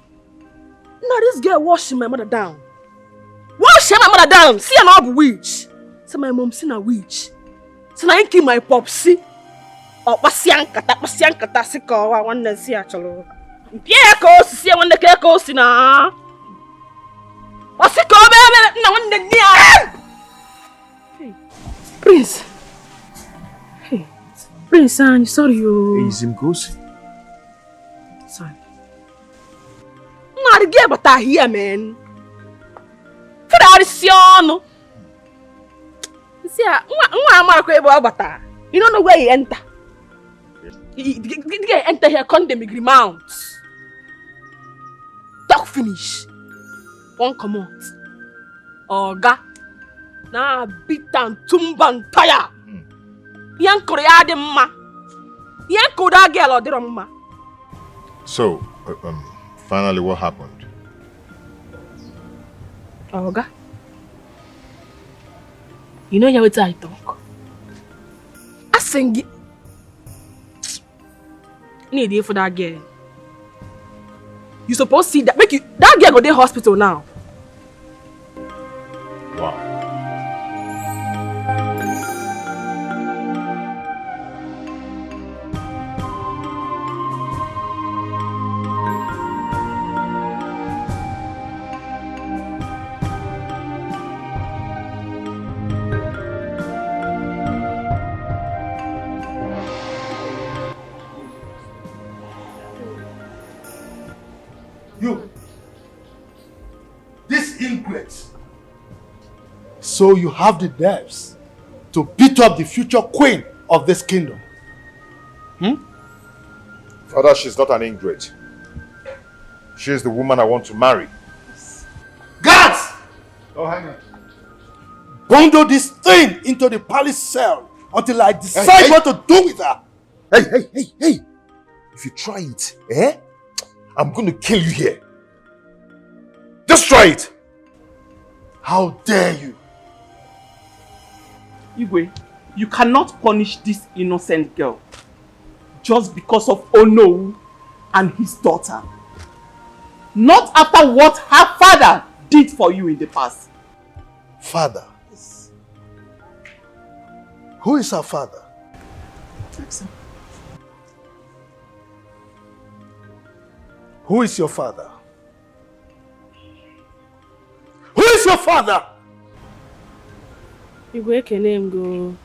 S10: Now this girl washing my mother down. See an old witch. So my mom seen a witch. So I kill my popsy. Oh, pasiankata siko wa wanda si acholo. Pia ko si wanda ke ko sina. Wasiko be na wanda dia. Hey, Prince. Hey, Prince, I'm sorry you.
S1: Is him goes?
S10: Sorry. Not get but I here, man. Tradition. See, you don't know where he enter. He enter here, condemn agreement. Talk finish. One come out. Oga. Na beat and tumban tire. Yan korea de ma. Yan koda girl or de ma.
S1: So, finally what happened?
S10: Oga. You know what I talk. I sing it. Need it for that girl. You supposed to see that that girl go to the hospital now.
S1: Wow.
S14: So you have the nerves to beat up the future queen of this kingdom.
S1: Father, she's not an ingrate. She is the woman I want to marry.
S14: Guards!
S1: Oh, hang on.
S14: Bundle this thing into the palace cell until I decide what to do with her.
S1: Hey. If you try it, I'm going to kill you here. Just try it.
S14: How dare you?
S2: Igwe, you cannot punish this innocent girl just because of Onowu and his daughter. Not after what her father did for you in the past.
S14: Father? Who is her father? Who is your father? Who is your father?
S17: Igwe ekene m go.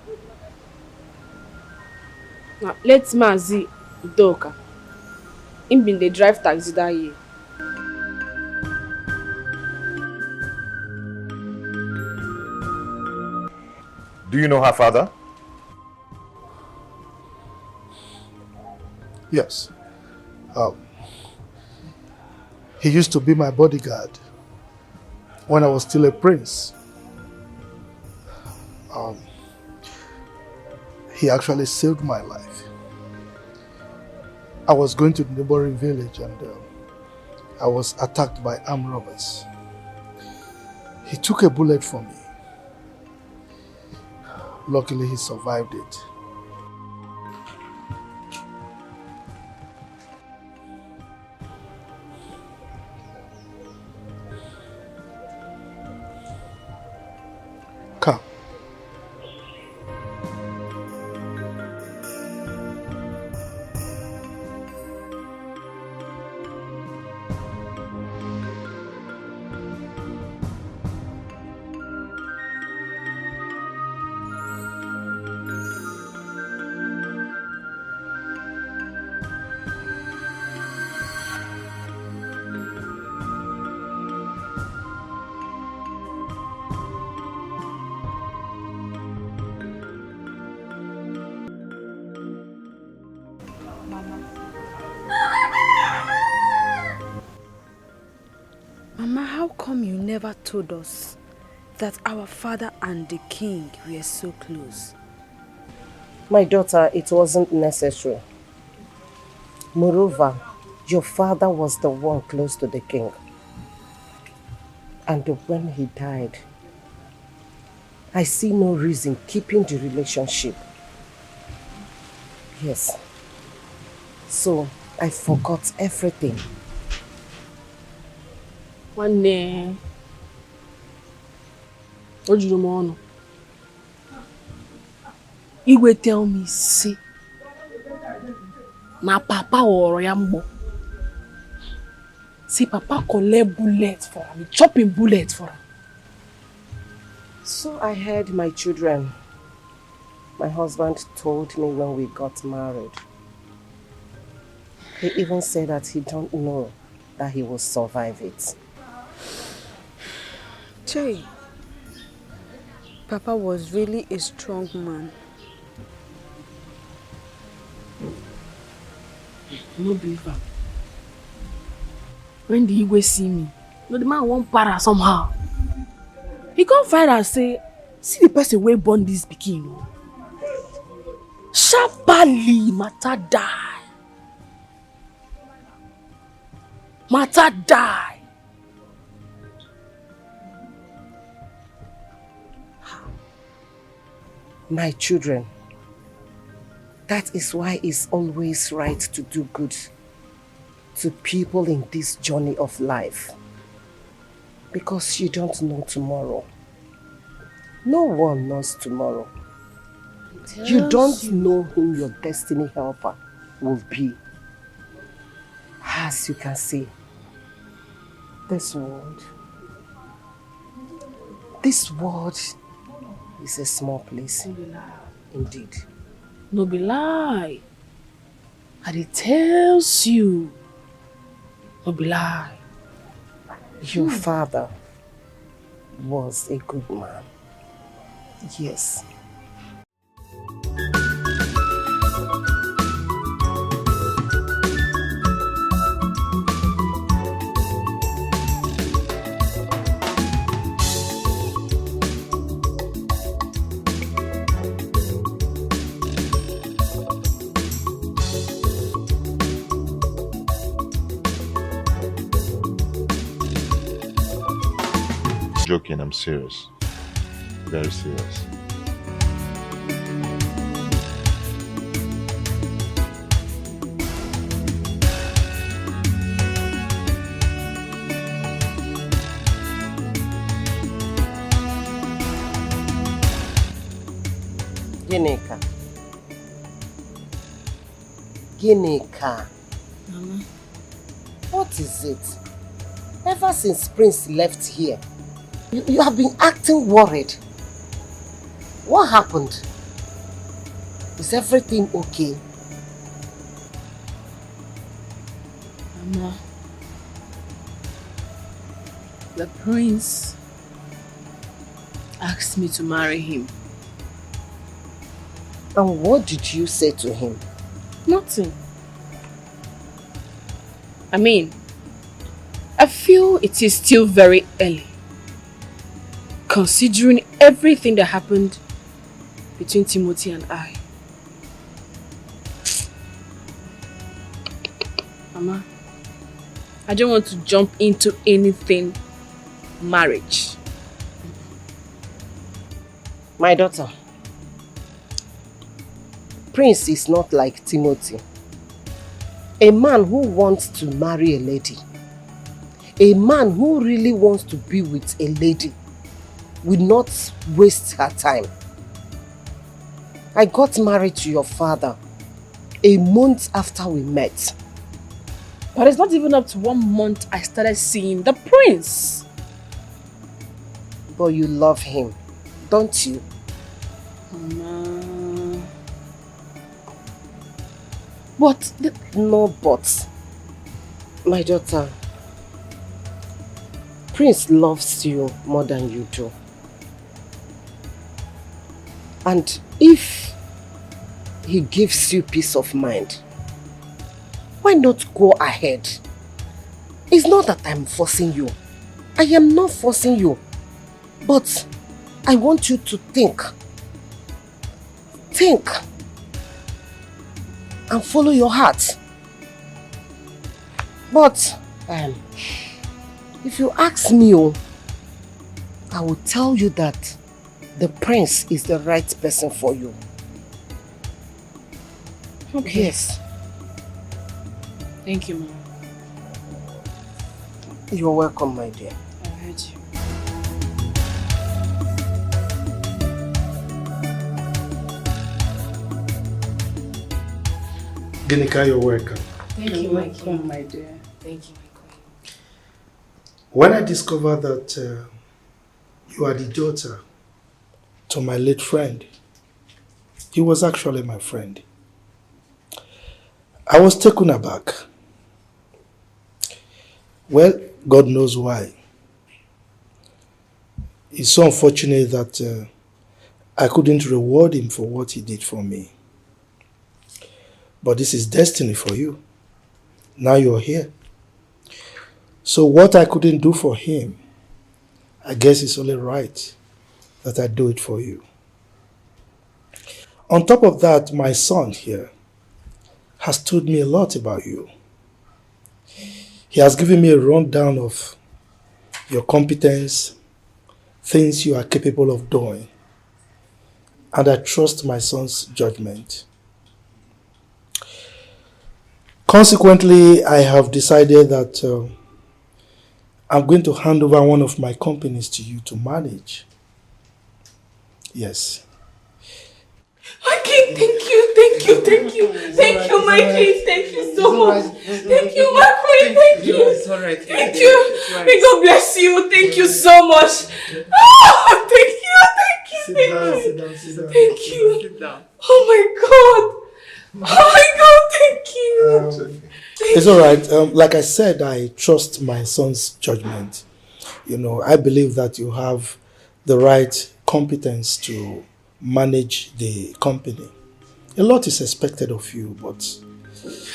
S17: Now, let's Mazi Udoka. Him been dey drive taxi that year.
S1: Do you know her father?
S14: Yes. He used to be my bodyguard when I was still a prince. He actually saved my life. I was going to the neighboring village and I was attacked by armed robbers. He took a bullet for me. Luckily, he survived it. Come.
S13: Mama, how come you never told us that our father and the king were so close?
S3: My daughter, it wasn't necessary. Moreover, your father was the one close to the king. And when he died, I see no reason keeping the relationship. Yes. So, I forgot everything.
S17: One day, Igwe tell me, say, na papa or yambo. See, papa collect bullets for him, chopping bullets for him.
S3: So I heard, my children. My husband told me when we got married. He even said that he don't know that he will survive it.
S13: Jay, Papa was really a strong man.
S17: No believe him. When the Igwe see me, no, the man won't para somehow. He can't find and say, see the person wey born this pikin. Sharply, matter die. Matter die.
S3: My children, that is why it's always right to do good to people in this journey of life. Because you don't know tomorrow. No one knows tomorrow. You don't know who your destiny helper will be. As you can see, this world is a small place. Indeed.
S17: No be lie. And it tells you. No be lie.
S3: Your father was a good man. Yes.
S1: Joking, I'm serious. Very serious.
S3: Ginika. Ginika.
S10: Mama.
S3: What is it? Ever since Prince left here, you have been acting worried. What happened? Is everything okay?
S10: Mama, the prince asked me to marry him.
S3: And what did you say to him?
S10: Nothing. I mean, I feel it is still very early, considering everything that happened between Timothy and I. Mama, I don't want to jump into anything marriage.
S3: My daughter, Prince is not like Timothy. A man who wants to marry a lady, a man who really wants to be with a lady, will not waste her time. I got married to your father a month after we met.
S10: But it's not even up to 1 month I started seeing the prince.
S3: But you love him, don't you?
S10: Mama. But
S3: no but. My daughter, Prince loves you more than you do. And if he gives you peace of mind, why not go ahead? It's not that I'm forcing you. I am not forcing you. But I want you to think. Think. And follow your heart. But if you ask me, I will tell you that the prince is the right person for you.
S10: Okay.
S3: Yes.
S10: Thank you, Mom.
S3: You're welcome, my dear.
S10: I heard you.
S14: Ginika, you're welcome.
S10: Thank you, my dear. Thank you, my queen.
S14: When I discovered that you are the daughter to my late friend, he was actually my friend, I was taken aback. Well, God knows why. It's so unfortunate that I couldn't reward him for what he did for me. But this is destiny for you. Now you're here. So what I couldn't do for him, I guess it's only right that I do it for you. On top of that, my son here has told me a lot about you. He has given me a rundown of your competence, things you are capable of doing, and I trust my son's judgment. Consequently, I have decided that I'm going to hand over one of my companies to you to manage. Yes.
S10: My king, thank you, thank you, thank you. Thank you, my king. Thank you so much. Thank you, my queen. Thank you.
S2: It's alright.
S10: Thank you. May God bless you. Thank you so much. Oh, thank you, thank you.
S14: Sit down.
S10: Thank you.
S2: Sit down.
S10: Oh my God. Oh my God, thank you.
S14: It's alright. Like I said, I trust my son's judgment. You know, I believe that you have the right competence to manage the company. A lot is expected of you, but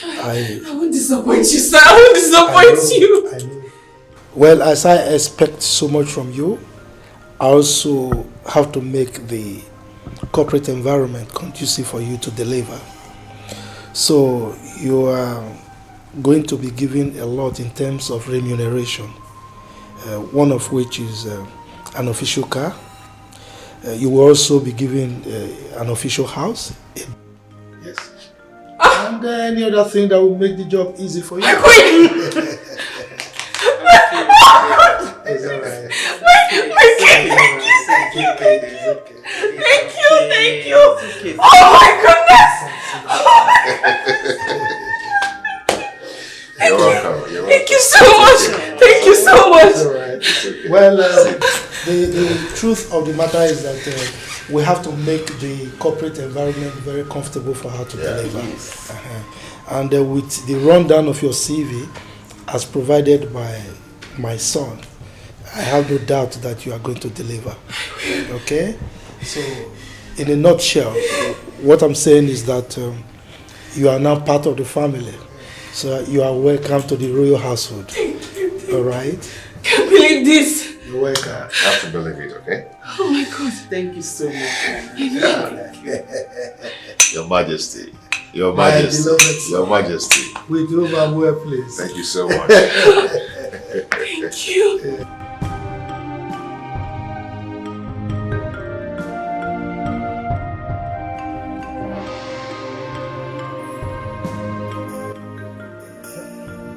S14: I
S10: won't disappoint you, sir. I won't disappoint you.
S14: I know. Well, as I expect so much from you, I also have to make the corporate environment conducive for you to deliver. So you are going to be given a lot in terms of remuneration, one of which is an official car. You will also be given an official house. Yes. And any other thing that will make the job easy for you.
S10: My queen!
S14: It's all right.
S10: Thank you. Oh my goodness!
S1: You're welcome.
S10: Thank you so much. Thank you so much.
S14: It's all right. Well, the truth of the matter is that we have to make the corporate environment very comfortable for her to deliver.
S1: Yes.
S14: And with the rundown of your CV, as provided by my son, I have no doubt that you are going to deliver. Okay? So, in a nutshell, what I'm saying is that you are now part of the family. So you are welcome to the royal household. All right?
S10: Can't believe this.
S14: You're welcome.
S1: I have to believe it, okay?
S10: Oh my God.
S2: Thank you so much.
S1: Your Majesty. Your
S14: My
S1: Majesty.
S14: beloved
S1: Your Majesty.
S14: We drove our way, please.
S1: Thank you so much.
S10: Thank you.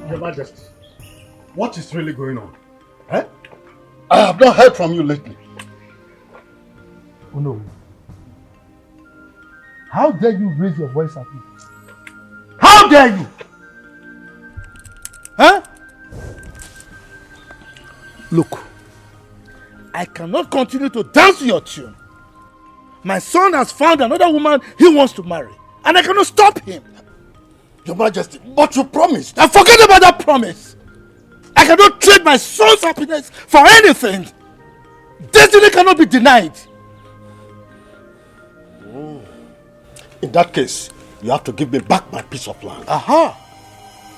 S5: Your Majesty, what is really going on? Eh? I have not heard from you lately.
S14: Oh no. How dare you raise your voice at me? How dare you? Huh? Look, I cannot continue to dance to your tune. My son has found another woman he wants to marry, and I cannot stop him.
S5: Your Majesty, but you promised.
S14: Now forget about that promise. I cannot trade my son's happiness for anything. Destiny cannot be denied.
S5: In that case, you have to give me back my piece of land.
S14: Aha!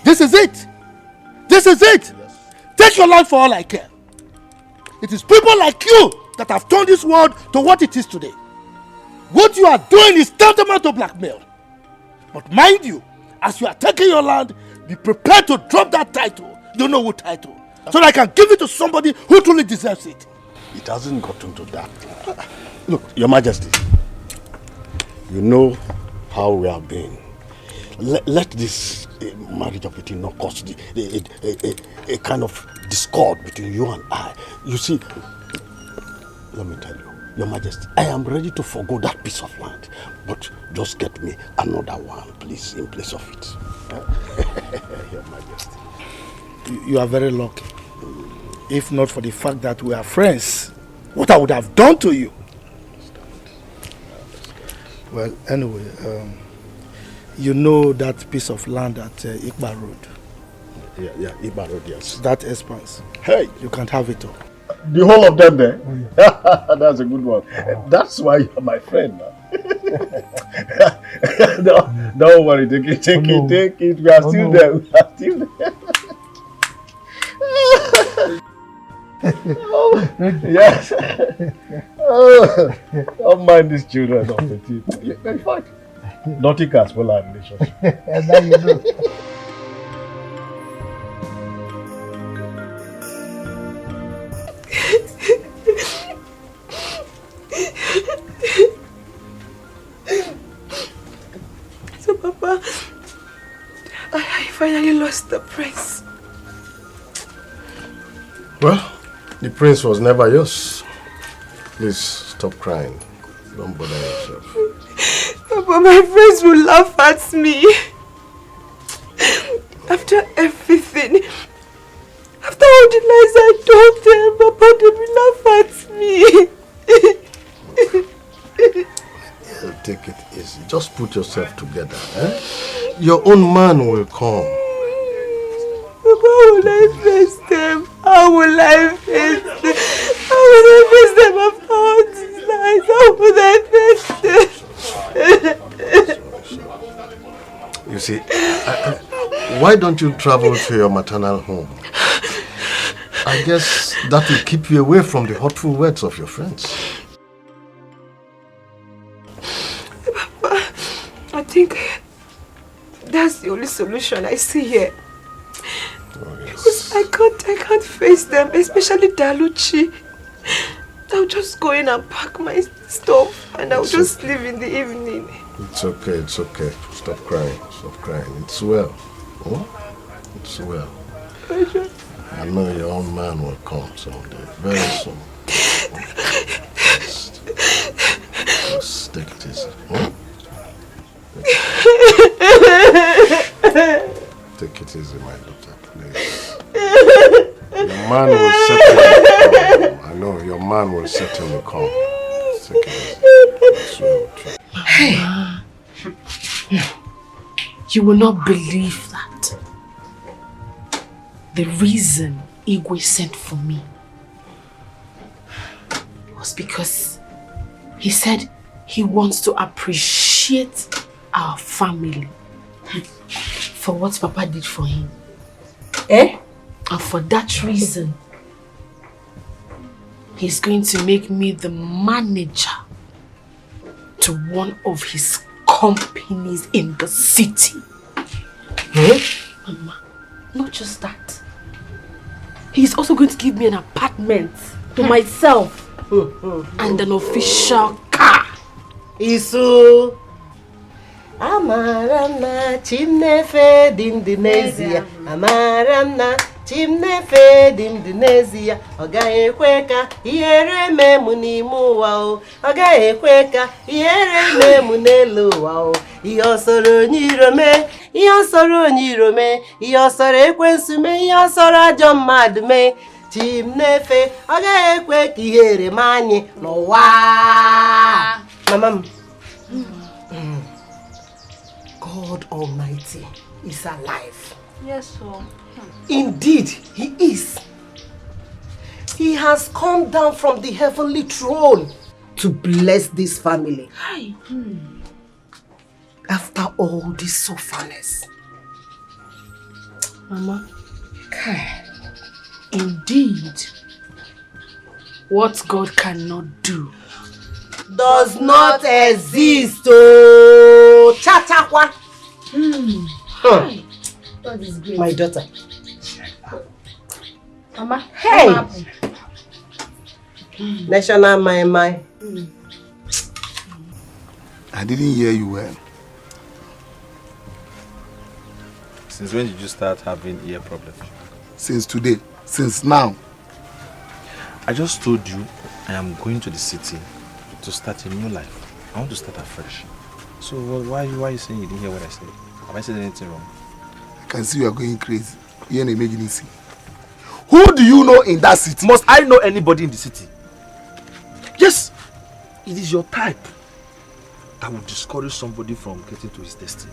S14: This is it. This is it. Yes. Take your land for all I care. It is people like you that have turned this world to what it is today. What you are doing is tantamount to blackmail. But mind you, as you are taking your land, be prepared to drop that title. You know what title? So that I can give it to somebody who truly deserves it.
S5: It hasn't gotten to that. Look, Your Majesty, you know how we have been. Let this marriage of between not cause a kind of discord between you and I. You see, let me tell you, Your Majesty, I am ready to forgo that piece of land, but just get me another one, please, in place of it. Your Majesty.
S14: You are very lucky. If not for the fact that we are friends, what I would have done to you. Well, anyway, you know that piece of land at Ikba Road.
S5: Yeah, Ikba Road, yes.
S14: That expanse.
S5: Hey,
S14: you can't have it all.
S5: The whole of them there? Oh, yeah. That's a good one. That's why you're my friend now. Don't worry, take it. We are still there. We are still there. Yes. Don't mind these children of the team. In fact, nothing can spoil our relationship.
S14: And now you know.
S7: So, Papa, I finally lost the prince.
S5: Well, the prince was never yours. Please stop crying. Don't bother yourself.
S7: Papa, my friends will laugh at me. After everything, after all the lies I told them, Papa, they will laugh at me.
S5: Take it easy. Just put yourself together. Eh? Your own man will come.
S7: Papa, how will I face them? How will I face them? How will I face them after all this life?
S5: see, why don't you travel to your maternal home? I guess that will keep you away from the hurtful words of your friends.
S7: Papa, I think that's the only solution I see here.
S5: Oh, yes.
S7: Because I can't face them, especially LUCHY. I'll just go in and pack my stuff and I'll just leave in the evening.
S5: It's okay, it's okay. Stop crying, stop crying. It's well. Oh? It's well. I know your own man will come someday, very soon. Just take it easy. Oh? Take it easy, my daughter, please. Your man will certainly come. I know your man will certainly come. Take it easy.
S17: Hey, you will not believe that. The reason Igwe sent for me was because he said he wants to appreciate our family for what Papa did for him. And for that reason, he's going to make me the manager to one of his companies in the city. Mama, not just that. He's also going to give me an apartment to myself and an official car.
S3: Isu Amaramna chimnefe d'Indonesia. Amaramna chimnefe d'Indonesia. Ogaghị ekwe ka ihere mee mụ n'ime ụwa o. Ogaghị ekwe ka ihere mee mụ n'elu ụwa o. Ihe ọsọrọ onye iro mee, ihe ọsọrọ onye iro mee, ihe ọsọrọ ekwensu mee, ihe ọsọrọ ajọ mmadụ mee. Chimnefe ogaghị ekwe ka ihere mee anyị n'ụwa. Mama, God Almighty is alive.
S7: Yes, sir.
S3: Indeed, He is. He has come down from the heavenly throne to bless this family. After all this sufferness.
S17: Mama, indeed, what God cannot do
S3: does not exist. Oh, Chachakwa.
S17: That is great.
S3: My daughter.
S17: Mama,
S3: hey. National my.
S6: I didn't hear you well.
S11: Since when did you start having ear problems?
S6: Since today. Since now.
S11: I just told you I am going to the city to start a new life. I want to start afresh. So why are you saying you didn't hear what I said? Have I said anything wrong?
S6: I can see you are going crazy. You ain't making it see. Who do you know in that city?
S11: Must I know anybody in the city? Yes, it is your type that will discourage somebody from getting to his destiny.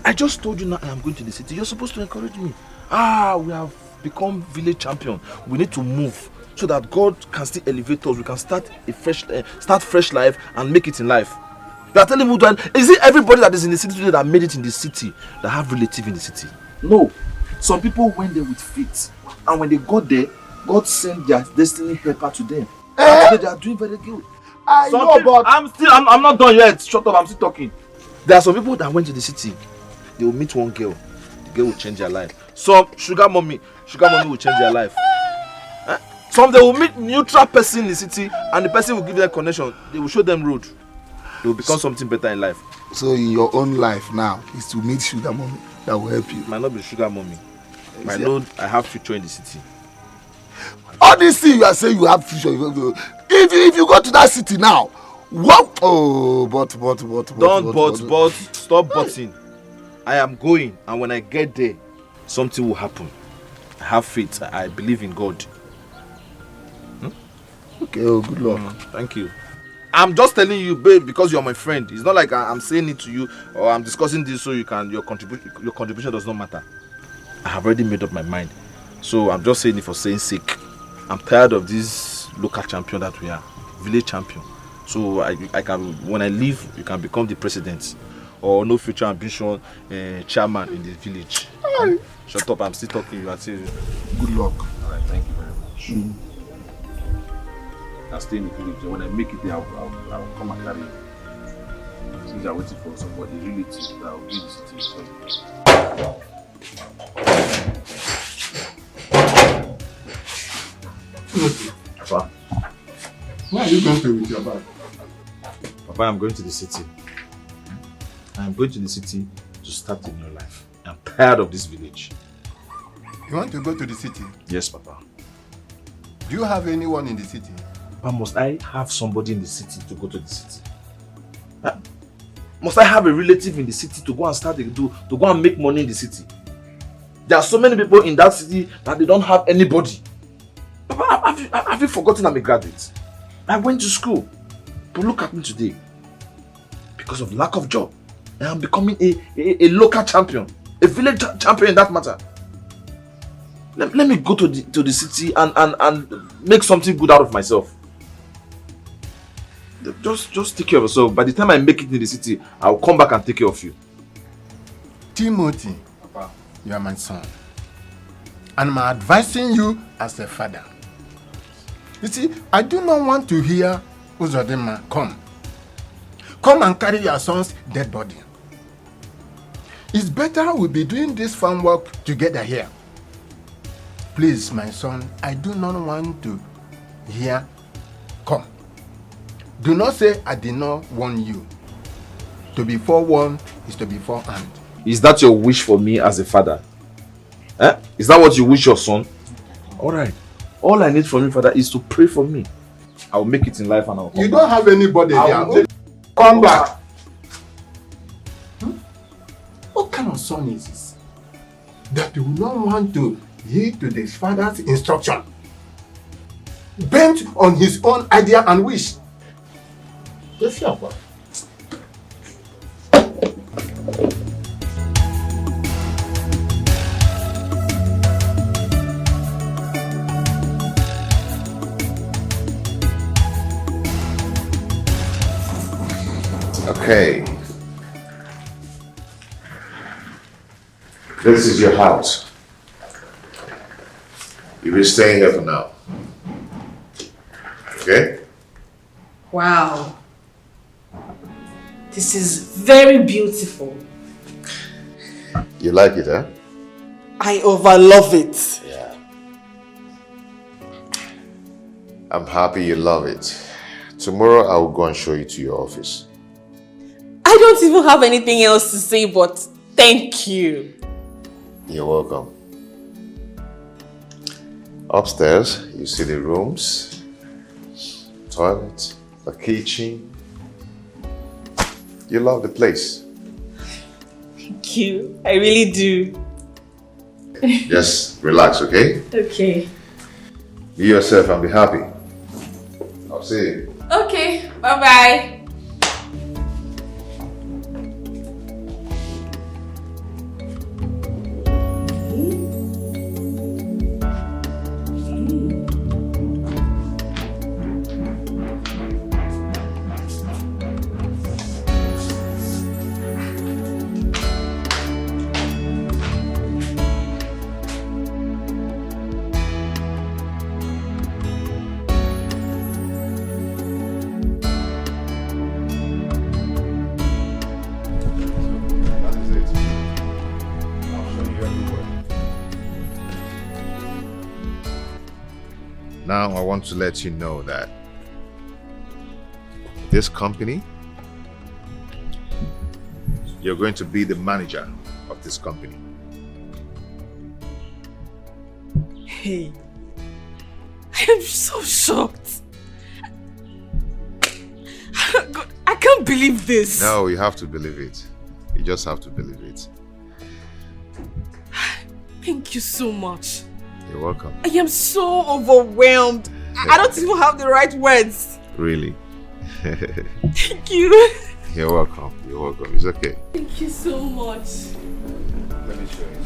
S11: I just told you now I am going to the city. You're supposed to encourage me. We have become village champion. We need to move so that God can still elevate us. We can start a fresh life and make it in life. You are telling me, is it everybody that is in the city today that made it in the city that have relative in the city? No. Some people went there with faith, and when they got there, God sent their destiny helper to them. And today they are doing very good. I'm not done yet. Shut up, I'm still talking. There are some people that went to the city. They will meet one girl. The girl will change their life. Some sugar mommy will change their life. Some they will meet neutral person in the city, and the person will give them connection. They will show them road. They will become something better in life.
S6: So in your own life now is to meet sugar mommy that will help you.
S11: Might not be sugar mommy. I know I have future in the city.
S6: All these things you are saying you have future. If you go to that city now, what? Oh, but.
S11: Stop butting. I am going, and when I get there, something will happen. I have faith. I believe in God.
S6: Okay, good luck.
S11: Thank you. I'm just telling you, babe, because you're my friend. It's not like I'm saying it to you or I'm discussing this so your contribution does not matter. I have already made up my mind. So I'm just saying it for saying sake. I'm tired of this local champion that we are, village champion. So I can, when I leave, you can become the president. or no future ambition chairman in the village. Shut up, I'm still talking. You are saying
S5: good luck.
S11: Alright, thank you very much. I'll stay in the village. When I make it there, I'll come and carry you. Since I'm waiting for somebody, relative, I'll give this to you. Papa.
S5: Where are you going to with your bag?
S11: Papa, I'm going to the city. I'm going to the city to start a new life. I'm tired of this village.
S5: You want to go to the city?
S11: Yes, Papa.
S5: Do you have anyone in the city?
S11: But must I have somebody in the city to go to the city? Must I have a relative in the city to go and to go and make money in the city? There are so many people in that city that they don't have anybody. Papa, have you forgotten I'm a graduate? I went to school. But look at me today. Because of lack of job, I am becoming a local champion. A village champion in that matter. Let me go to the city and make something good out of myself. Just take care of yourself. By the time I make it in the city, I'll come back and take care of you.
S5: Timothy, Papa, you are my son. And I'm advising you as a father. You see, I do not want to hear Uzodema come. Come and carry your son's dead body. It's better we be doing this farm work together here. Please, my son, I do not want to hear come. Do not say I did not warn you. To be forewarned is to be forearmed.
S11: Is that your wish for me as a father? Is that what you wish your son? Alright. All I need from you, Father, is to pray for me. I'll make it in life and I'll come
S5: You
S11: back.
S5: don't have anybody here. Come back. What kind of son is this? That you will not want to heed to his father's instruction. Bent on his own idea and wish. Yes, your boy.
S1: Okay. This is your house. You'll be staying here for now. Okay?
S17: Wow. This is very beautiful.
S1: You like it, huh?
S2: I overlove it.
S1: Yeah. I'm happy you love it. Tomorrow I will go and show you to your office.
S17: I don't even have anything else to say, but thank you.
S1: You're welcome. Upstairs, you see the rooms, toilet, the kitchen. You love the place.
S17: Thank you. I really do.
S1: Just relax, okay?
S17: Okay.
S1: Be yourself and be happy. I'll see you.
S17: Okay. Bye-bye.
S1: Now I want to let you know that this company, you're going to be the manager of this company.
S2: Hey, I am so shocked. God, I can't believe this.
S1: No, you have to believe it. You just have to believe it.
S2: Thank you so much.
S1: You're welcome.
S2: I am so overwhelmed. I don't even have the right words.
S1: Really?
S2: Thank you.
S1: You're welcome. You're welcome. It's okay.
S2: Thank you so much.
S1: Let me show you.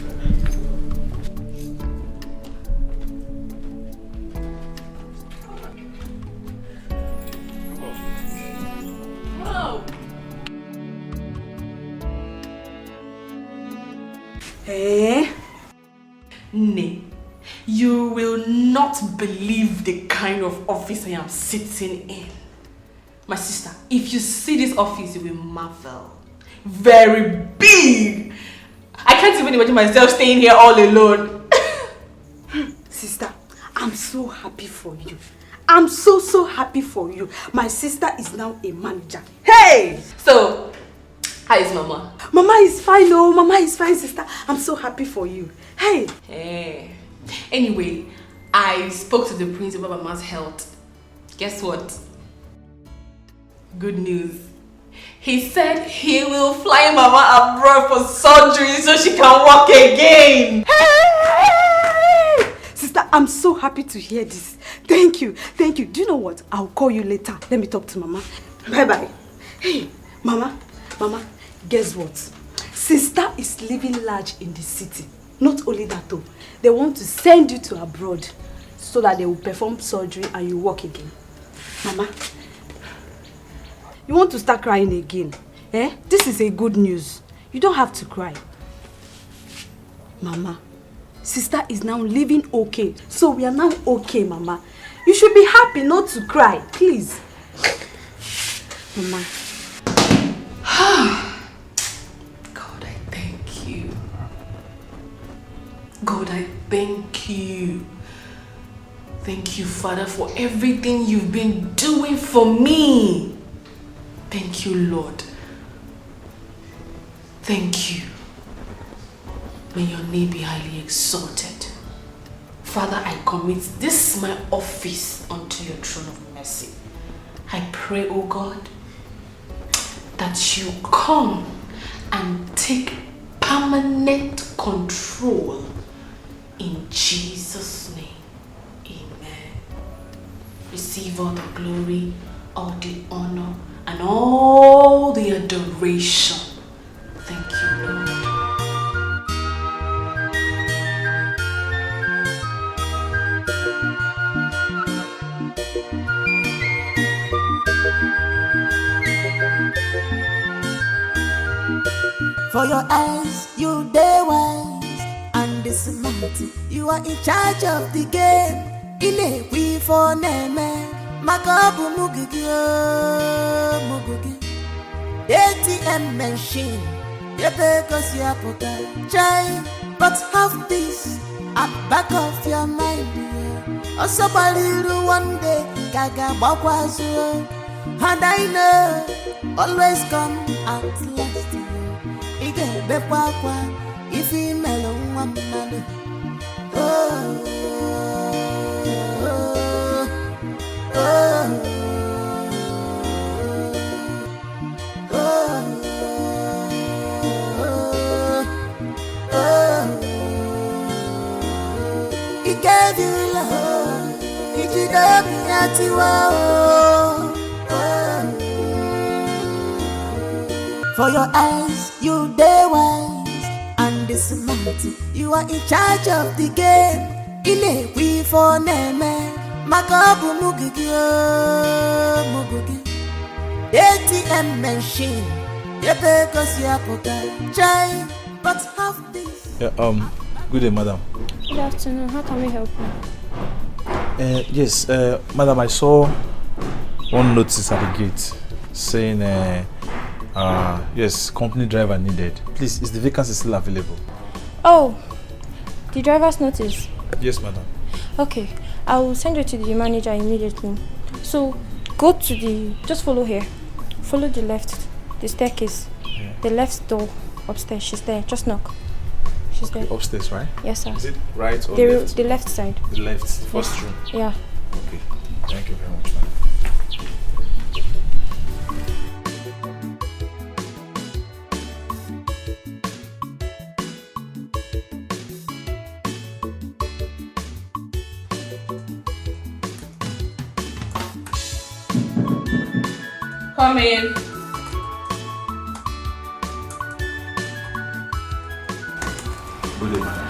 S2: Wow.
S17: Nay, you will not believe the kind of office I am sitting in. My sister, if you see this office, you will marvel. Very big. I can't even imagine myself staying here all alone.
S15: Sister, I'm so happy for you. I'm so happy for you. My sister is now a manager. Hey!
S17: So, how is Mama?
S15: Mama is fine, oh. Mama is fine, sister. I'm so happy for you. Hey!
S17: Hey. Anyway, I spoke to the prince about Mama's health. Guess what? Good news. He said he will fly Mama abroad for surgery so she can walk again.
S15: Hey! Sister, I'm so happy to hear this. Thank you. Thank you. Do you know what? I'll call you later. Let me talk to Mama. Bye-bye. Hey, Mama. Mama, guess what? Sister is living large in the city. Not only that though. They want to send you to abroad so that they will perform surgery and you walk again. Mama, you want to start crying again? Eh? This is a good news. You don't have to cry. Mama, sister is now living okay. So we are now okay, Mama. You should be happy, not to cry. Please. Mama.
S17: God, I thank you. God, I thank you. Thank you, Father, for everything you've been doing for me. Thank you, Lord. Thank you. May your name be highly exalted. Father, I commit this my office unto your throne of mercy. I pray, oh God, that you come and take permanent control in Jesus' name. Amen. Receive all the glory, all the honor, and all the adoration. Thank you, Lord.
S8: For your eyes, you dey wise and the smart. You are in charge of the game. Ile we for neme. Makabu mugigi mugugi. ATM machine. Yepe kosi apoka. Chai, but have this at back of your mind. Also baliru one day. Gaga bakwazu. And I know always come at last. Ige bepwa kwa ifi melo mwamalo. Oh, oh, oh, oh, oh, oh. He gave you love. He did up at you. For your eyes, you dey wise and the smart. You are in charge of the game. Ile we for neme. Makabu mugigi mugugi. ATM machine. Yepe kosi apoka. Chai, but have this.
S11: Yeah, good day, madam.
S18: Good afternoon. How can we help you?
S11: Yes, madam, I saw one notice at the gate saying yes, company driver needed. Please, is the vacancy still available?
S18: Oh, the driver's notice?
S11: Yes, madam.
S18: Okay, I will send you to the manager immediately. So, go to the, just follow here. Follow the left, the staircase. Yeah. The left door upstairs, she's there. Just knock. She's there.
S11: Upstairs, right?
S18: Yes, sir.
S11: Is it right or left?
S18: The left side.
S11: The left, first room?
S18: Yeah.
S11: Okay, thank you very much, madam.
S17: Come in.
S11: Good day, madam.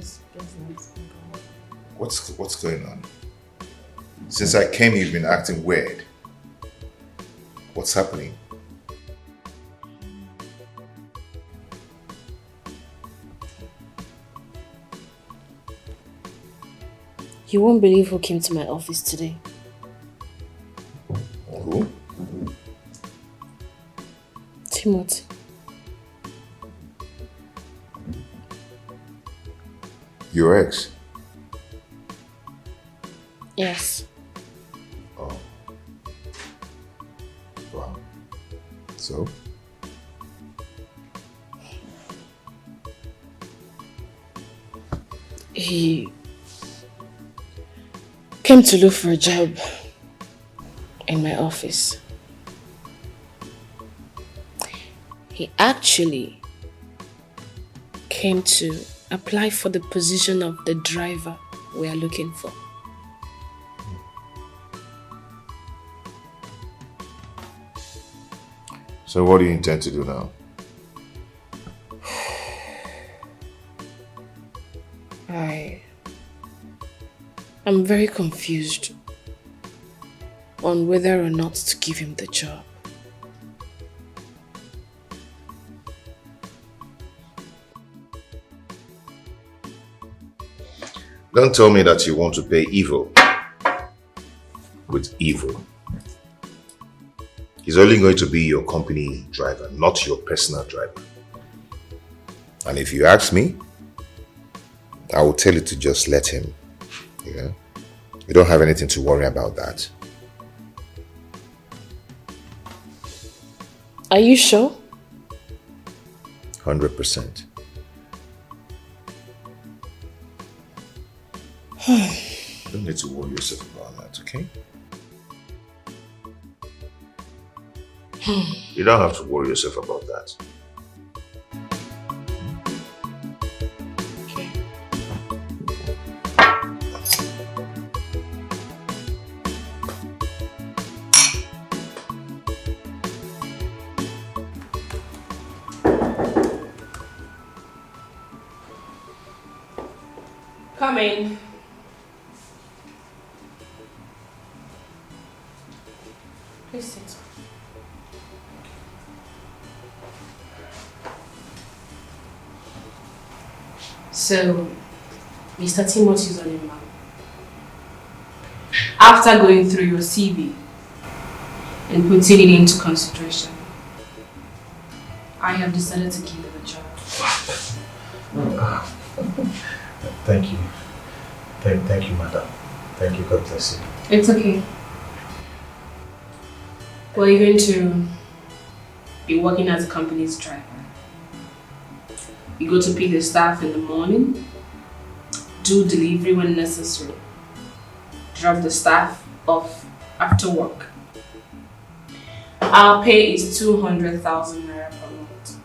S17: Just let it go.
S1: What's going on? Since I came, you've been acting weird. What's happening?
S17: You won't believe who came to my office today.
S1: Who?
S17: Timothy.
S1: Your ex?
S17: Yes.
S1: Oh. Wow. So?
S17: He came to look for a job in my office. He actually came to apply for the position of the driver we are looking for.
S1: So what do you intend to do now?
S17: I'm very confused on whether or not to give him the job.
S1: Don't tell me that you want to pay evil with evil. He's only going to be your company driver, not your personal driver. And if you ask me, I will tell you to just let him. Yeah? You don't have anything to worry about that.
S17: Are you sure?
S1: 100%. You don't need to worry yourself about that, okay? You don't have to worry yourself about that.
S17: Come in. Please sit. So, Mr. Timothy Zonima, after going through your CV and putting it into consideration, I have decided to give you the job.
S19: Thank you. Thank you, madam. Thank you, God bless you.
S17: It's okay. Well, you're going to be working as a company's driver. You go to pick the staff in the morning, do delivery when necessary, drop the staff off after work. Our pay is 200,000 naira per month.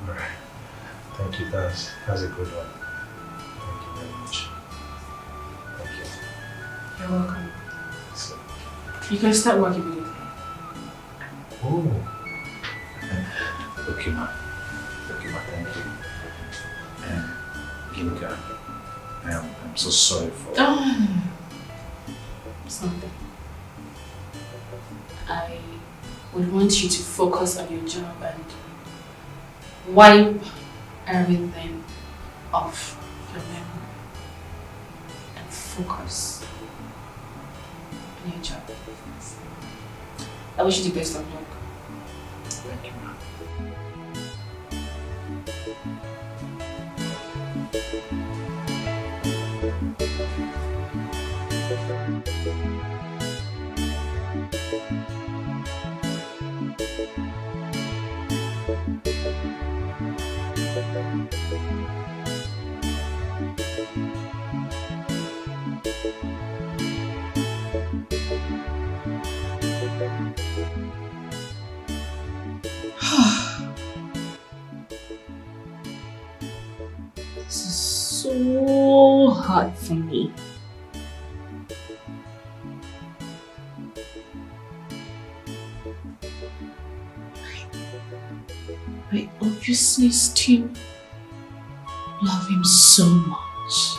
S19: Alright. Thank you, that's a good one. Thank you very much. Thank you.
S17: You're welcome. You can start working immediately.
S19: Oh. Okay, ma. Okay, ma, thank you. Ginika, I'm so sorry for...
S17: Something. I would want you to focus on your job and wipe everything off your memory and focus on your job. I wish you the best of luck.
S19: Thank you, ma'am.
S17: This is so hard for me. I obviously still love him so much.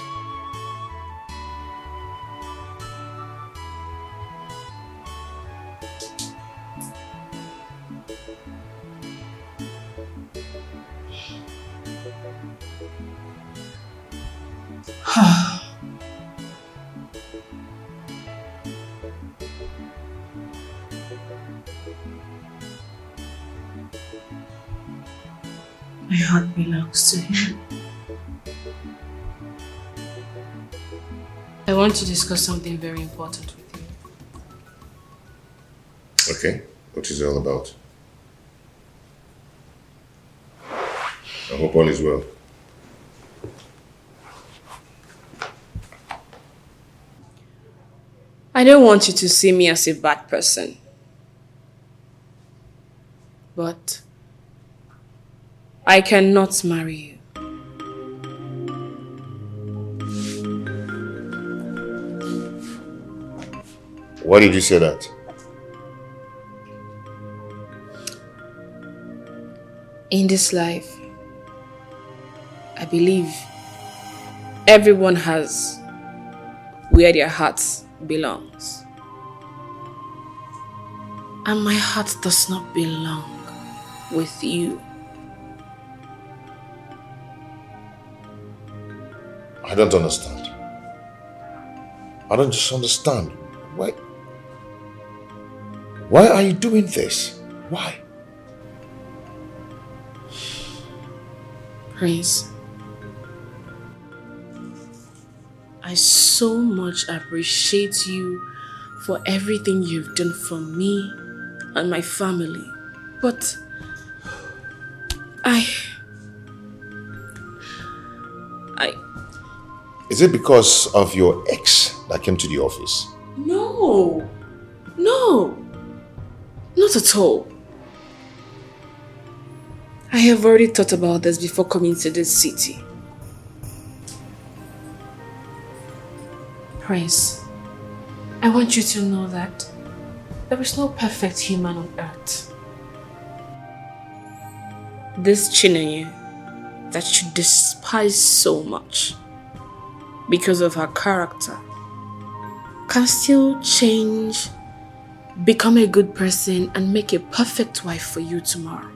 S17: My heart belongs to him. I want to discuss something very important with you.
S1: Okay, what is it all about? I hope all is well.
S17: I don't want you to see me as a bad person. But I cannot marry you.
S1: Why did you say that?
S17: In this life, I believe everyone has where their hearts belongs. And my heart does not belong with you.
S1: I don't understand. I don't just understand. Why are you doing this? Why?
S17: Prince, I so much appreciate you for everything you've done for me and my family. But
S1: Is it because of your ex that came to the office?
S17: No, not at all. I have already thought about this before coming to this city. Prince, I want you to know that there is no perfect human on earth. This Chinenye that you despise so much because of her character can still change, become a good person, and make a perfect wife for you tomorrow.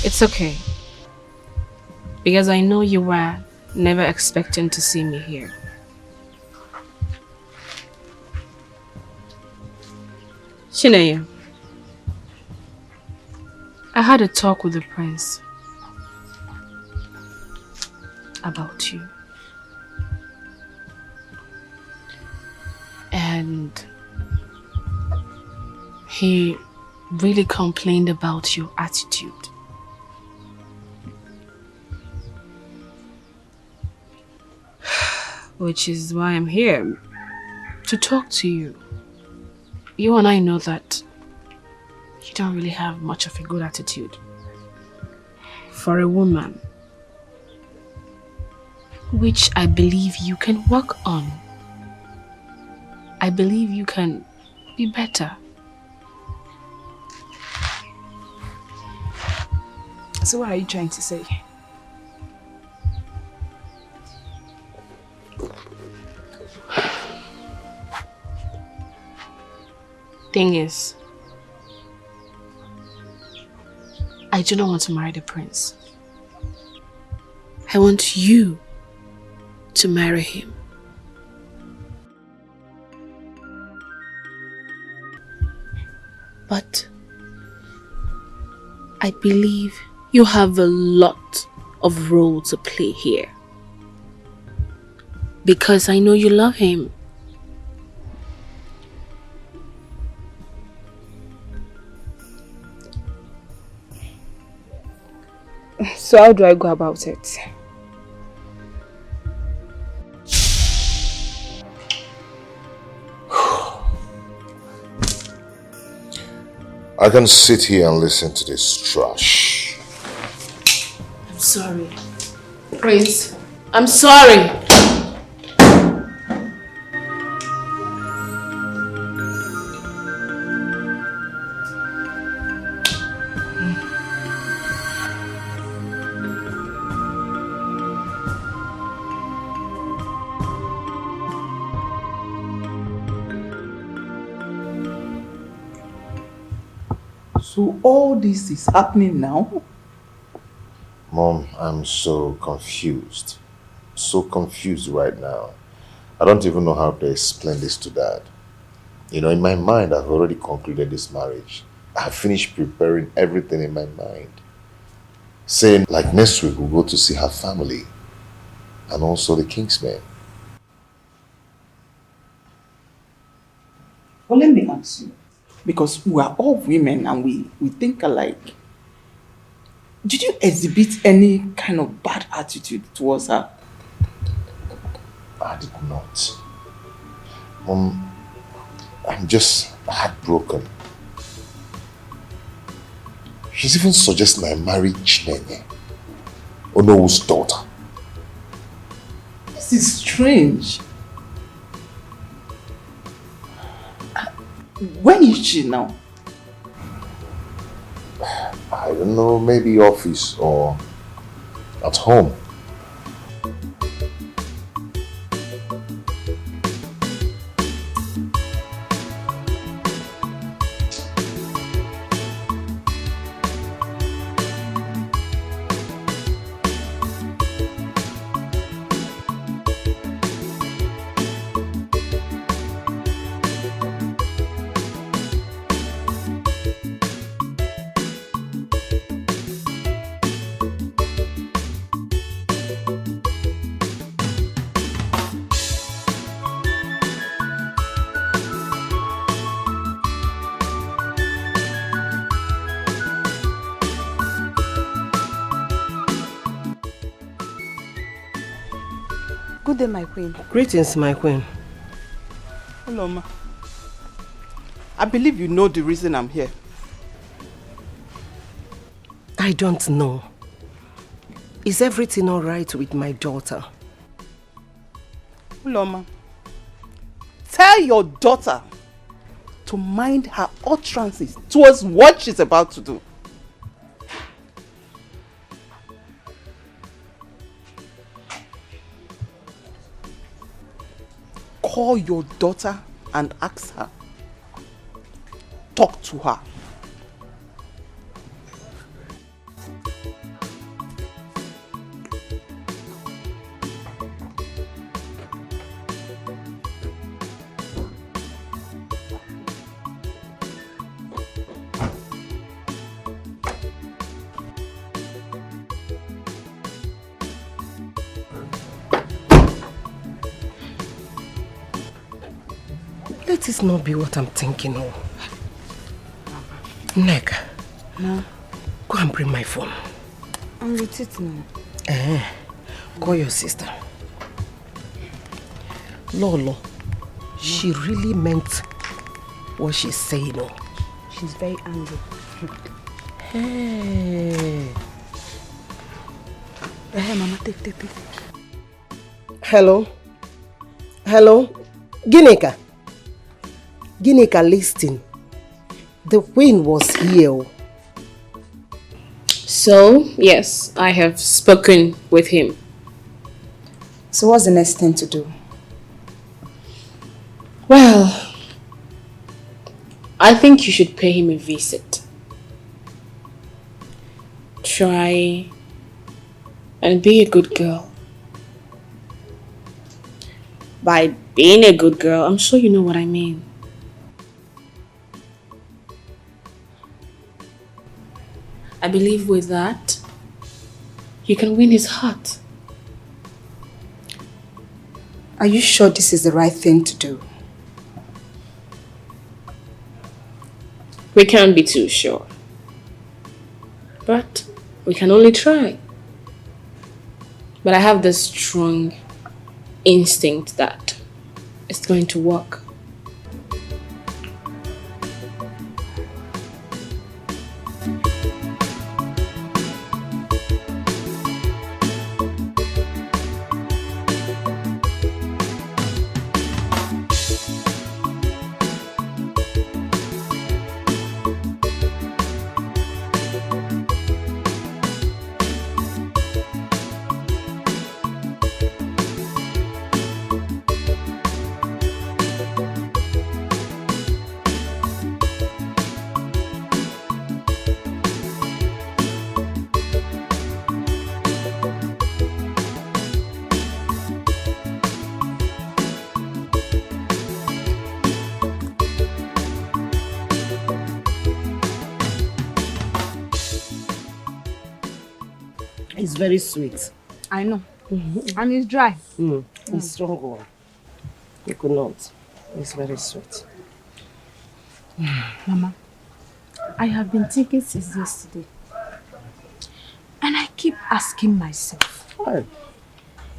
S17: It's okay, because I know you were never expecting to see me here. Chinenye, I had a talk with the prince about you. And he really complained about your attitude. Which is why I'm here, to talk to you. You and I know that you don't really have much of a good attitude for a woman, which I believe you can work on. I believe you can be better.
S7: So what are you trying to say?
S17: Thing is, I do not want to marry the prince. I want you to marry him. But I believe you have a lot of role to play here. Because I know you love him.
S7: So how do I go about it?
S1: I can sit here and listen to this trash.
S17: I'm sorry. Prince, I'm sorry.
S2: So all this is happening now?
S1: Mom, I'm so confused. So confused right now. I don't even know how to explain this to Dad. You know, in my mind, I've already concluded this marriage. I've finished preparing everything in my mind. Saying, like, next week we'll go to see her family. And also the Kingsmen.
S2: Well, let me ask you. Because we are all women and we think alike. Did you exhibit any kind of bad attitude towards her?
S1: I did not. I'm just heartbroken. She's even suggesting I marry Chinenye, Onowu's daughter.
S2: This is strange. Where is she now?
S1: I don't know, maybe office or at home.
S15: Good day, my queen.
S3: Greetings, my queen.
S2: Hello, ma. I believe you know the reason I'm here.
S3: I don't know. Is everything all right with my daughter?
S2: Hello, ma. Tell your daughter to mind her utterances towards what she's about to do. Call your daughter and ask her. Talk to her.
S3: Let this not be what I'm thinking of. Neka,
S15: No.
S3: go and bring my phone.
S15: I'm with it now.
S3: Call your sister. Lolo, she really meant what she's saying. Oh.
S15: She's very angry.
S3: Hey.
S15: Mama, take.
S3: Hello? Hello? Gineka? Gineka, listen. The queen was here.
S17: So, yes, I have spoken with him.
S13: So what's the next thing to do?
S17: Well, I think you should pay him a visit. Try and be a good girl. By being a good girl, I'm sure you know what I mean. I believe with that, you can win his heart.
S13: Are you sure this is the right thing to do?
S17: We can't be too sure. But we can only try. But I have this strong instinct that it's going to work.
S3: It's very sweet.
S7: I know. And it's dry.
S3: It's strong one. Coconut. It's very sweet.
S7: Mama, I have been thinking since yesterday. And I keep asking myself,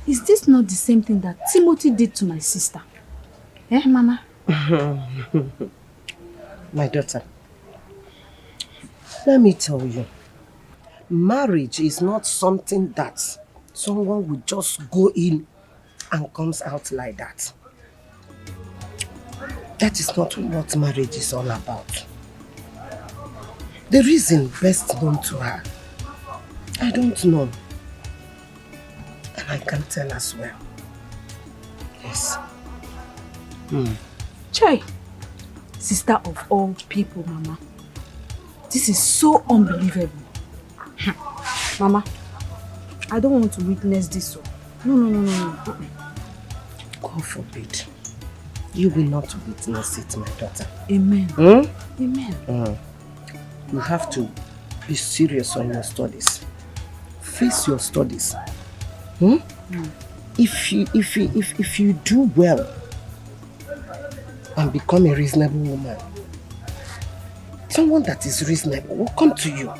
S7: is this not the same thing that Timothy did to my sister? Eh, Mama?
S3: My daughter, let me tell you, marriage is not something that someone will just go in and comes out like that. That is not what marriage is all about. The reason best known to her, I don't know. And I can tell as well. Yes.
S7: Chai, sister of all people, Mama. This is so unbelievable. Mama, I don't want to witness this. No.
S3: God forbid. You will not witness it, my daughter.
S7: Amen.
S3: Amen. You have to be serious on your studies. Face your studies. If you do well and become a reasonable woman, someone that is reasonable will come to you.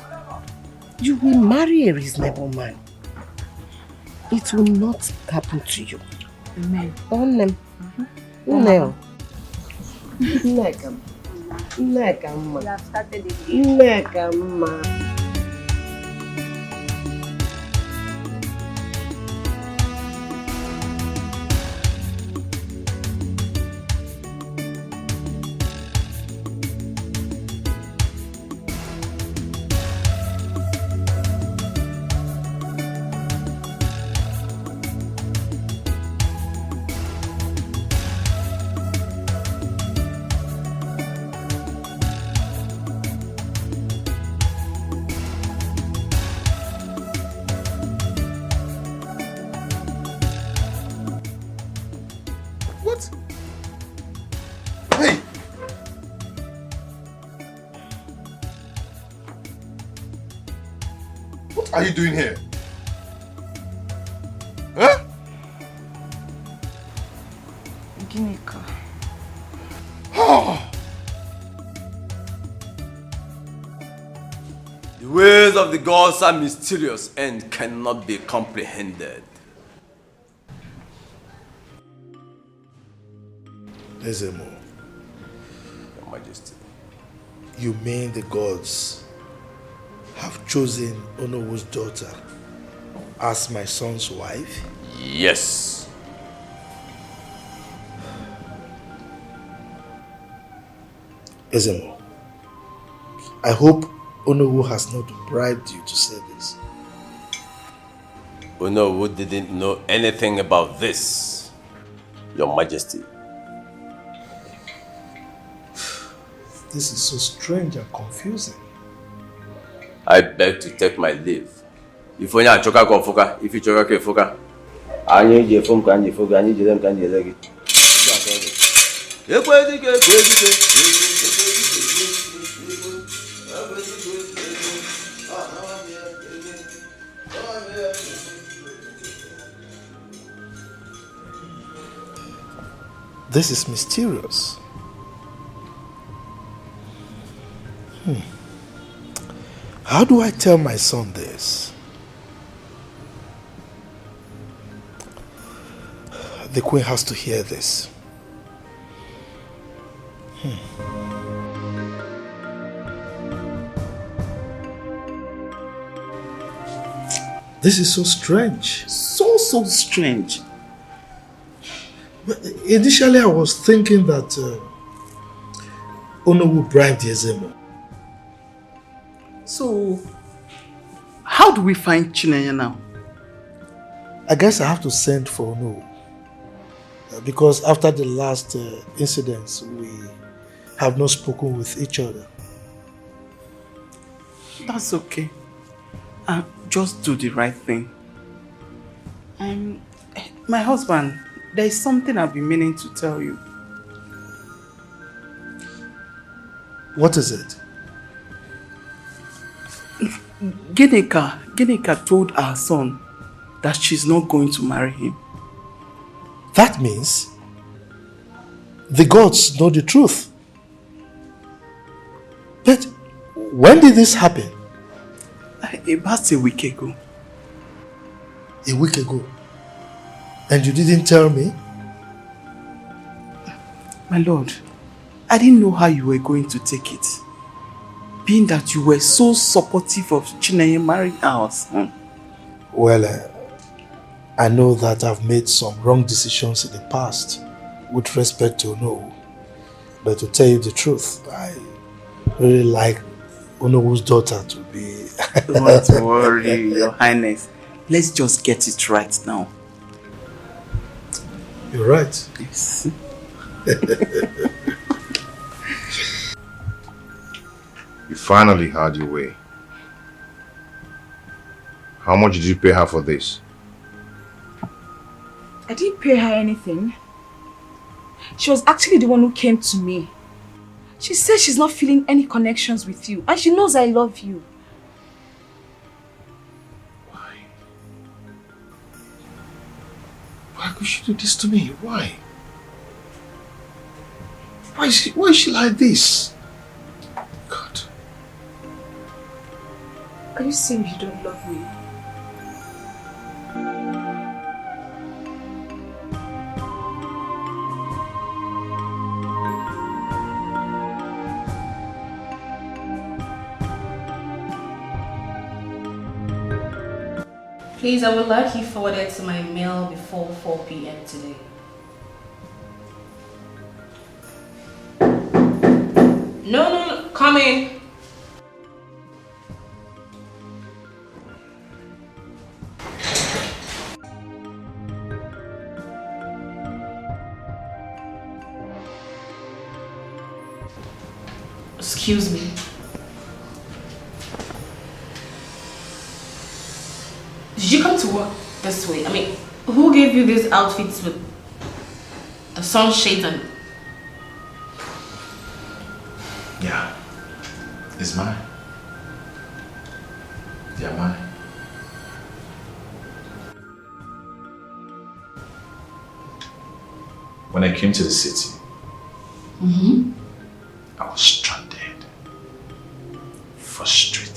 S3: You will marry a reasonable man. It will not happen to you.
S7: Amen.
S3: No.
S6: What are you doing here? Huh?
S18: Ginika.
S16: The ways of the gods are mysterious and cannot be comprehended.
S14: Ezemo,
S16: Your Majesty.
S14: you mean the gods have chosen Onowu's daughter as my son's wife?
S16: Yes.
S14: Ezemo, I hope Onowu has not bribed you to say this.
S16: Onowu didn't know anything about this, Your Majesty.
S14: This is so strange and confusing.
S16: I beg to take my leave. If you want to choka, if you choka, I need your phone, can you forget? I need them, can you leg it?
S14: This is mysterious. How do I tell my son this? The queen has to hear this. This is so strange.
S2: So strange.
S14: But initially I was thinking that Onowu bribed Ezemo.
S2: So, how do we find Chinenye now?
S14: I guess I have to send for Onowu. Because after the last incidents, we have not spoken with each other.
S2: That's okay. Just do the right thing. My husband, there is something I've been meaning to tell you.
S14: What is it?
S2: Ginika Ginika told our son that she's not going to marry him.
S14: That means the gods know the truth. But when did this happen?
S2: About a week ago.
S14: A week ago? And you didn't tell me?
S2: My lord, I didn't know how you were going to take it. Being that you were so supportive of Chinenye marrying our son.
S14: Well, I know that I've made some wrong decisions in the past with respect to Onowu. But to tell you the truth, I really like Onowu's daughter to be...
S2: Don't worry, Your Highness. Let's just get it right now.
S14: You're right.
S2: Yes.
S1: You finally had your way. How much did you pay her for this?
S7: I didn't pay her anything. She was actually the one who came to me. She said she's not feeling any connections with you and she knows I love you.
S1: Why could she do this to me? Why? Why is she like this? God.
S7: Are you saying you don't love me?
S17: Please, I would like you forwarded to my mail before 4 p.m. today. No, come in. Excuse me. Did you come to work this way? I mean, who gave you these outfits with the sunshades and...
S11: Yeah, it's mine. They're mine. When I came to the city, I was stranded, frustrated.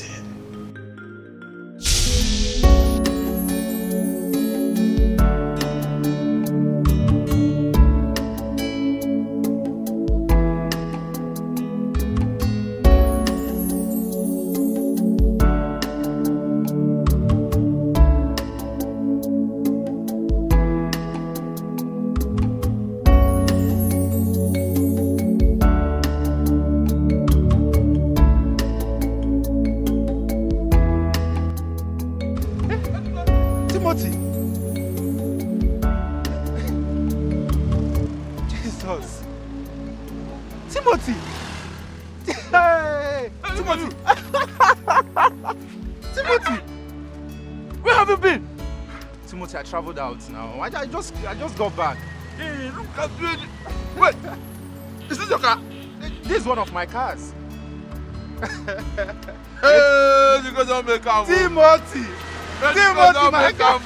S11: Traveled out now. I just got back. Hey, look at me. Wait, is this your car? This is one of my cars. Hey, you guys don't make a Timothy, my car.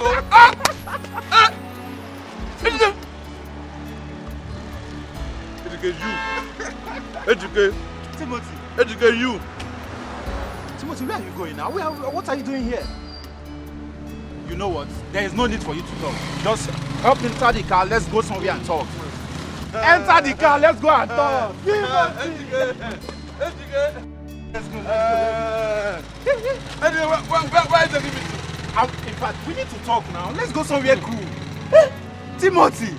S11: Educate you. Educate. Timothy. Educate you. Timothy, where are you going now? What are you doing here? You know what? There is no need for you to talk. Just hop inside the car, let's go somewhere and talk. Enter the car, let's go and talk. Where is the limit? In fact, we need to talk now. Let's go somewhere cool. Timothy!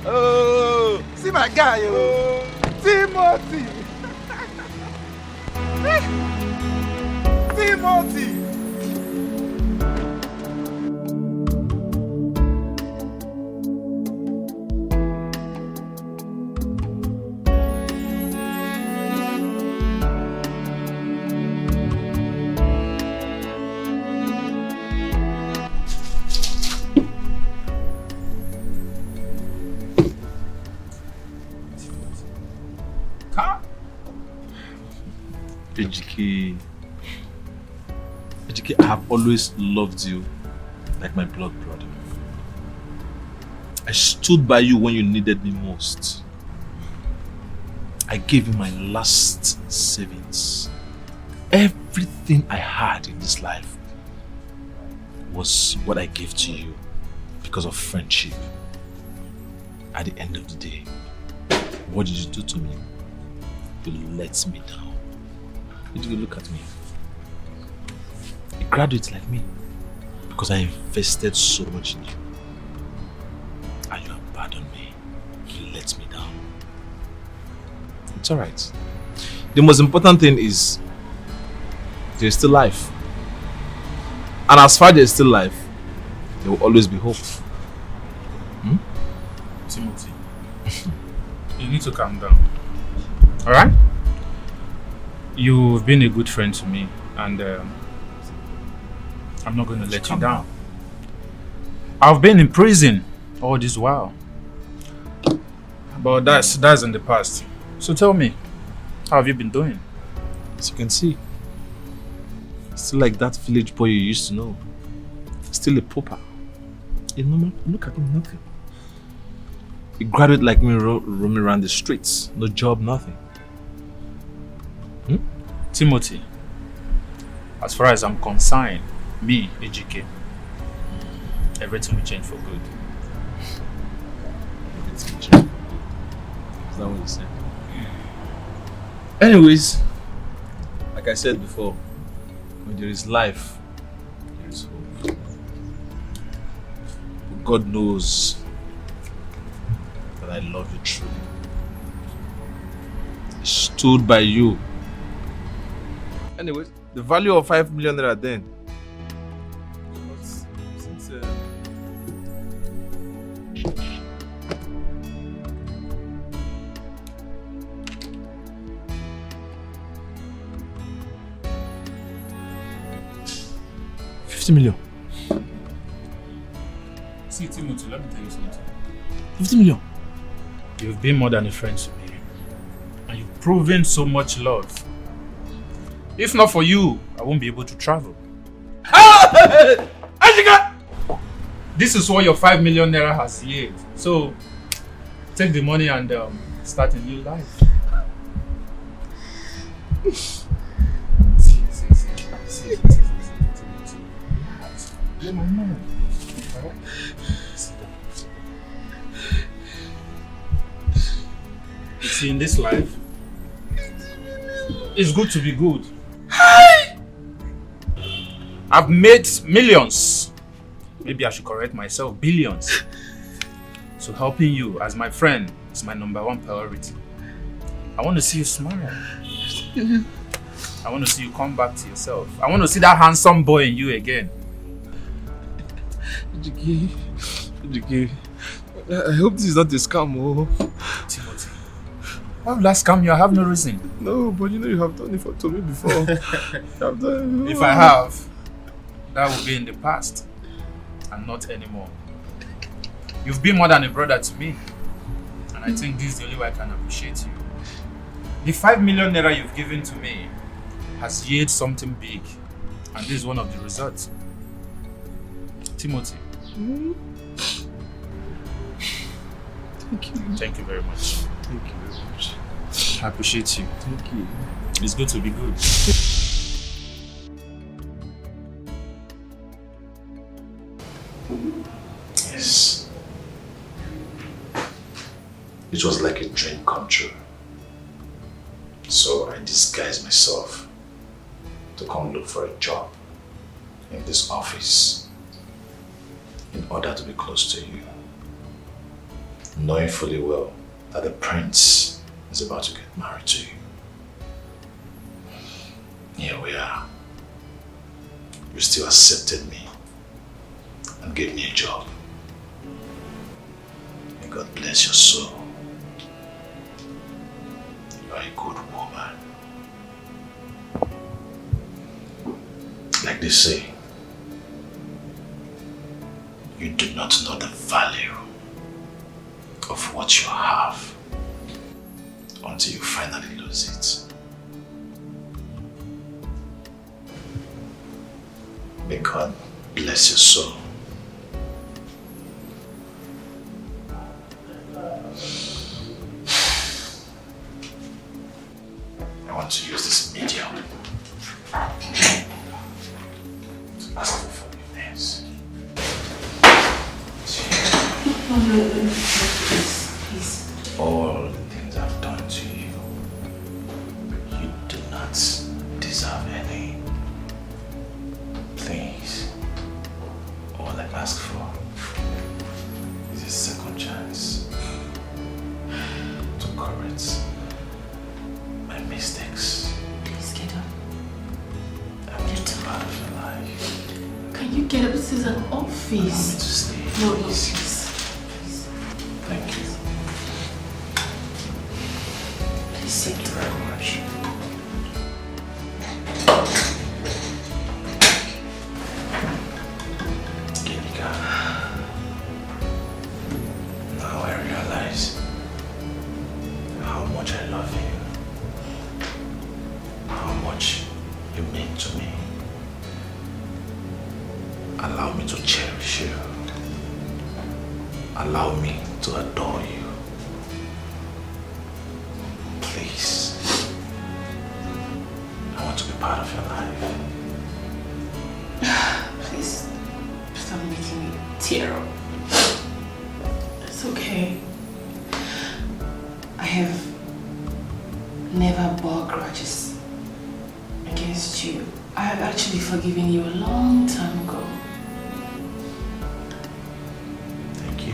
S11: Oh, see my guy. Timothy! Timothy! Ejike, I have always loved you like my blood brother. I stood by you when you needed me most. I gave you my last savings. Everything I had in this life was what I gave to you because of friendship. At the end of the day, what did you do to me? You let me down. Did you look at me? A graduate like me, because I invested so much in you. And you abandoned me. You let me down. It's alright. The most important thing is there's still life. And as far as there's still life, there will always be hope.
S9: Timothy, you need to calm down. Alright? You've been a good friend to me, and I'm not going to let you down. I've been in prison all this while, but that's in the past. So tell me, how have you been doing?
S11: As you can see, still like that village boy you used to know. Still a pauper. A normal, look at him, nothing. A graduate like me roaming around the streets. No job, nothing.
S9: Timothy, as far as I'm concerned, me, Ejike, everything will change for good.
S11: Everything will change for good. Is that what you said? Anyways, like I said before, when there is life, there is hope. But God knows that I love you truly. I stood by you. Anyways, the value of 5 million naira then. Since 50 million.
S9: See, Timothy, let me tell you something.
S11: 50 million.
S9: You've been more than a friend to me. And you've proven so much love. If not for you, I won't be able to travel. This is what your 5 million naira has yielded. So, take the money and start a new life. See. You're my man. You see, in this life, it's good to be good. I've made millions. Maybe I should correct myself, billions. So helping you as my friend is my #1 priority. I want to see you smile. I want to see you come back to yourself. I want to see that handsome boy in you again.
S11: Ejike, I hope this is not a scam, oh.
S9: Timothy, why would I scam you? I have no reason.
S11: No, but you know you have done it to me before.
S9: If I have, that will be in the past and not anymore. You've been more than a brother to me, and I think this is the only way I can appreciate you. The 5 million naira you've given to me has yielded something big, and this is one of the results. Timothy.
S11: Thank you.
S9: Thank you very much.
S11: Thank you very much.
S9: I appreciate you.
S11: Thank you.
S9: It's good to be good.
S1: Yes. It was like a dream come true. So I disguised myself to come look for a job in this office in order to be close to you, knowing fully well that the prince is about to get married to you. Here we are. You still accepted me and gave me a job. May God bless your soul. You are a good woman. Like they say, you do not know the value of what you have until you finally lose it. May God bless your soul. I want to use this medium to ask for forgiveness. Please. All the things I've done to you, you do not deserve any. Please. All I ask for is a second chance to correct my mistakes.
S17: Please get up.
S1: I want to be part of your life.
S17: Can you get up? This is an office.
S1: I want me to stay.
S17: No, please.
S1: Thank you.
S17: Please sit.
S1: Thank you very much. Now I realize how much I love you, how much you mean to me. Allow me to cherish you. Allow me to adore you. Please. I want to be part of your life.
S17: Please, stop making me tear up. It's okay. I have never bore grudges against you. I have actually forgiven you a long time ago.
S1: Thank you.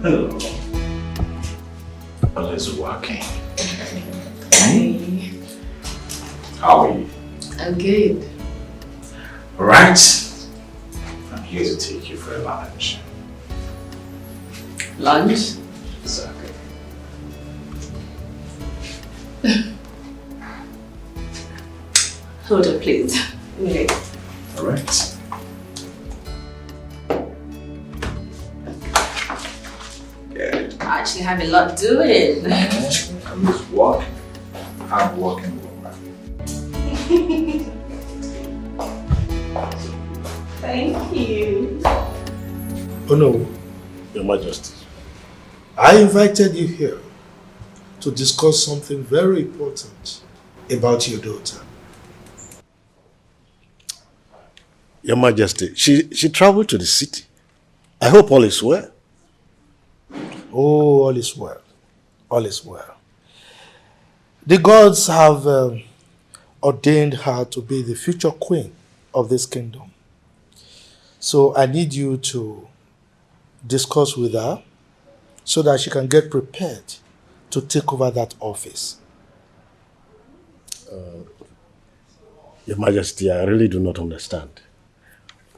S20: Hello. All is working.
S17: Hi.
S20: How are you?
S17: I'm good.
S19: Alright? I'm here to take you for a lunch.
S2: Lunch?
S19: Exactly.
S17: Hold on, please. Okay.
S19: Alright. Good.
S17: I actually have a lot doing.
S19: I'm just walking. I'm walking woman.
S17: Thank you.
S14: Oh no,
S5: Your Majesty.
S14: I invited you here to discuss something very important about your daughter.
S5: Your Majesty, she traveled to the city. I hope all is well.
S14: Oh, all is well. All is well. The gods have ordained her to be the future queen of this kingdom. So I need you to discuss with her so that she can get prepared to take over that office.
S5: Your Majesty, I really do not understand.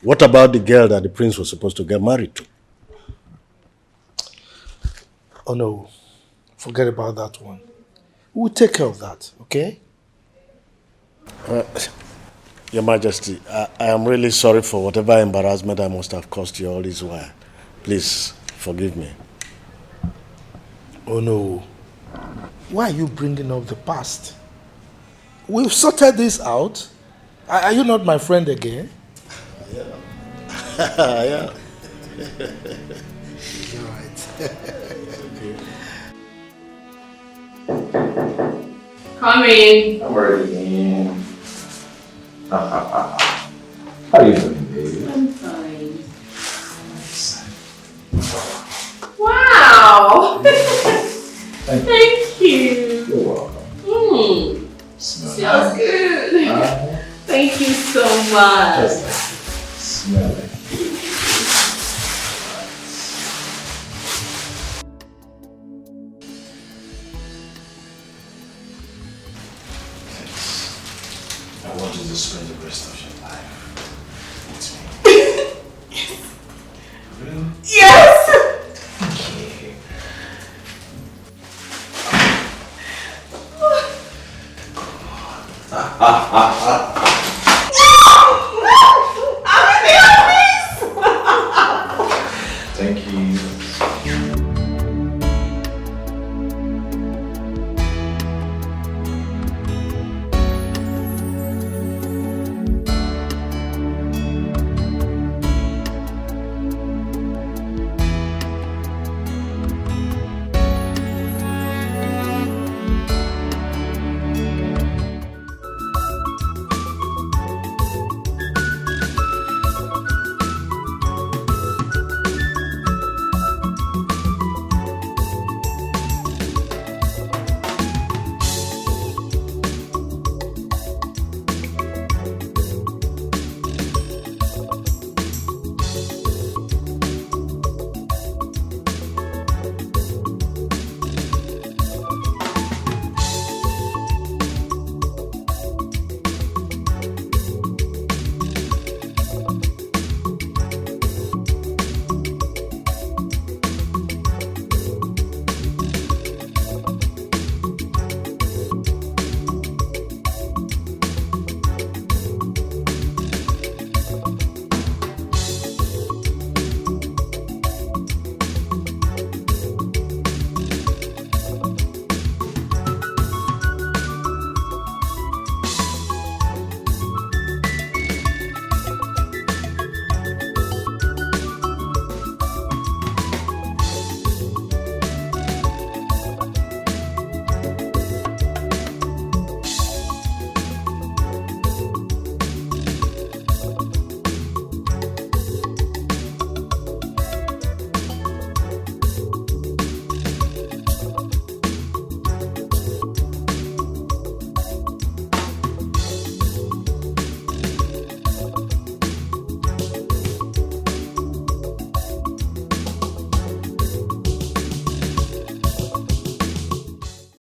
S5: What about the girl that the prince was supposed to get married to?
S14: Oh no, forget about that one. We'll take care of that, okay?
S5: Your Majesty, I am really sorry for whatever embarrassment I must have caused you all this while. Please, forgive me.
S14: Oh no. Why are you bringing up the past? We've sorted this out. Are you not my friend again?
S5: Yeah.
S14: You're right.
S17: Come in.
S19: I'm already in. How are you doing, baby?
S17: I'm fine. Wow! Thank you.
S19: You're welcome.
S17: Smells good. Thank you so much.
S19: Smell it.